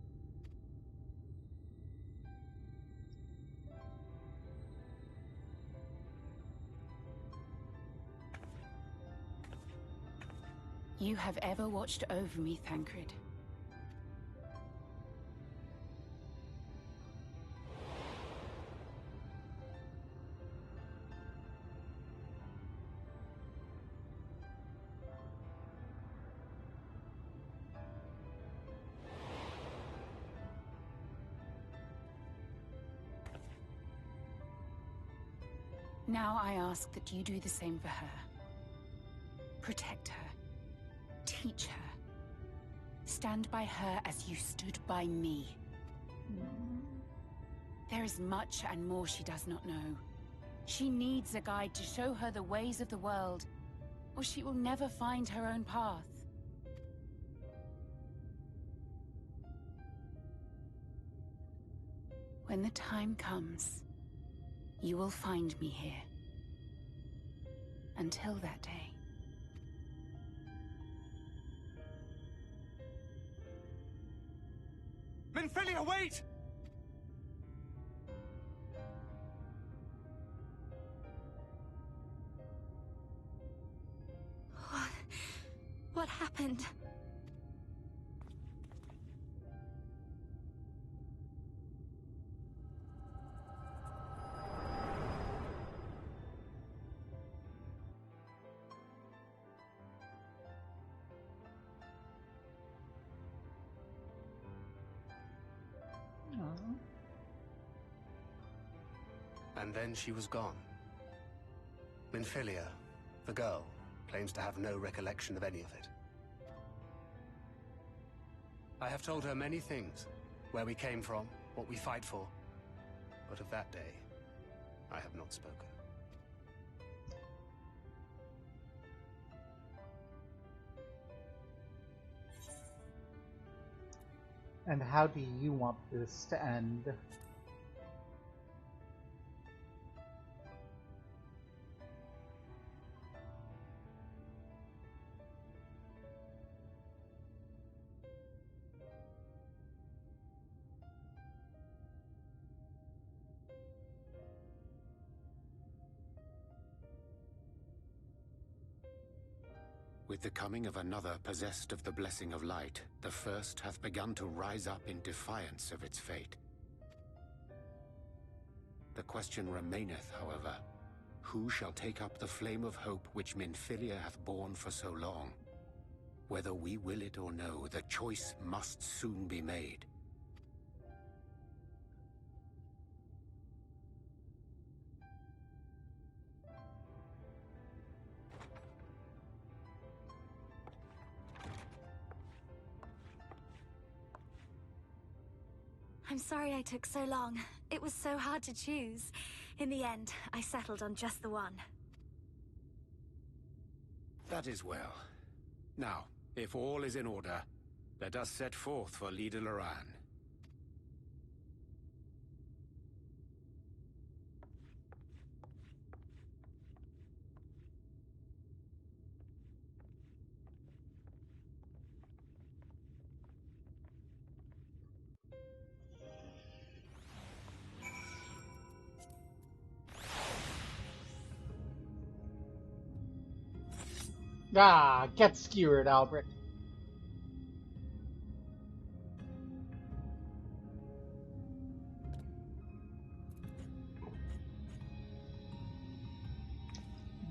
You have ever watched over me, Thancred. Now I ask that you do the same for her. Protect her. Teach her. Stand by her as you stood by me. There is much and more she does not know. She needs a guide to show her the ways of the world, or she will never find her own path. When the time comes, you will find me here. Until that day. Minfilia, wait! What happened? And then she was gone. Minfilia, the girl, claims to have no recollection of any of it. I have told her many things. Where we came from, what we fight for. But of that day, I have not spoken. And how do you want this to end? With the coming of another possessed of the blessing of light, the first hath begun to rise up in defiance of its fate. The question remaineth, however, who shall take up the flame of hope which Minfilia hath borne for so long? Whether we will it or no, the choice must soon be made. I'm sorry I took so long. It was so hard to choose. In the end, I settled on just the one. That is well. Now, if all is in order, let us set forth for Leader Loran. Ah, get skewered, Albrecht.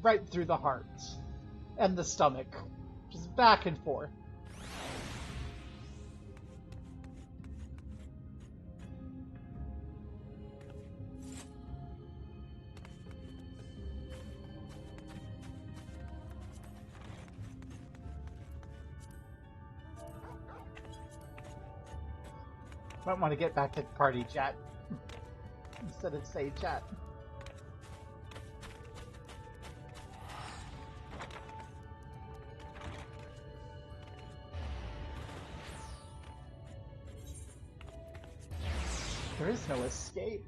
Right through the heart. And the stomach. Just back and forth. Might want to get back to the party chat instead of save chat. There is no escape.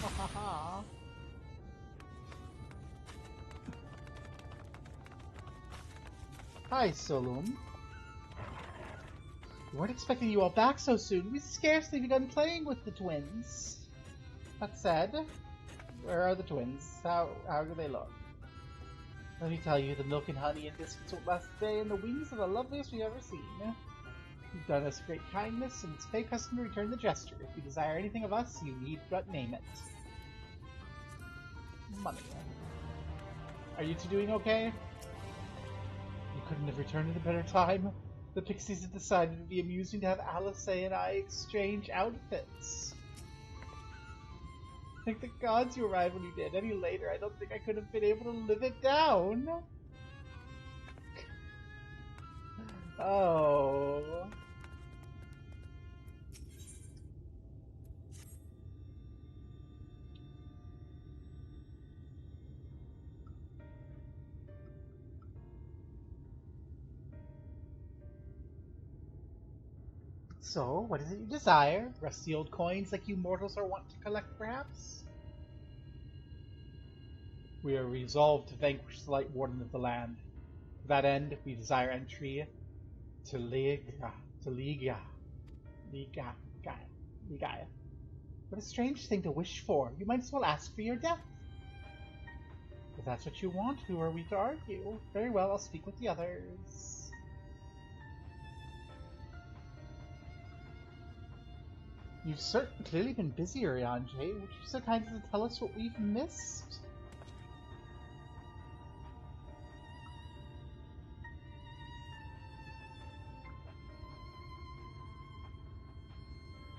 Ha ha ha. Hi, Solum. We weren't expecting you all back so soon. We scarcely begun playing with the twins. That said, where are the twins? How do they look? Let me tell you, the milk and honey and biscuits won't last a day, and the wings are the loveliest we've ever seen. You've done us great kindness, and it's fate custom to return the gesture. If you desire anything of us, you need but name it. Money. Are you two doing okay? You couldn't have returned at a better time. The Pixies have decided it would be amusing to have Alice and I exchange outfits. Thank the gods you arrived when you did. Any later, I don't think I could have been able to live it down. Oh. So, what is it you desire? Rusty old coins like you mortals are wont to collect, perhaps? We are resolved to vanquish the Light Warden of the land. To that end, we desire entry to Liga. What a strange thing to wish for. You might as well ask for your death. If that's what you want, who are we to argue? Very well, I'll speak with the others. You've certainly clearly been busy, Urianger. Would you be so kind as to tell us what we've missed?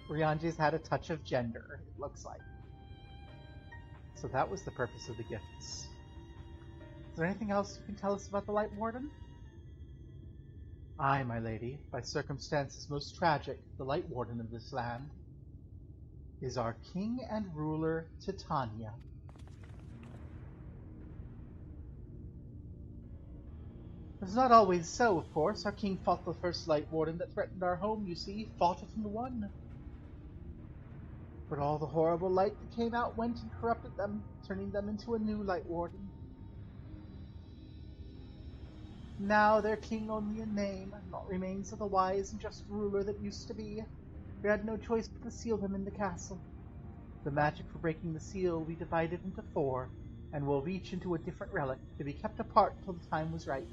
Urianger's had a touch of gender, it looks like. So that was the purpose of the gifts. Is there anything else you can tell us about the Light Warden? Aye, my lady, by circumstances most tragic, the Light Warden of this land is our king and ruler, Titania. It's not always so, of course. Our king fought the first Light Warden that threatened our home, you see. Fought it and won. But all the horrible light that came out went and corrupted them, turning them into a new Light Warden. Now they're king only in name, not remains of the wise and just ruler that used to be. We had no choice but to seal them in the castle. The magic for breaking the seal we divided into 4, and will reach into a different relic, to be kept apart till the time was right.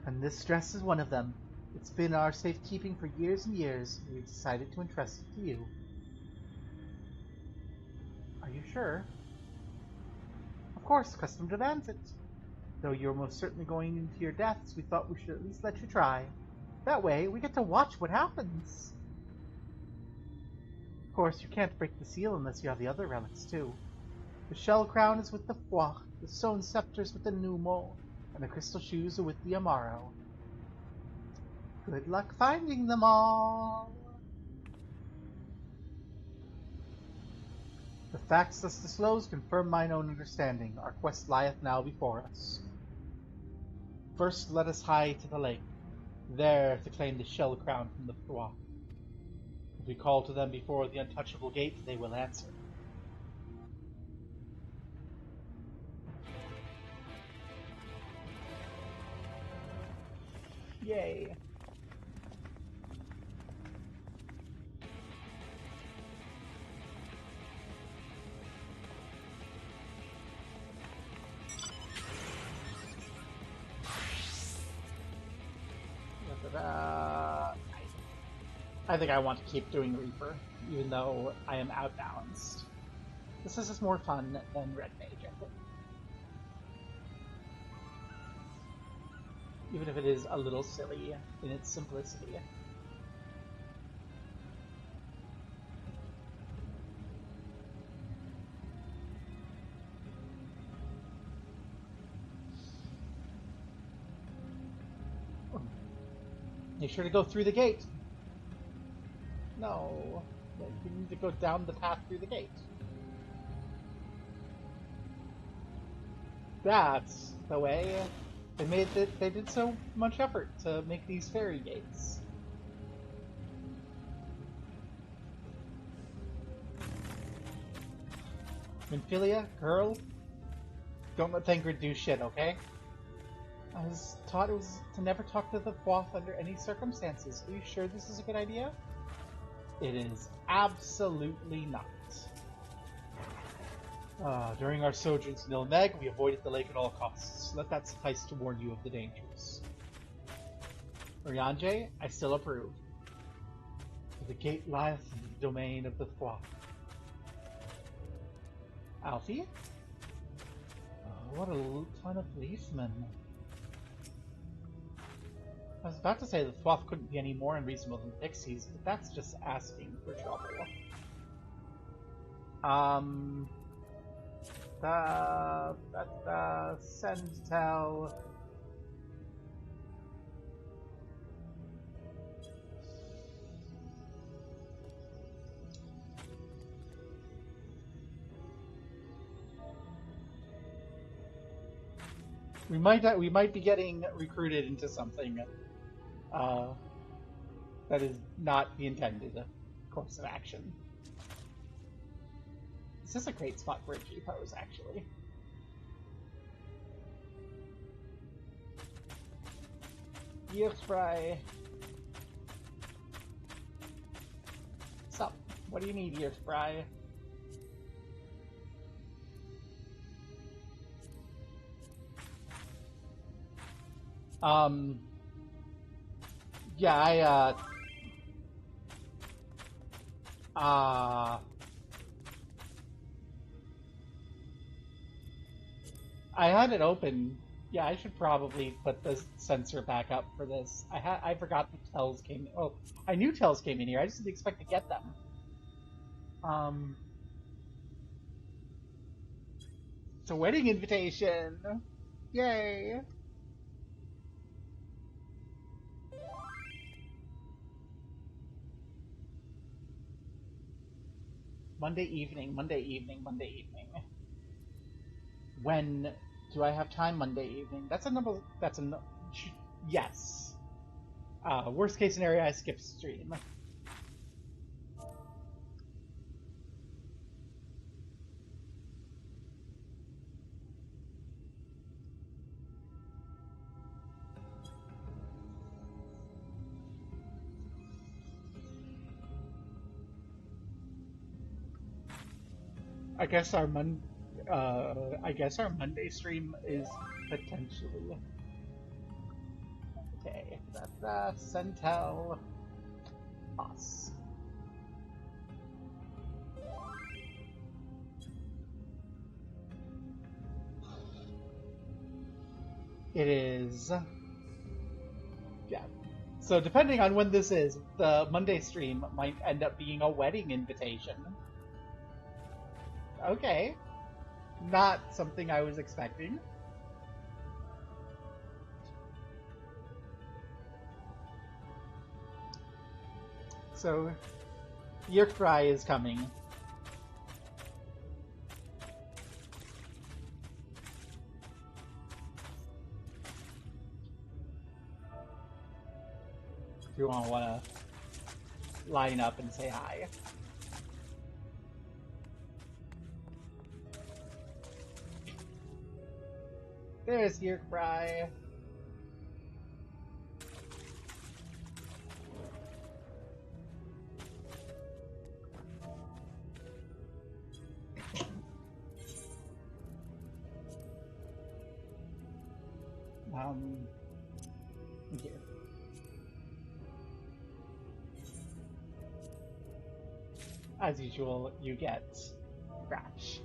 And this dress is one of them. It's been our safekeeping for years and years, and we decided to entrust it to you. Are you sure? Of course, custom demands it. Though you're most certainly going into your deaths, we thought we should at least let you try. That way, we get to watch what happens. Of course, you can't break the seal unless you have the other relics, too. The shell crown is with the Fwach, the stone scepters with the Numo, and the crystal shoes are with the Amaro. Good luck finding them all! The facts thus disclosed confirm mine own understanding. Our quest lieth now before us. First, let us hie to the lake, there to claim the shell crown from the Fwach. If we call to them before the untouchable gate, they will answer. Yay! I think I want to keep doing Reaper, even though I am outbalanced. This is just more fun than Red Mage, I think. Even if it is a little silly in its simplicity. Make sure to go through the gate. No, you need to go down the path through the gate. That's the way. They did so much effort to make these fairy gates. Minfilia, girl. Don't let Thancred do shit, okay? I was taught it was to never talk to the Quoth under any circumstances. Are you sure this is a good idea? It is absolutely not. During our sojourns in Mheg, we avoided the lake at all costs. Let that suffice to warn you of the dangers. Urianger, I still approve. For the gate lieth in the domain of the Quoth. Alfie? What a ton of policemen. I was about to say the Quoth couldn't be any more unreasonable than Pixies, but that's just asking for trouble. Send tell. We might be getting recruited into something that is not the intended course of action. This is a great spot for a G-pose, actually. Yearspray. What's up? What do you need, Yearspray? Yeah, I had it open. Yeah, I should probably put the sensor back up for this. I forgot the tells came. Oh, I knew tells came in here. I just didn't expect to get them. It's a wedding invitation. Yay! Monday evening. When do I have time Monday evening? Yes. Worst case scenario, I skip stream. I guess our Monday stream is potentially okay. That's Centel us. It is. Yeah. So depending on when this is, the Monday stream might end up being a wedding invitation. Okay. Not something I was expecting. So, Yerkrai is coming. If you want to line up and say hi. There's Yerkrai. Here. As usual, you get Crash.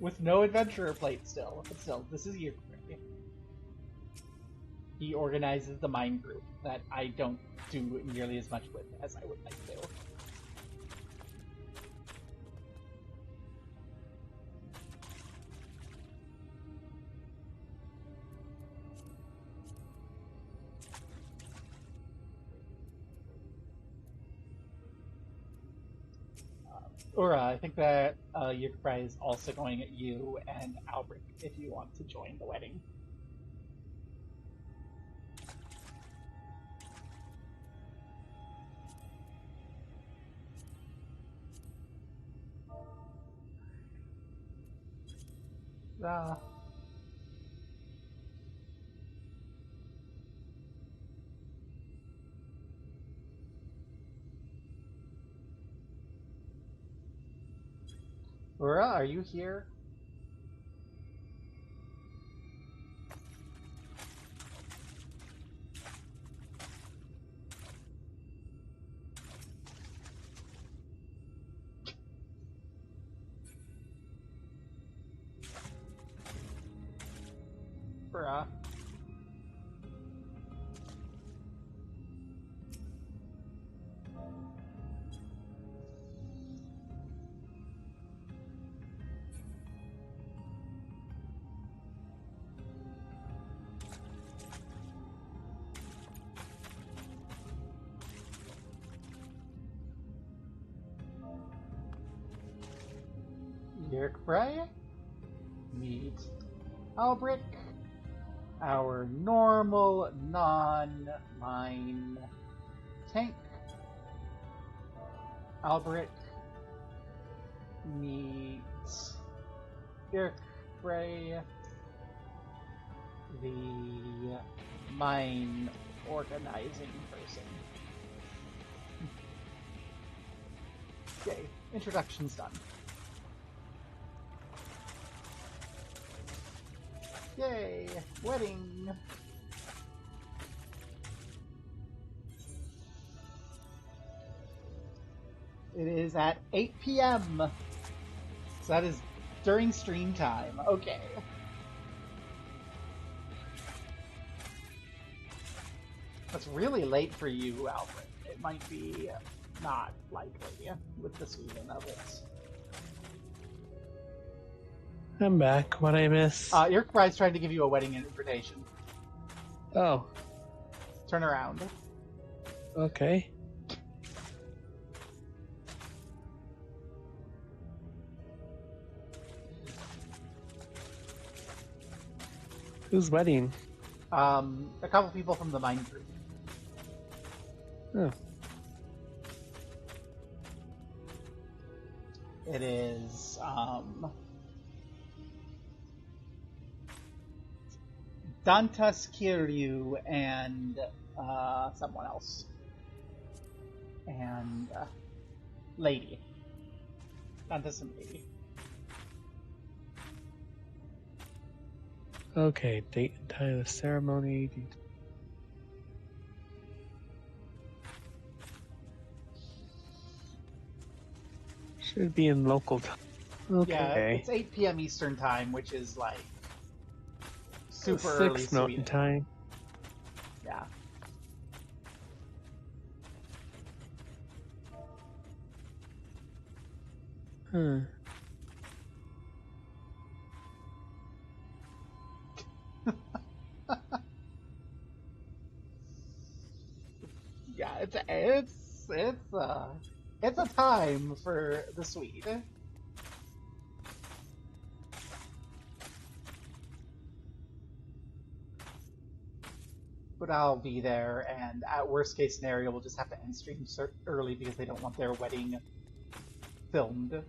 With no adventurer plate still, but still, this is Yerkrai. He organizes the mine group that I don't do nearly as much with as I would like to. Ura, I think that Yerkrai is also going at you and Albrecht if you want to join the wedding. Ura, are you here? Ura. Right? Meet Albrecht, our normal non-mine tank. Albrecht meets Dirk Bray, the mine organizing person. Okay, introduction's done. Yay! Wedding! It is at 8 p.m. So that is during stream time. Okay. That's really late for you, Alfred. It might be not likely with the season of it. I'm back. What I miss? Your bride's trying to give you a wedding invitation. Oh. Turn around. Okay. Whose wedding? A couple people from the mine group. Oh. It is, Dantas Kiryu and, someone else. And, Lady. Dantas and Lady. Okay, date and time of the ceremony. Should be in local time. Okay. Yeah, it's 8 p.m. Eastern time, which is like super 6 early Mountain time. Yeah. Huh. Yeah, it's a time for the Swede. But I'll be there, and at worst case scenario, we'll just have to end stream early because they don't want their wedding filmed.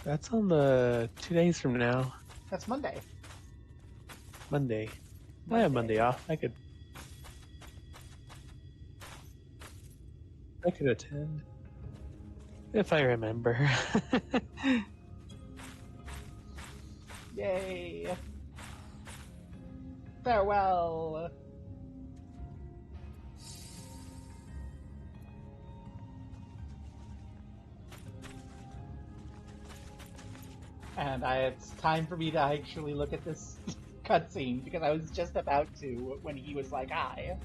That's on the 2 days from now. That's Monday. Monday. I have Monday off. I could attend. If I remember. Yay! Farewell! And it's time for me to actually look at this cutscene, because I was just about to when he was like, hi.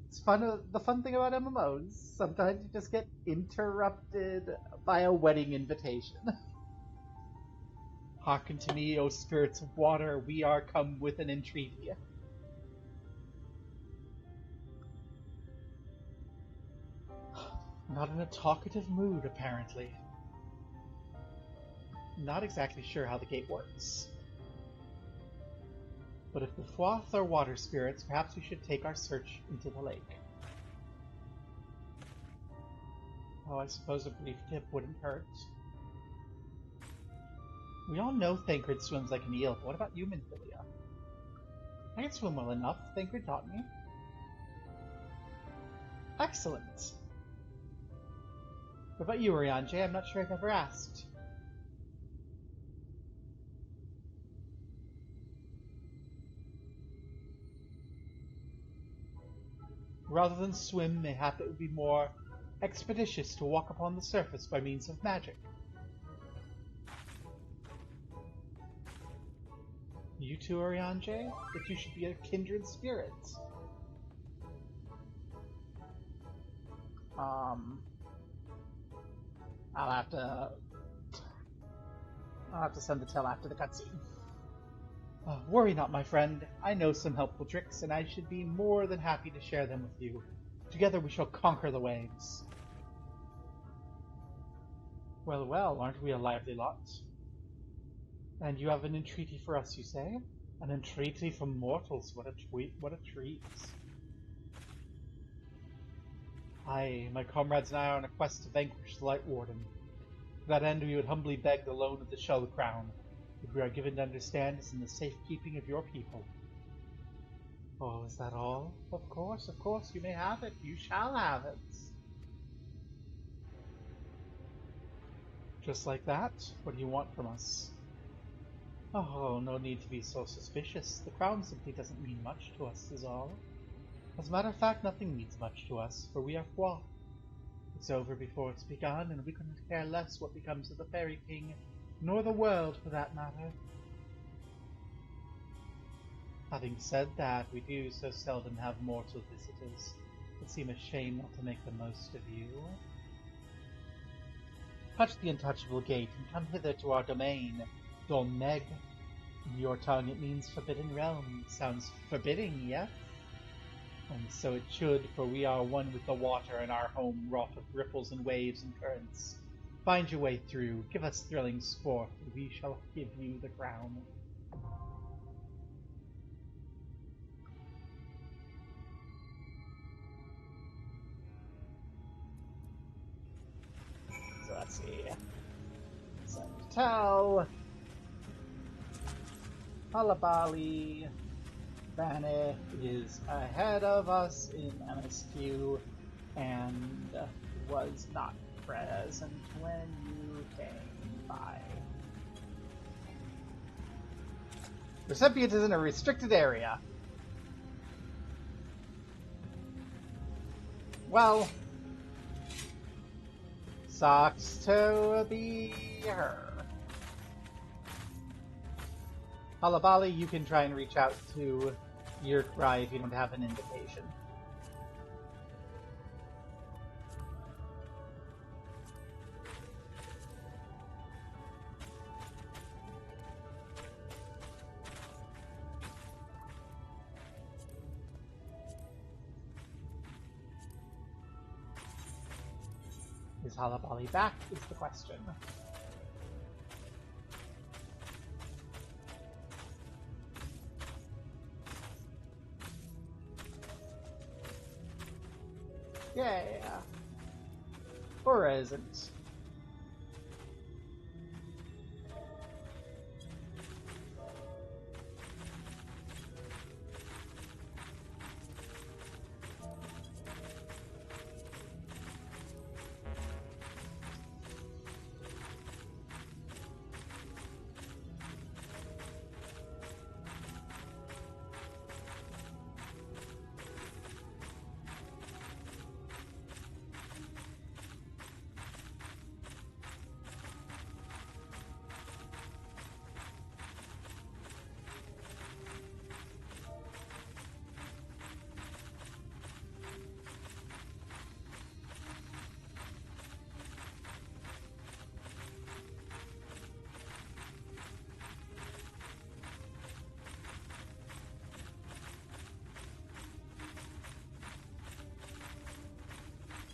It's fun. The fun thing about MMOs, sometimes you just get interrupted by a wedding invitation. Hearken to me, O spirits of water, we are come with an entreaty. Not in a talkative mood, apparently. Not exactly sure how the gate works. But if the Froth are water spirits, perhaps we should take our search into the lake. Oh, I suppose a brief dip wouldn't hurt. We all know Thancred swims like an eel, but what about you, Minfilia? I can swim well enough. Thancred taught me. Excellent. What about you, Oriange? I'm not sure I've ever asked. Rather than swim, mayhap it would be more expeditious to walk upon the surface by means of magic. You too, Oriange? That you should be a kindred spirit. I'll have to send the tale after the cutscene. Worry not, my friend. I know some helpful tricks, and I should be more than happy to share them with you. Together we shall conquer the waves. Well, well, aren't we a lively lot? And you have an entreaty for us, you say? An entreaty from mortals, what a treat. Aye, my comrades and I are on a quest to vanquish the Light Warden. To that end we would humbly beg the loan of the Shell Crown, which we are given to understand is in the safekeeping of your people. Oh, is that all? Of course, you may have it. You shall have it. Just like that? What do you want from us? Oh, no need to be so suspicious. The crown simply doesn't mean much to us, is all. As a matter of fact, nothing means much to us, for we are Froth. It's over before it's begun, and we couldn't care less what becomes of the Fairy King, nor the world, for that matter. Having said that, we do so seldom have mortal visitors. It would seem a shame not to make the most of you. Touch the untouchable gate, and come hither to our domain, Mheg. In your tongue it means forbidden realm. Sounds forbidding, yes? And so it should, for we are one with the water, and our home wrought with ripples and waves and currents. Find your way through, give us thrilling sport, and we shall give you the crown. So let's see. Send Tell. Halabali. Vanna is ahead of us in MSQ and was not present when you came by. Recipient is in a restricted area. Well, sucks to be her. Halabali, you can try and reach out to Yurkrai if you don't have an invitation. Is Halabali back, is the question. Yeah. Or isn't.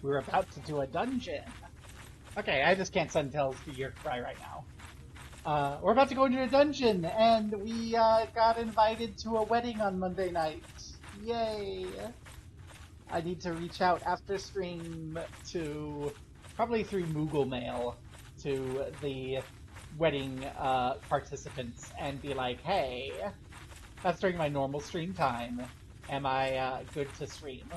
We're about to do a dungeon. Okay, I just can't send tells to Yurkrai right now. we're about to go into a dungeon, and we got invited to a wedding on Monday night. Yay! I need to reach out after stream to, probably through Moogle Mail, to the wedding participants and be like, hey, that's during my normal stream time. Am I good to stream?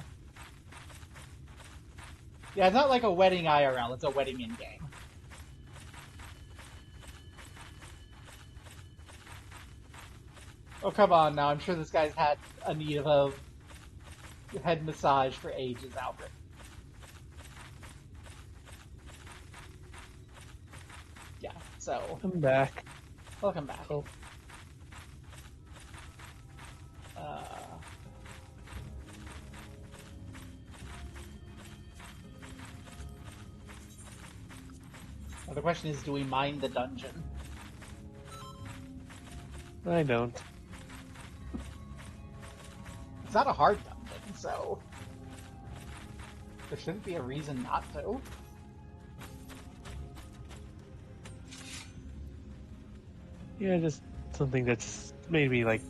Yeah, it's not like a wedding IRL, it's a wedding in-game. Oh, come on now, I'm sure this guy's had a need of a head massage for ages, Albert. Yeah, so... I'm back. Welcome back. Oh. Well, the question is, do we mine the dungeon? I don't. It's not a hard dungeon, so... there shouldn't be a reason not to. Yeah, just something that's made me, like,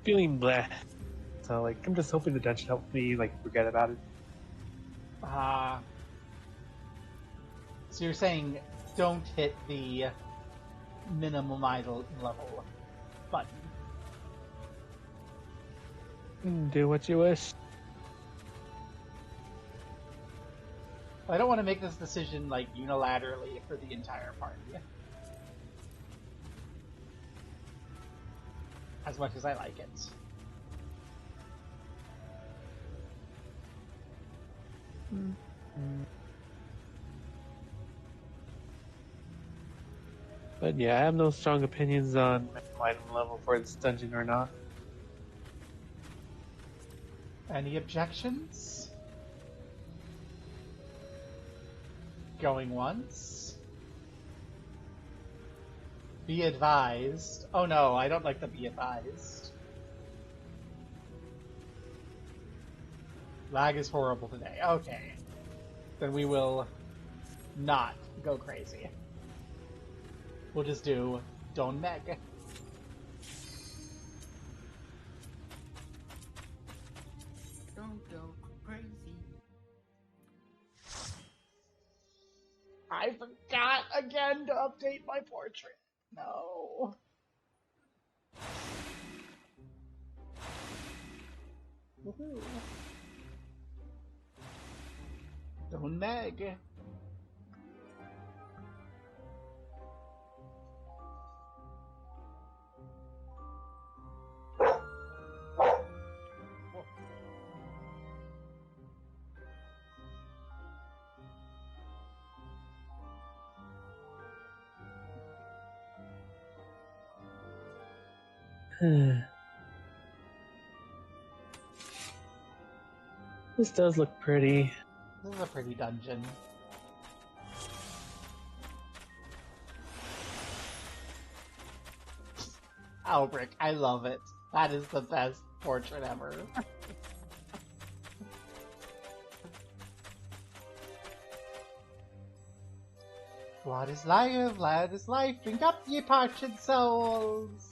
feeling bleh. So, like, I'm just hoping the dungeon helps me, like, forget about it. So you're saying don't hit the minimum idle level button. Do what you wish. I don't want to make this decision, like, unilaterally for the entire party. As much as I like it. But yeah, I have no strong opinions on item level for this dungeon or not. Any objections? Going once? Be advised. Oh no, I don't like the be advised. Lag is horrible today. Okay. Then we will not go crazy. We'll just do Dohn Mheg. Don't go crazy. I forgot again to update my portrait. No. Woohoo. Dohn Mheg. This does look pretty. This is a pretty dungeon. Albrick, I love it. That is the best portrait ever. Blood is life, blood is life, drink up ye parched souls!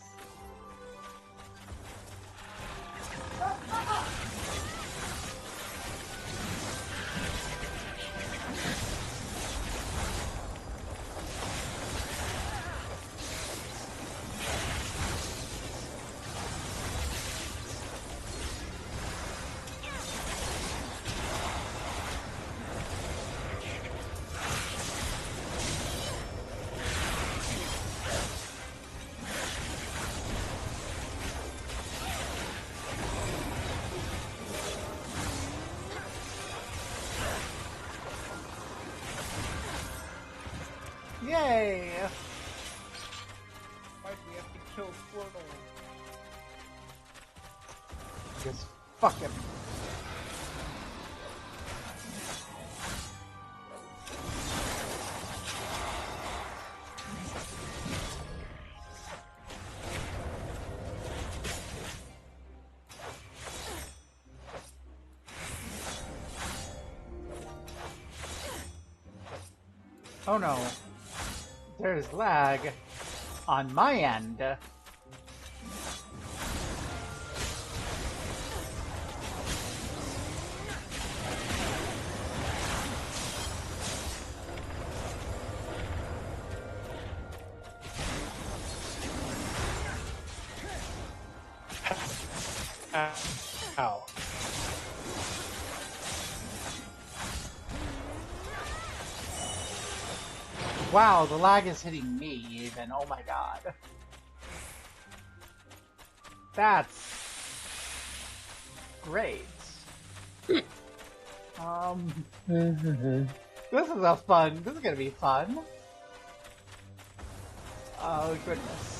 Yay! Why do we have to kill Squirtle? Just fuck him. Oh no. There's lag on my end. Ow. Wow, the lag is hitting me even. Oh my god. That's great. This is a fun. This is gonna be fun. Oh goodness.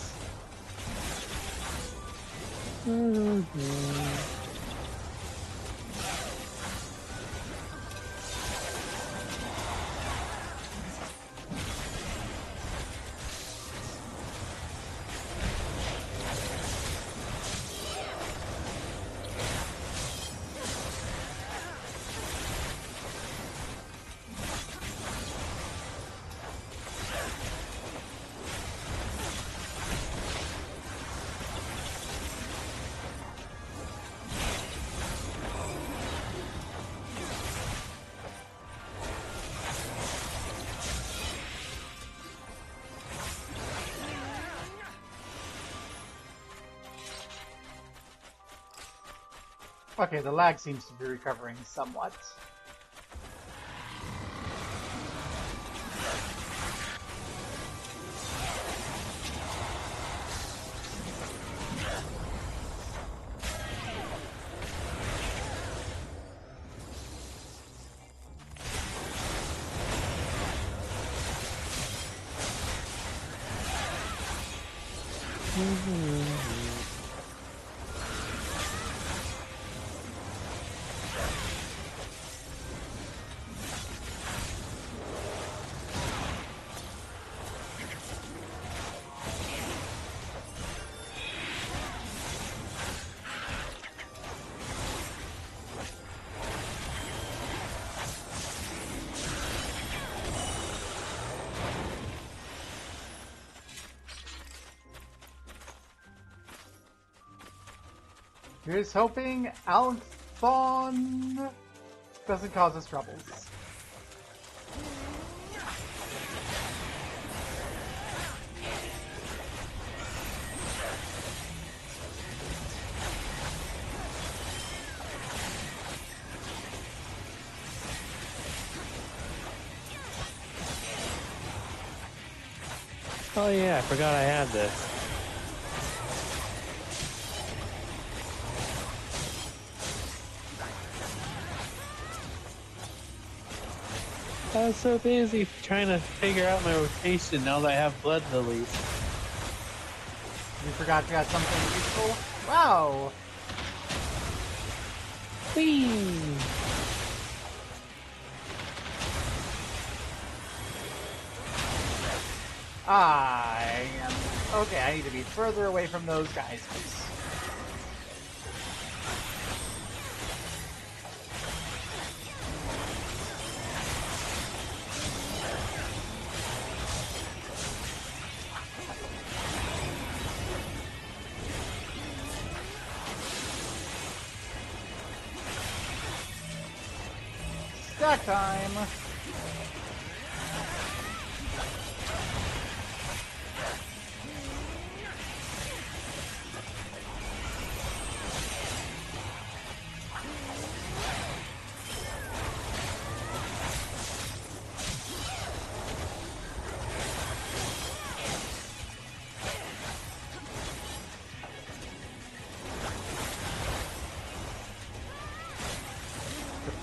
Okay, the lag seems to be recovering somewhat. Here's hoping Alphon doesn't cause us troubles. Oh yeah, I forgot I had this. I was so busy trying to figure out my rotation now that I have blood lilies. You forgot you got something useful? Wow! Whee! Okay, I need to be further away from those guys. Stack time!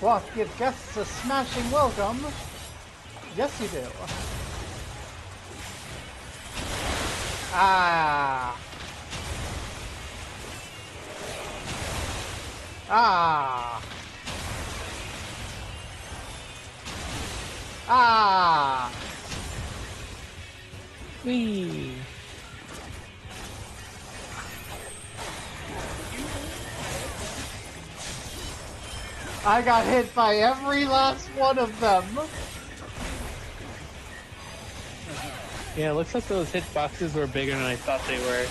Cloth give guests a smashing welcome. Yes, you do. Ah. Ah. Ah. Whee! I got hit by every last one of them. Yeah, it looks like those hitboxes were bigger than I thought they were.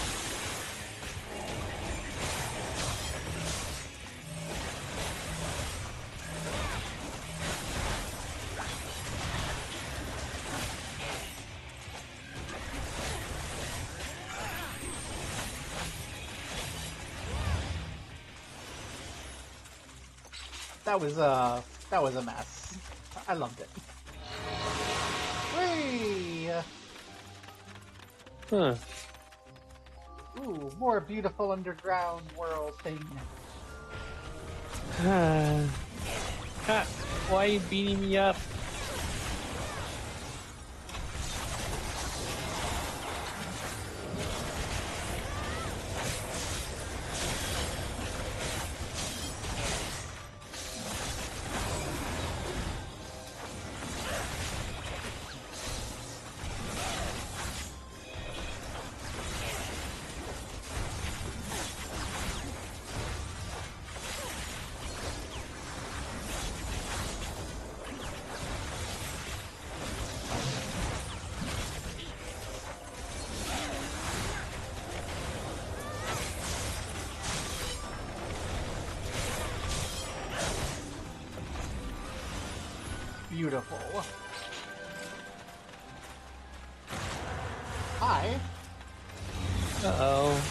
That was a mess. I loved it. Whee! Huh. Ooh, more beautiful underground world thing. Why are you beating me up? Beautiful. Hi. Uh-oh.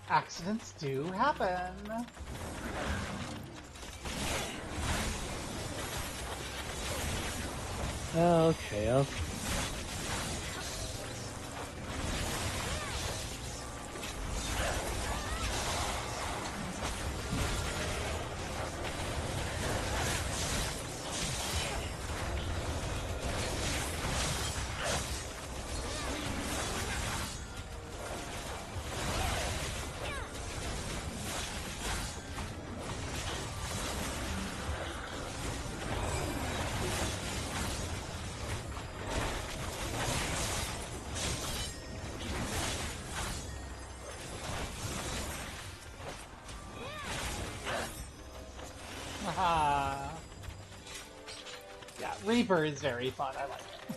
Accidents do happen. Okay. Yeah, Reaper is very fun. I like it.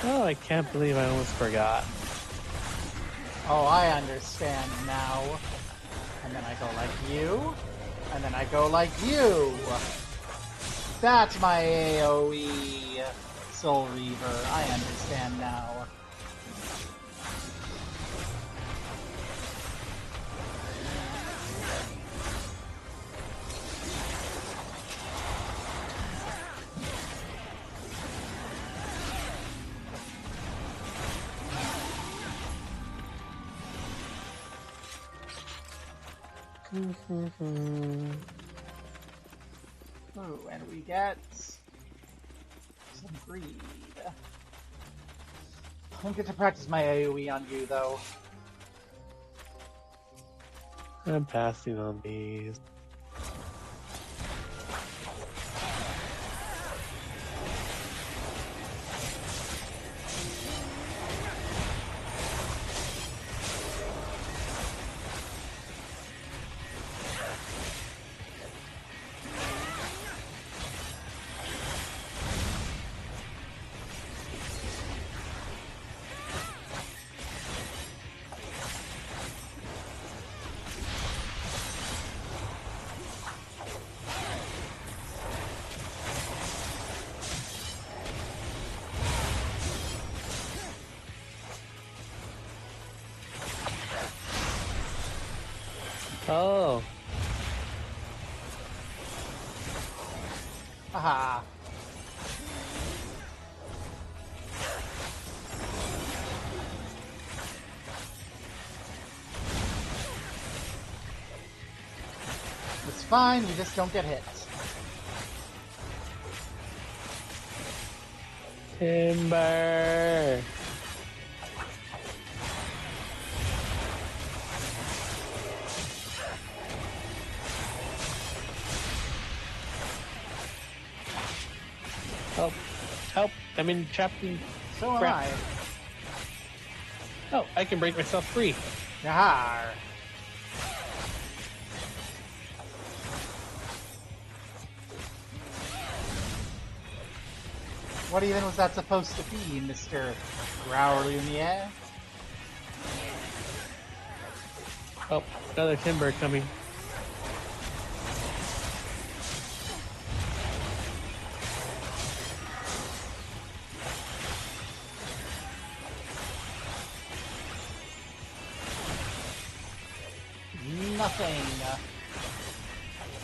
Oh, I can't believe I almost forgot. Oh, I understand now. And then I go like you, and then I go like you. That's my AoE Soul Reaver. I understand now. Oh, and we get some greed. I don't get to practice my AoE on you, though. I'm passing on these. Oh. Aha. It's fine, we just don't get hit. Timber. Help. Help. I'm in trapped in So am crap. I. Oh, I can break myself free. Yahar. What even was that supposed to be, Mr. Growlumier? Oh, another timber coming. Nothing.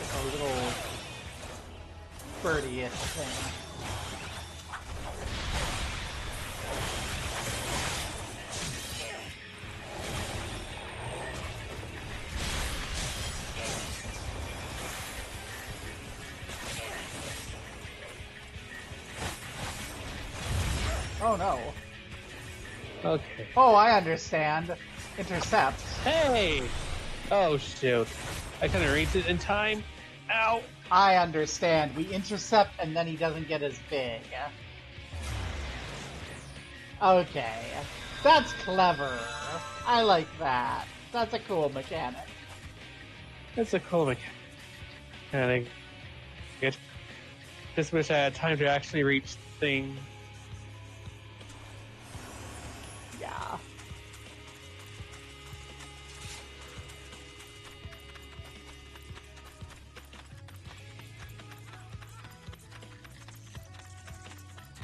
A little birdie-ish thing. Oh no. Okay. Oh, I understand. Intercept. Hey! Oh shoot. I couldn't reach it in time. Ow! I understand. We intercept and then he doesn't get as big. Okay. That's clever. I like that. That's a cool mechanic. That's a cool mechanic. Just wish I had time to actually reach things. Yeah.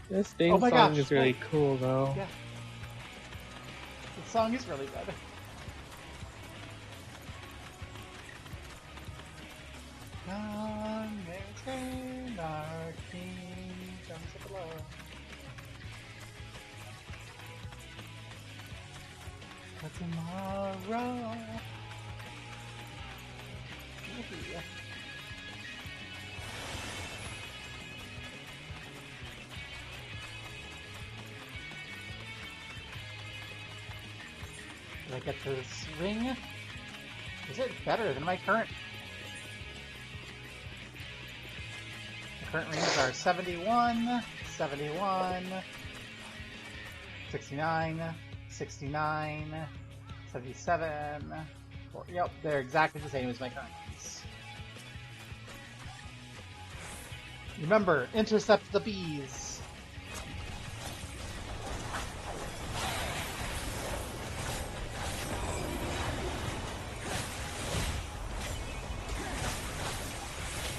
This theme my song gosh. is really cool though. Yeah. The song is really good. None maintain our kingdoms below. But tomorrow. Maybe. Did I get this ring? Is it better than my current? The current rings are 71, 71, 69, 69, 77. Yep, they're exactly the same as my current rings. Remember, intercept the bees.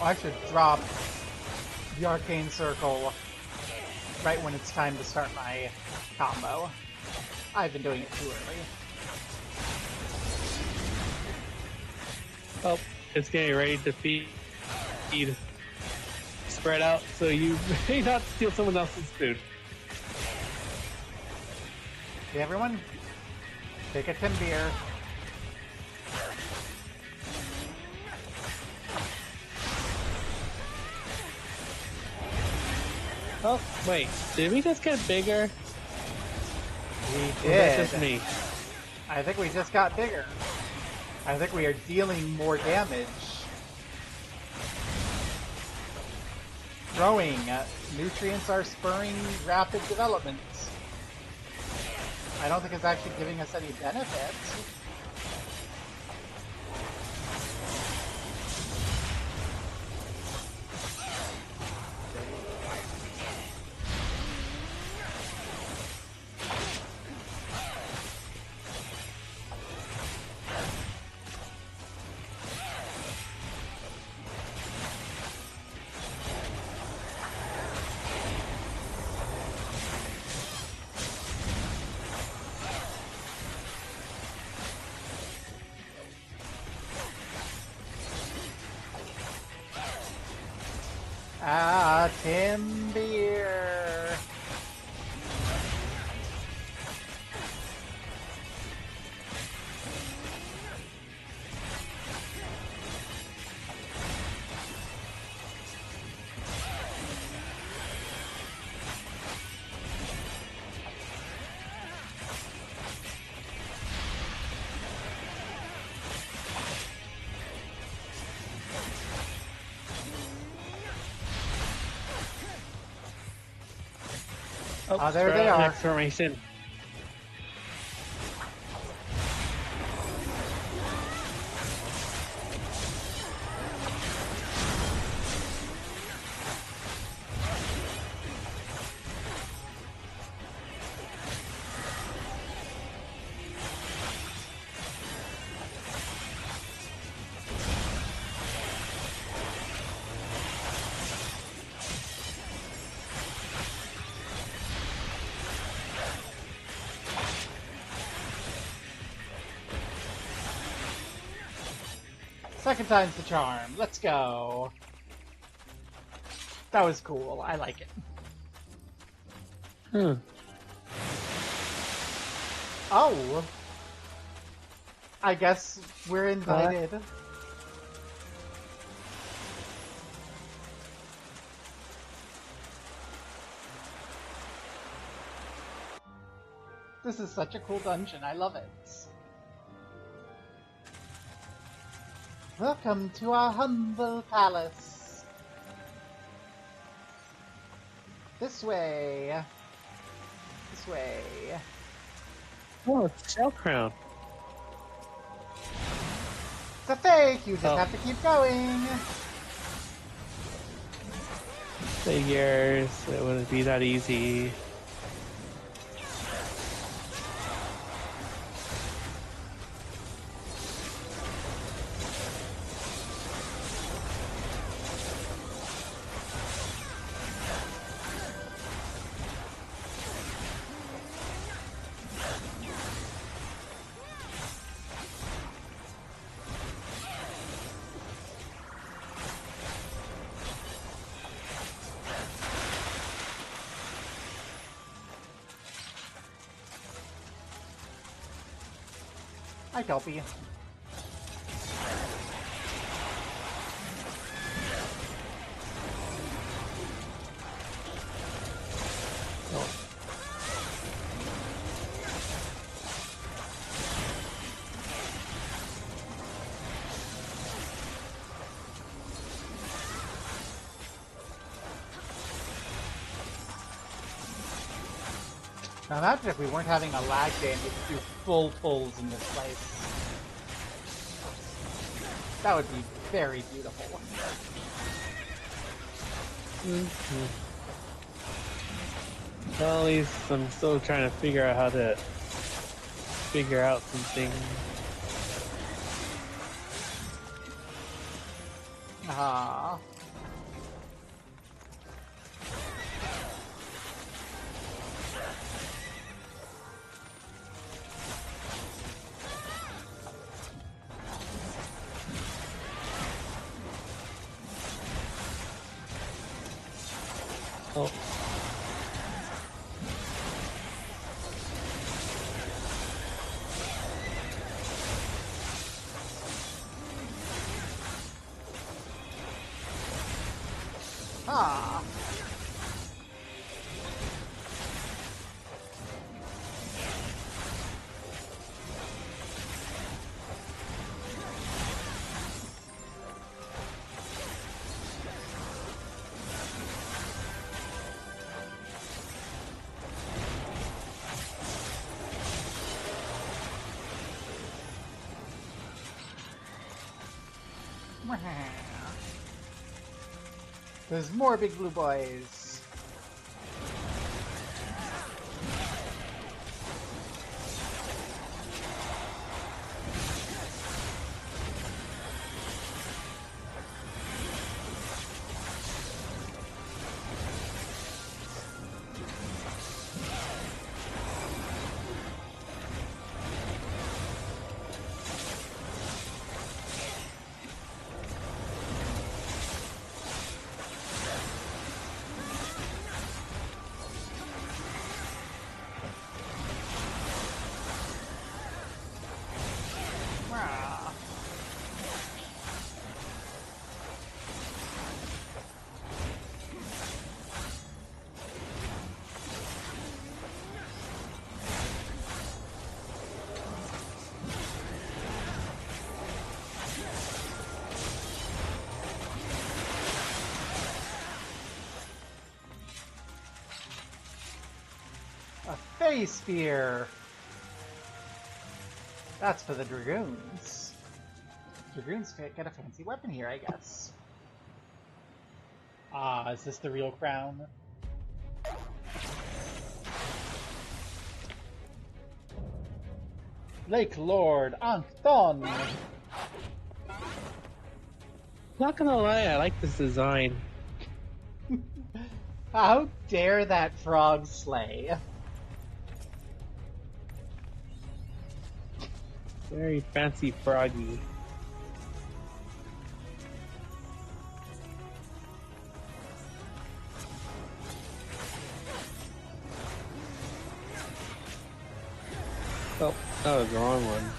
I should drop the Arcane Circle right when it's time to start my combo. I've been doing it too early. Oh, it's getting ready to feed. Spread out so you may not steal someone else's food. Okay, everyone, take a tin beer. Oh, wait, did we just get bigger? We That's did. just me. I think we just got bigger. I think we are dealing more damage. Growing. Nutrients are spurring rapid development. I don't think it's actually giving us any benefits. Timbeer. Oh, there they are. Next formation. Second time's the charm. Let's go. That was cool. I like it. Oh. I guess we're invited. This is such a cool dungeon. I love it. Welcome to our humble palace. This way. This way. Oh, it's Shell Crown. It's a fake. You just have to keep going. Figures. It wouldn't be that easy. Hi, Kelpie. Now imagine if we weren't having a lag day and we could do full pulls in this place. That would be very beautiful. Well, at least I'm still trying to figure out how to figure out some things. Ah. Oh. Ah. There's more big blue boys. A Fey Spear! That's for the Dragoons. Dragoons get a fancy weapon here, I guess. Ah, is this the real crown? Lake Lord Anton! Not gonna lie, I like this design. How dare that frog slay? Very fancy froggy. Oh, that was the wrong one.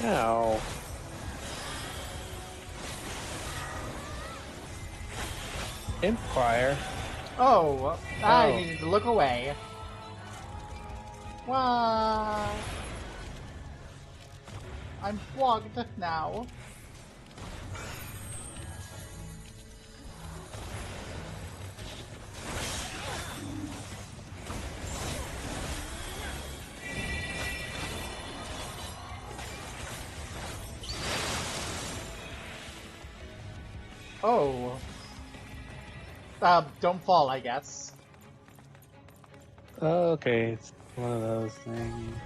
Ow. Empire. Oh, I needed to look away. What? I'm flogged now. Oh. Don't fall, I guess. Oh, okay, it's one of those things.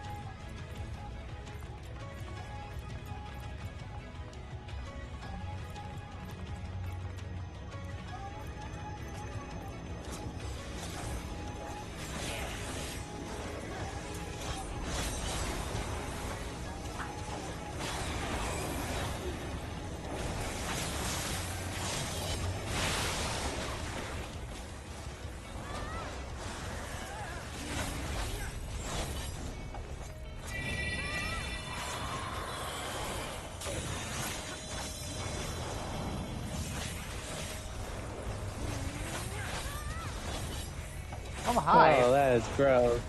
Oh, hi. Oh, that is gross.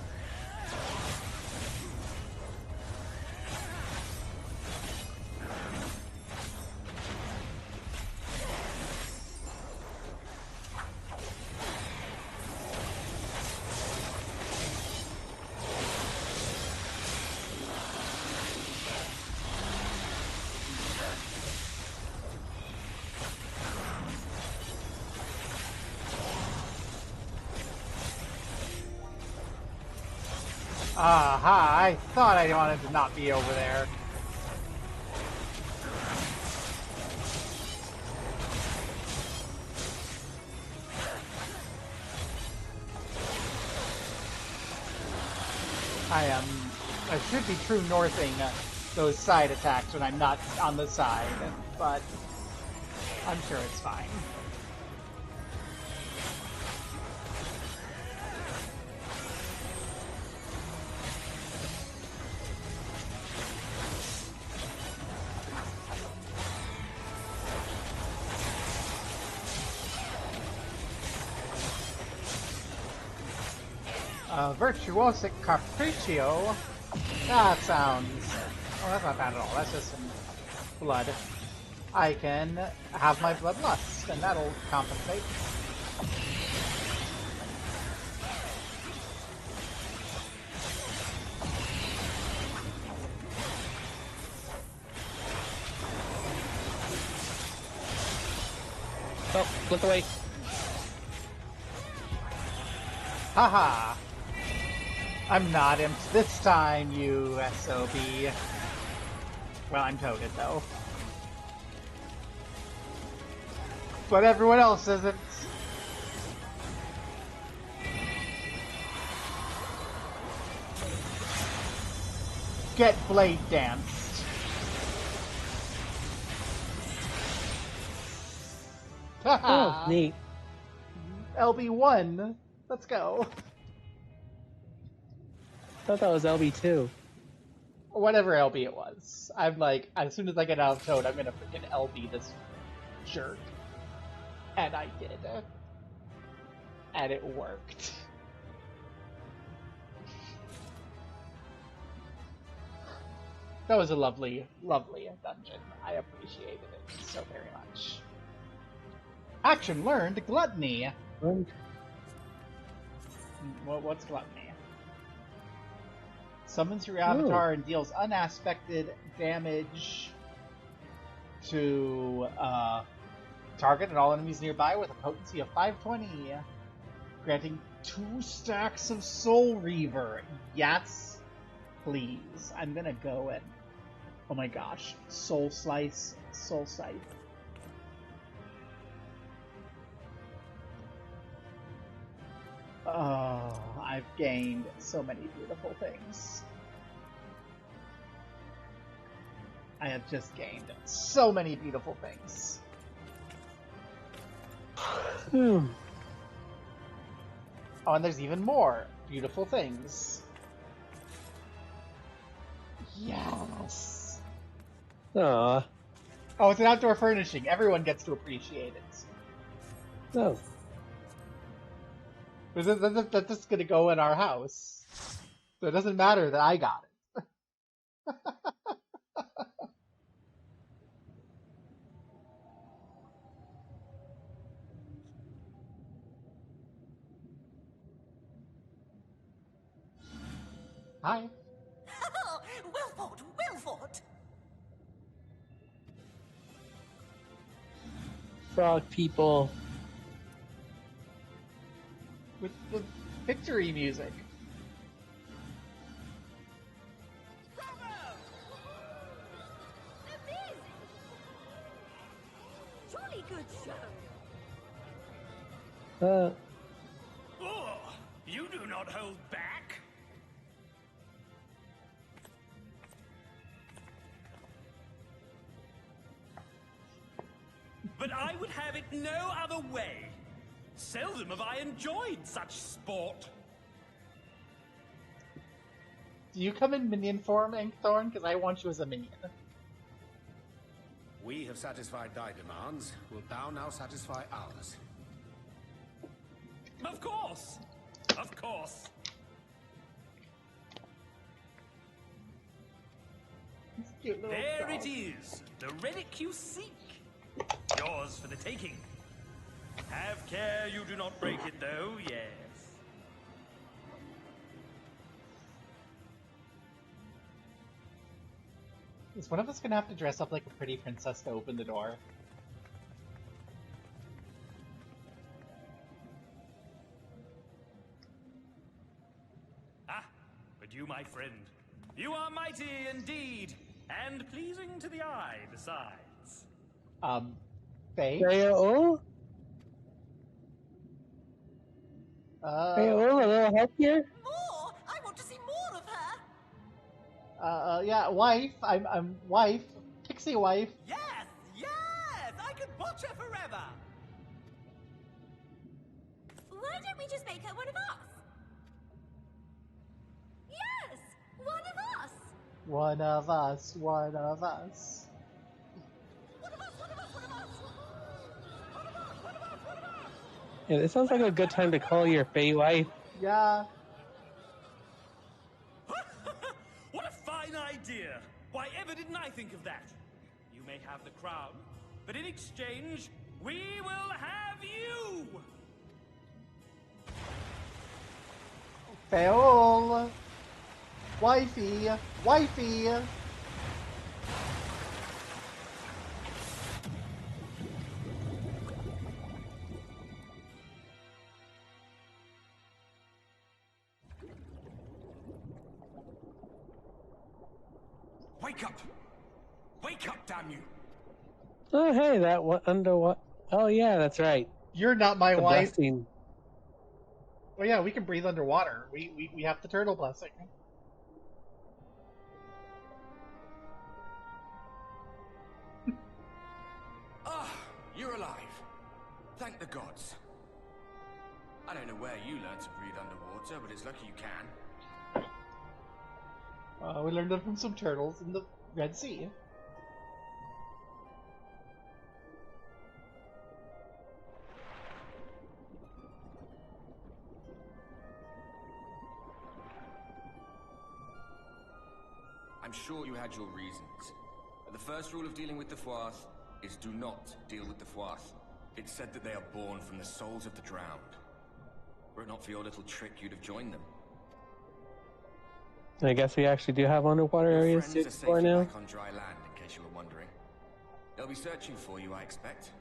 Aha, I thought I wanted to not be over there. I should be true northing those side attacks when I'm not on the side, but I'm sure it's fine. Virtuosic Capriccio? That sounds... Oh, that's not bad at all. That's just some blood. I can have my bloodlust, and that'll compensate. Oh, look away. Haha! I'm not imp this time, you SOB. Well, I'm toted, though. But everyone else isn't. Get blade danced. Oh, neat. LB1. Let's go. I thought that was LB2. Whatever LB it was. I'm like, as soon as I get out of Toad, I'm gonna freaking LB this jerk. And I did. And it worked. That was a lovely, lovely dungeon. I appreciated it so very much. Action learned, Gluttony. What's Gluttony? Summons your avatar and deals unaspected damage to target and all enemies nearby with a potency of 520, granting 2 stacks of Soul Reaver. Yes, please. I'm gonna go and, oh my gosh, Soul Slice, Soul Scythe. Oh, I've gained so many beautiful things. I have just gained so many beautiful things. Oh, and there's even more beautiful things. Yes. Aww. Oh, it's an outdoor furnishing. Everyone gets to appreciate it. Oh. That's just gonna go in our house. So it doesn't matter that I got it. Hi. Wilford! Wilford! Frog people. With the victory music. Jolly good show. Oh, you do not hold back. But I would have it no other way. Seldom have I enjoyed such sport. Do you come in minion form, Inkthorn? Because I want you as a minion. We have satisfied thy demands. Wilt thou now satisfy ours? Of course! Of course! There it is! The relic you seek! Yours for the taking. Have care you do not break it, though, yes. Is one of us gonna have to dress up like a pretty princess to open the door? Ah, but you, my friend, you are mighty indeed, and pleasing to the eye besides. Faye? Faye-oh? Faye-oh, a little help here? More! I want to see more of her! Yeah, wife. I'm wife. Pixie wife. Yes! Yes! I could watch her forever! Why don't we just make her one of us? Yes! One of us! One of us. One of us. Yeah, this sounds like a good time to call your Faye wife. Yeah. What a fine idea! Why ever didn't I think of that? You may have the crown, but in exchange, we will have you! Faol. Wifey. Wifey. Wake up! Wake up, damn you! Oh, hey, that under what? Oh, yeah, that's right. You're not my the wife. Blessing. Oh yeah, we can breathe underwater. We have the turtle blessing. Ah, you're alive. Thank the gods. I don't know where you learned to breathe underwater, but it's lucky you can. We learned it from some turtles in the Red Sea. I'm sure you had your reasons. But the first rule of dealing with the Froth is do not deal with the Froth. It's said that they are born from the souls of the drowned. Were it not for your little trick, you'd have joined them. I guess we actually do have underwater Your areas to friends are explore safely now. back on dry land, in case you were wondering. They'll be searching for you, I expect.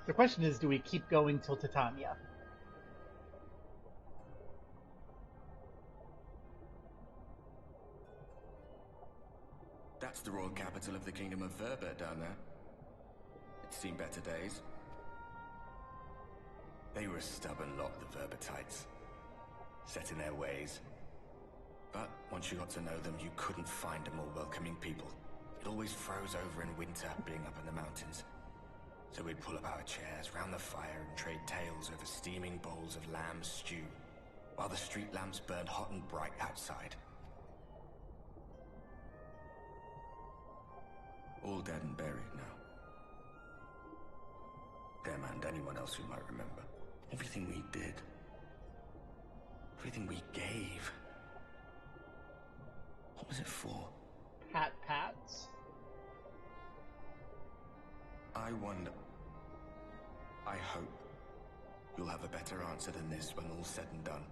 The question is, do we keep going till Titania? That's the royal capital of the Kingdom of Verbert down there. It's seen better days. They were a stubborn lot, the Verbertites. Set in their ways. But once you got to know them, you couldn't find a more welcoming people. It always froze over in winter, being up in the mountains. So we'd pull up our chairs round the fire and trade tales over steaming bowls of lamb stew, while the street lamps burned hot and bright outside. All dead and buried now. Them and anyone else who might remember. Everything we did. Everything we gave. What was it for? Pats? I wonder... I hope you'll have a better answer than this when all's said and done.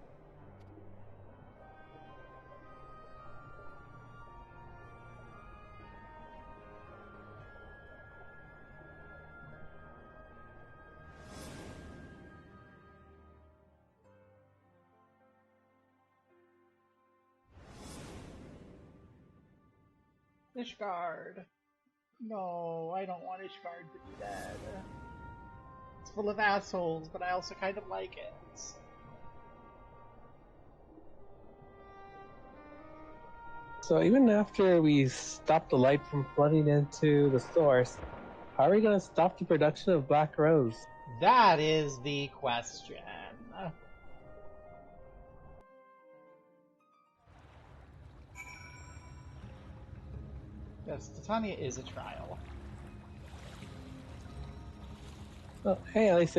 Ishgard. No, I don't want Ishgard to be dead. It's full of assholes, but I also kind of like it. So even after we stop the light from flooding into the source, how are we going to stop the production of Black Rose? That is the question. Yes, Titania is a trial. Oh, hey, Alice.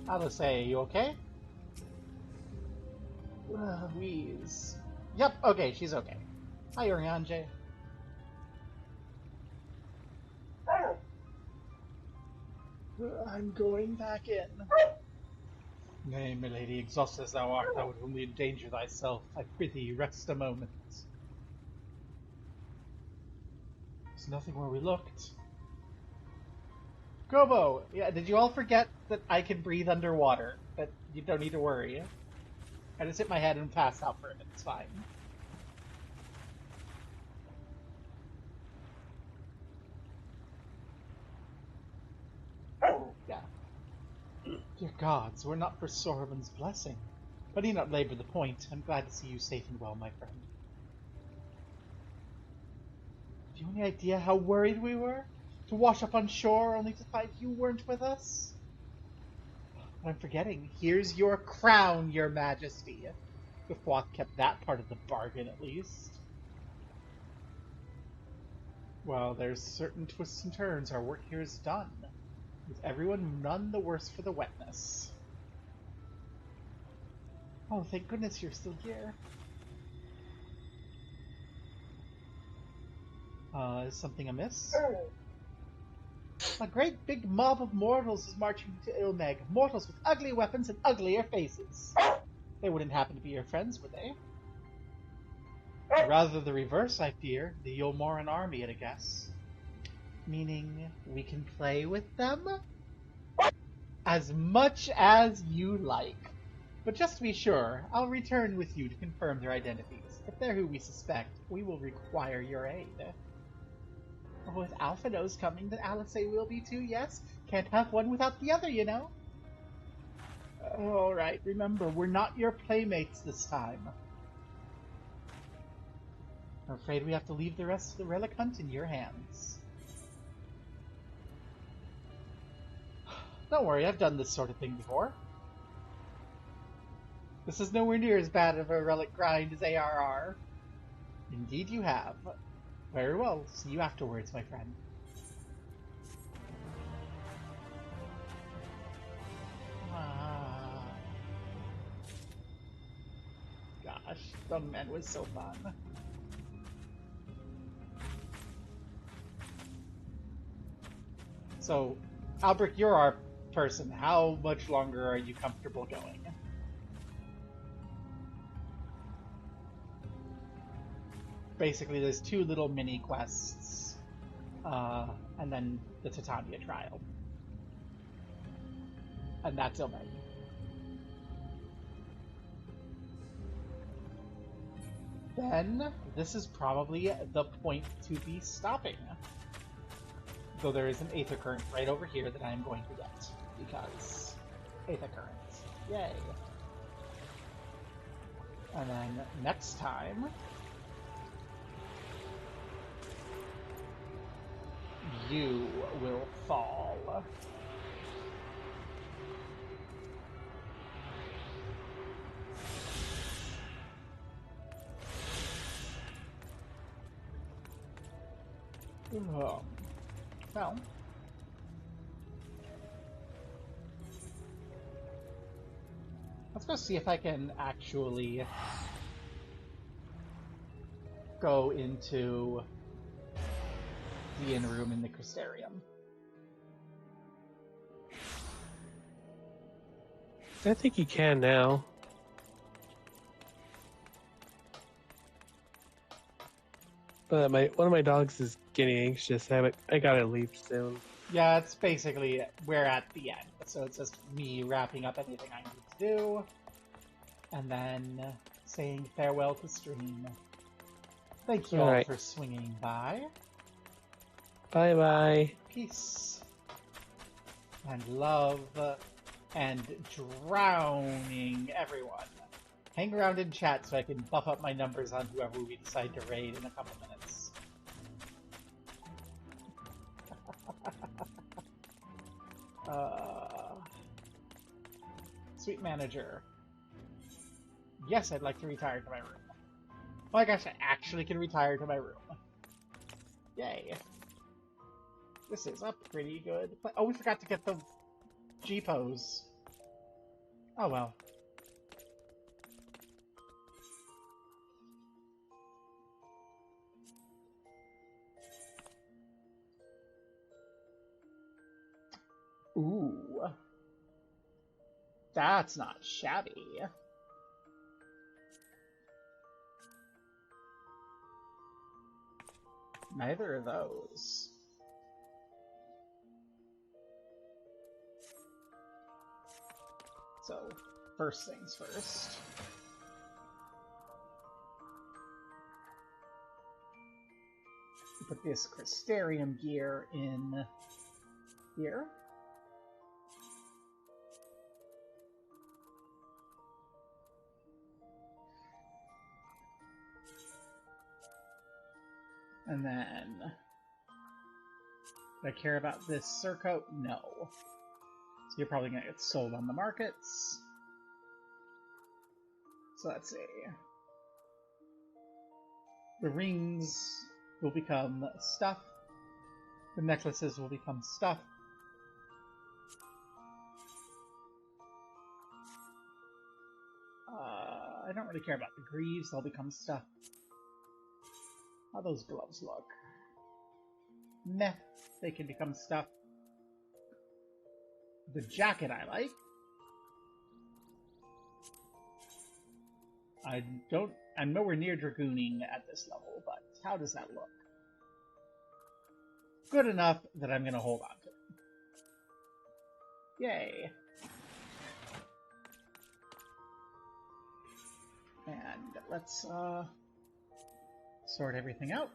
Alice, you okay? Wheeze. Yep, okay, she's okay. Hi, Oriange. I'm going back in. Nay, milady, exhausted as thou art, thou would only endanger thyself. I prithee, rest a moment. There's nothing where we looked. Gobo! Yeah, did you all forget that I can breathe underwater? That you don't need to worry? I just hit my head and pass out for it. It's fine. Yeah. Dear gods, were not for Soroban's blessing. But need not labor the point. I'm glad to see you safe and well, my friend. Do you have any idea how worried we were? To wash up on shore only to find you weren't with us? But I'm forgetting. Here's your crown, your majesty. The Froth kept that part of the bargain, at least. Well, there's certain twists and turns. Our work here is done. With everyone none the worse for the wetness. Oh, thank goodness you're still here. Is something amiss? A great big mob of mortals is marching to Mheg. Mortals with ugly weapons and uglier faces. They wouldn't happen to be your friends, would they? Rather the reverse, I fear. The Yulmoran army, at a guess. Meaning, we can play with them? As much as you like. But just to be sure, I'll return with you to confirm their identities. If they're who we suspect, we will require your aid. Oh, with Alphino's coming, then Alice will be too, yes? Can't have one without the other, you know? Alright, remember, we're not your playmates this time. I'm afraid we have to leave the rest of the relic hunt in your hands. Don't worry, I've done this sort of thing before. This is nowhere near as bad of a relic grind as ARR. Indeed you have. Very well, see you afterwards, my friend. Gosh, Young Men was so fun. So, Albrecht, you're our person. How much longer are you comfortable going? Basically, there's 2 little mini quests, and then the Titania trial. And that's Mheg. Then, this is probably the point to be stopping. Though there is an Aether Current right over here that I am going to get, because Aether Current. Yay. And then, next time, you will fall. Well, let's go see if I can actually go into the inn room in the Crystarium. I think you can now. But one of my dogs is getting anxious. I gotta leave soon. Yeah, it's basically, we're at the end. So it's just me wrapping up anything I need to do, and then saying farewell to stream. Thank you all for swinging by. Bye-bye. Peace. And love. And drowning everyone. Hang around in chat so I can buff up my numbers on whoever we decide to raid in a couple minutes. Sweet manager. Yes, I'd like to retire to my room. Oh my gosh, I actually can retire to my room. Yay. This is a pretty good play. Oh, we forgot to get the G-pose. Oh well. Ooh. That's not shabby. Neither of those. So, first things first. Put this Crystarium gear in here. And then, do I care about this surcoat? No. So you're probably going to get sold on the markets. So let's see. The rings will become stuff. The necklaces will become stuff. I don't really care about the greaves. They'll become stuff. How those gloves look? Meh. They can become stuff. The jacket I like. I'm nowhere near dragooning at this level, but how does that look? Good enough that I'm gonna hold on to it. Yay. And let's, sort everything out.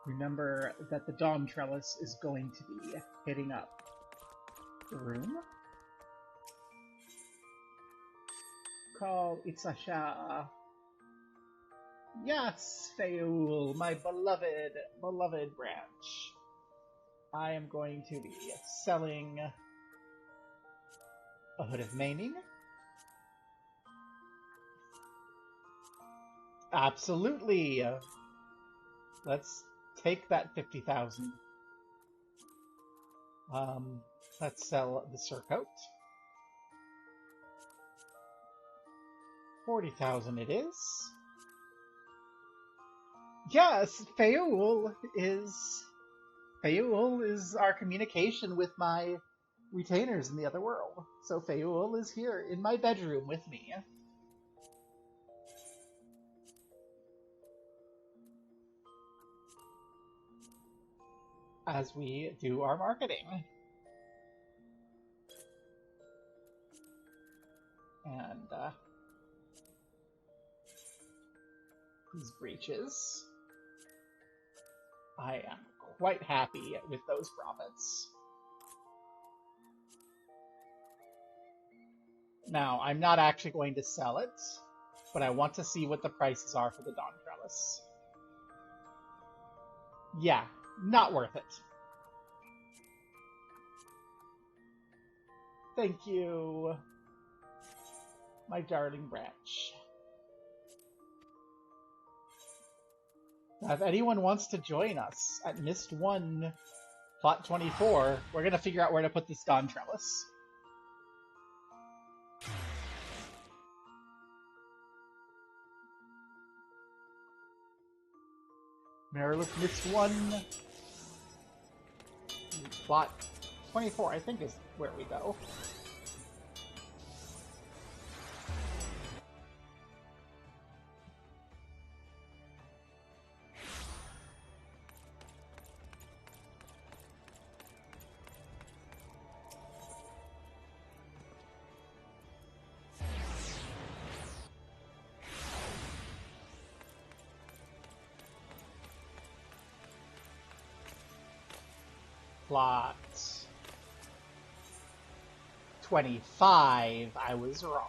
Remember that the Dohn trellis is going to be hitting up the room. Call Itzasha Yes, Feul, my beloved, beloved branch. I am going to be selling a Hood of Maiming. Absolutely. Let's take that 50,000. Let's sell the Surcoat. 40,000 it is. Yes, Feul is our communication with my retainers in the other world. So Feul is here in my bedroom with me. As we do our marketing. And these breaches. I am quite happy with those profits. Now, I'm not actually going to sell it, but I want to see what the prices are for the Dohn Trellis. Yeah, not worth it. Thank you, my darling branch. Now, if anyone wants to join us at Mist 1, Plot 24, we're going to figure out where to put this Dohn Trellis. Marilith Mist 1, Plot 24, I think is where we go. Plot 25, I was wrong.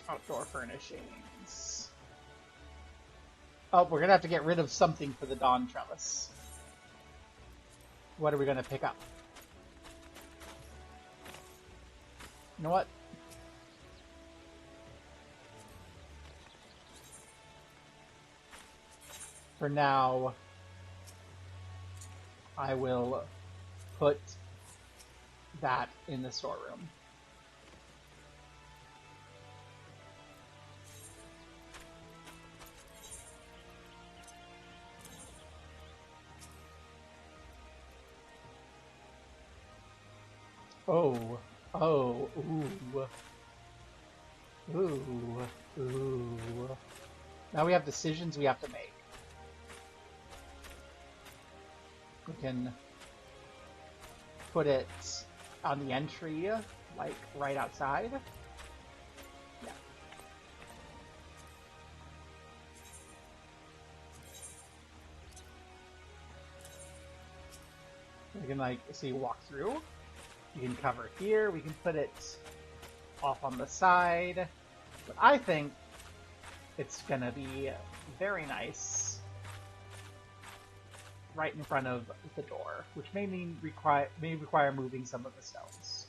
Outdoor furnishings. Oh, we're gonna have to get rid of something for the Dohn Trellis. What are we gonna pick up? You know what? For now, I will put that in the storeroom. Oh, ooh. Ooh. Now we have decisions we have to make. We can put it on the entry, like right outside. Yeah. We can like see walk through. You can cover here. We can put it off on the side. But I think it's gonna be very nice right in front of the door, which may require moving some of the stones.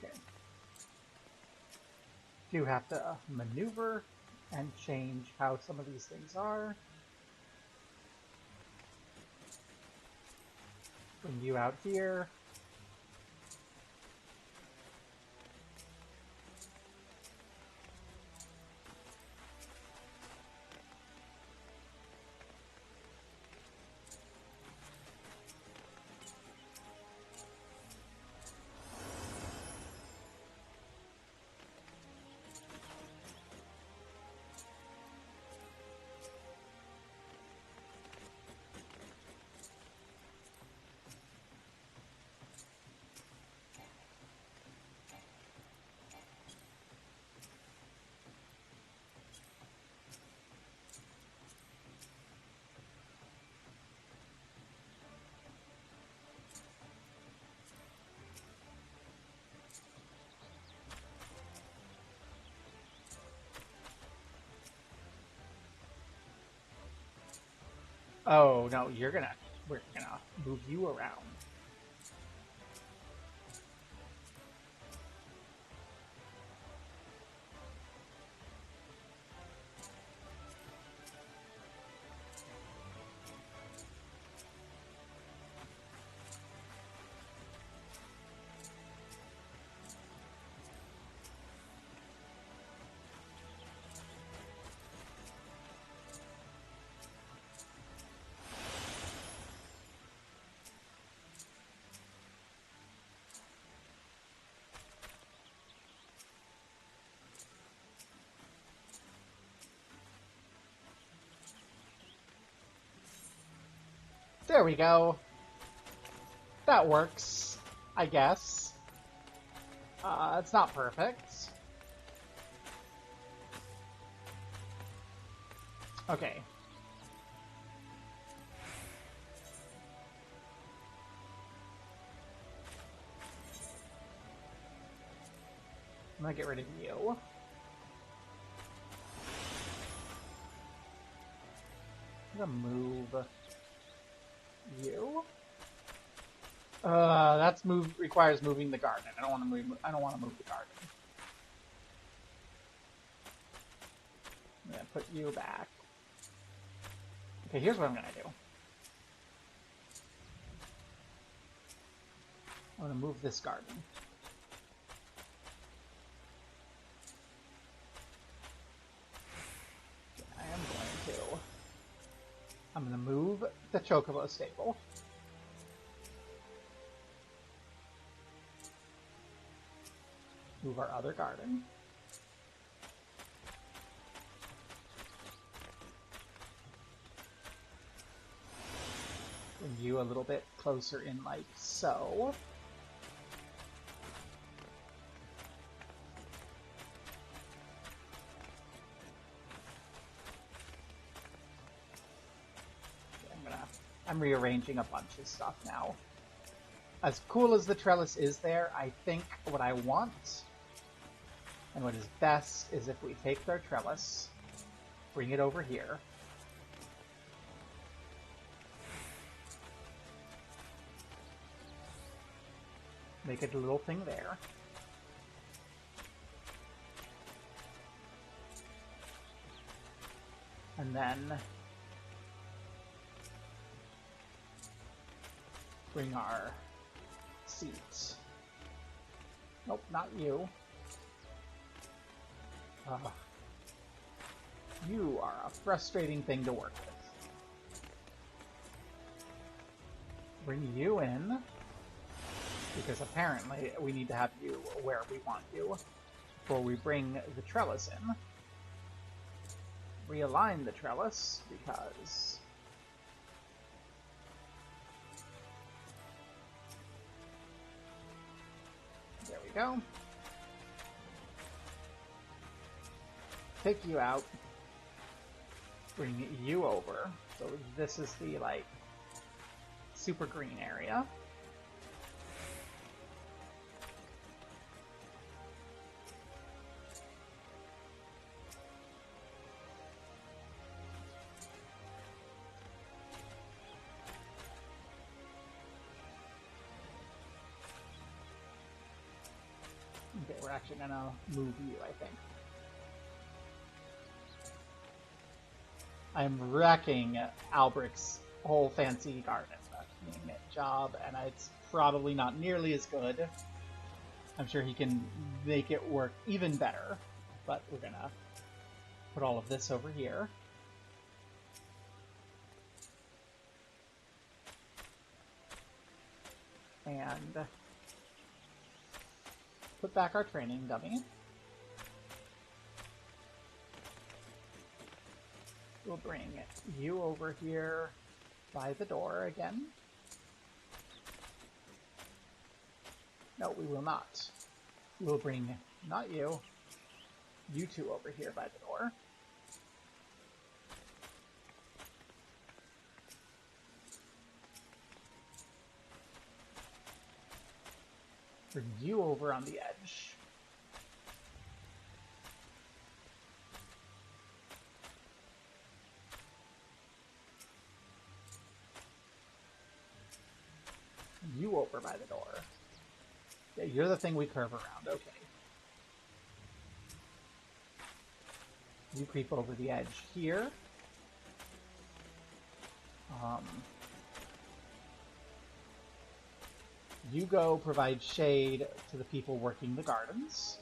Okay. Do have to maneuver and change how some of these things are. Bring you out here. Oh, no, we're gonna move you around. There we go. That works, I guess. It's not perfect. Okay. I'm gonna get rid of you. I'm gonna move you. That's requires moving the garden. I don't want to move the garden. I'm gonna put you back. Okay, here's what I'm gonna do. I'm gonna move this garden. I'm gonna move the Chocobo stable. Move our other garden. Bring you a little bit closer in like so. I'm rearranging a bunch of stuff now. As cool as the trellis is there, I think what I want and what is best is if we take our trellis, bring it over here, make it a little thing there, and then bring our seats. Nope, not you. You are a frustrating thing to work with. Bring you in, because apparently we need to have you where we want you before we bring the trellis in. Realign the trellis, because there we go. Take you out. Bring you over. So this is the, like, super green area. Okay, we're actually gonna move you, I think. I'm wrecking Alberic's whole fancy garden job, and it's probably not nearly as good. I'm sure he can make it work even better, but we're gonna put all of this over here. And put back our training dummy. We'll bring you over here by the door again. No, we will not. We'll bring, not you, you two over here by the door. Bring you over on the edge. you over by the door. Yeah, you're the thing we curve around. Okay. You creep over the edge here. You go provide shade to the people working the gardens.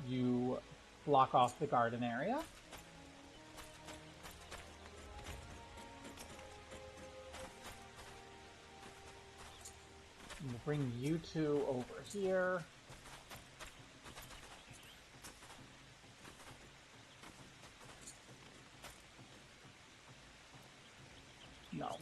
You block off the garden area. We'll bring you two over here. No.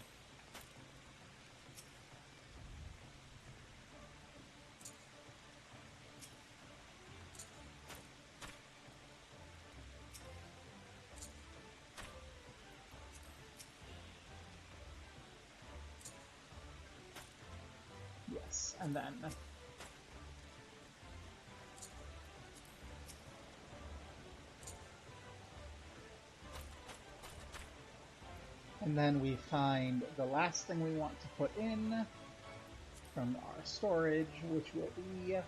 Yes, and then we find the last thing we want to put in from our storage, which will be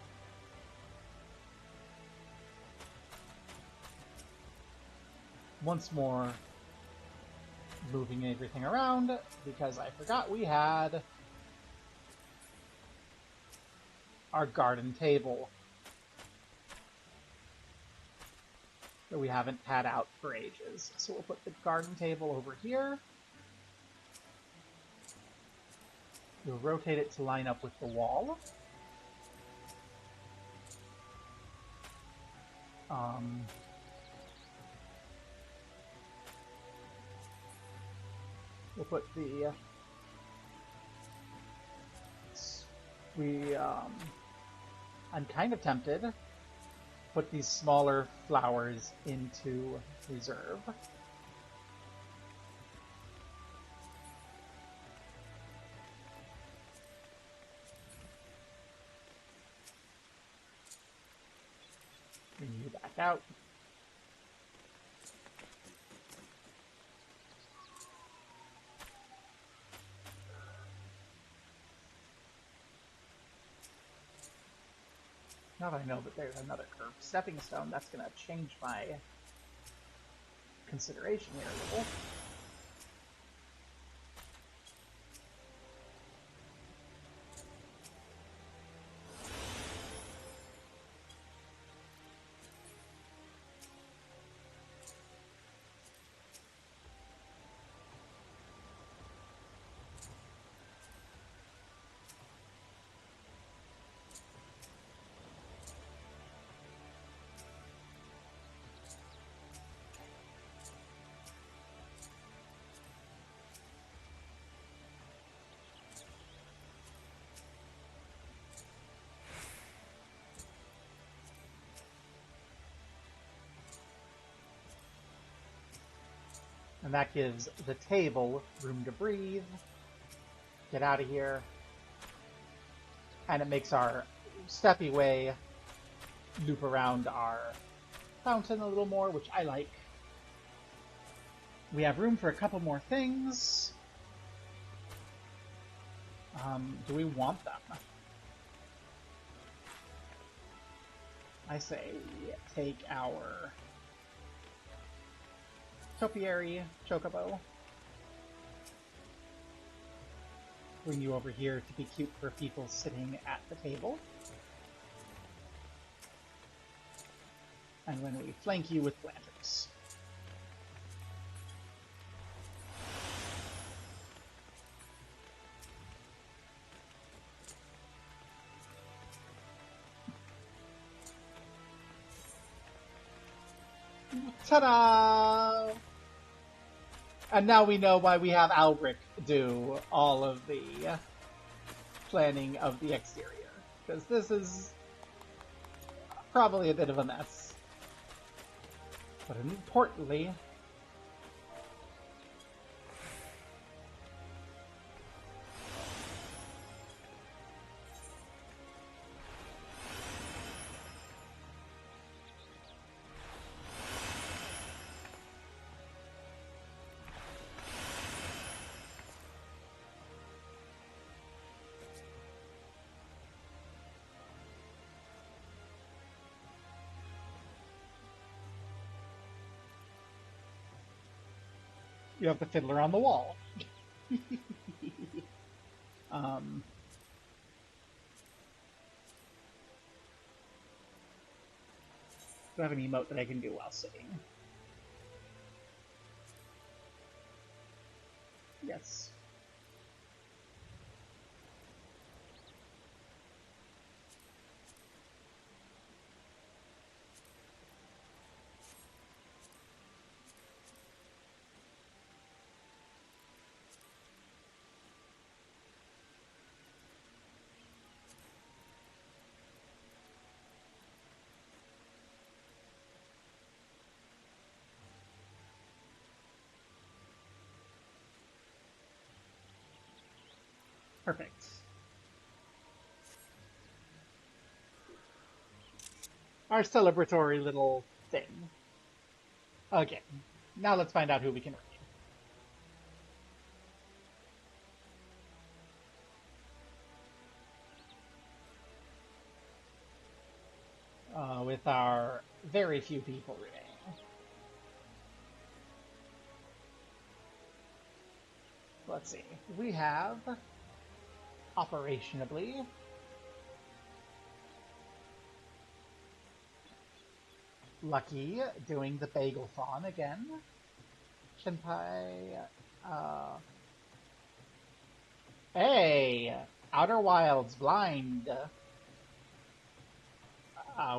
once more moving everything around, because I forgot we had our garden table that we haven't had out for ages. So we'll put the garden table over here. We'll rotate it to line up with the wall. We'll put the... I'm kind of tempted to put these smaller flowers into reserve. Bring you back out. Now that I know that there's another curved stepping stone, that's going to change my consideration here a little. And that gives the table room to breathe, get out of here, and it makes our steppy way loop around our fountain a little more, which I like. We have room for a couple more things. Do we want them? I say we take our topiary chocobo. Bring you over here to be cute for people sitting at the table. And when we flank you with lanterns. Ta-da! And now we know why we have Albric do all of the planning of the exterior. Because this is probably a bit of a mess. But importantly, You have the fiddler on the wall. Do I have an emote that I can do while sitting? Yes. Perfect. Our celebratory little thing. Okay, now let's find out who we can raid. With our very few people remaining. Let's see. We have operationably Lucky doing the Bagel-thon again. Shinpai, hey! Outer Wilds blind.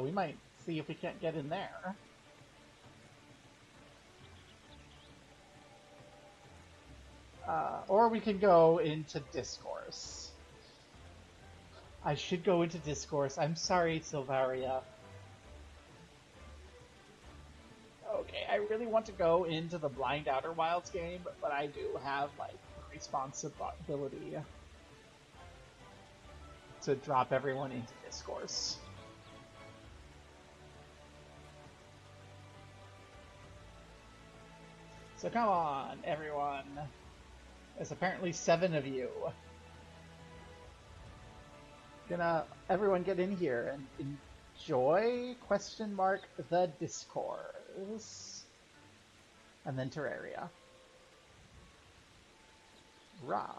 We might see if we can't get in there. Or we can go into Discourse. I should go into Discourse. I'm sorry, Silvaria. Okay, I really want to go into the Blind Outer Wilds game, but I do have, like, responsibility to drop everyone into Discourse. So come on, everyone. There's apparently 7 of you. Everyone get in here and enjoy, the Discourse. And then Terraria. Rah.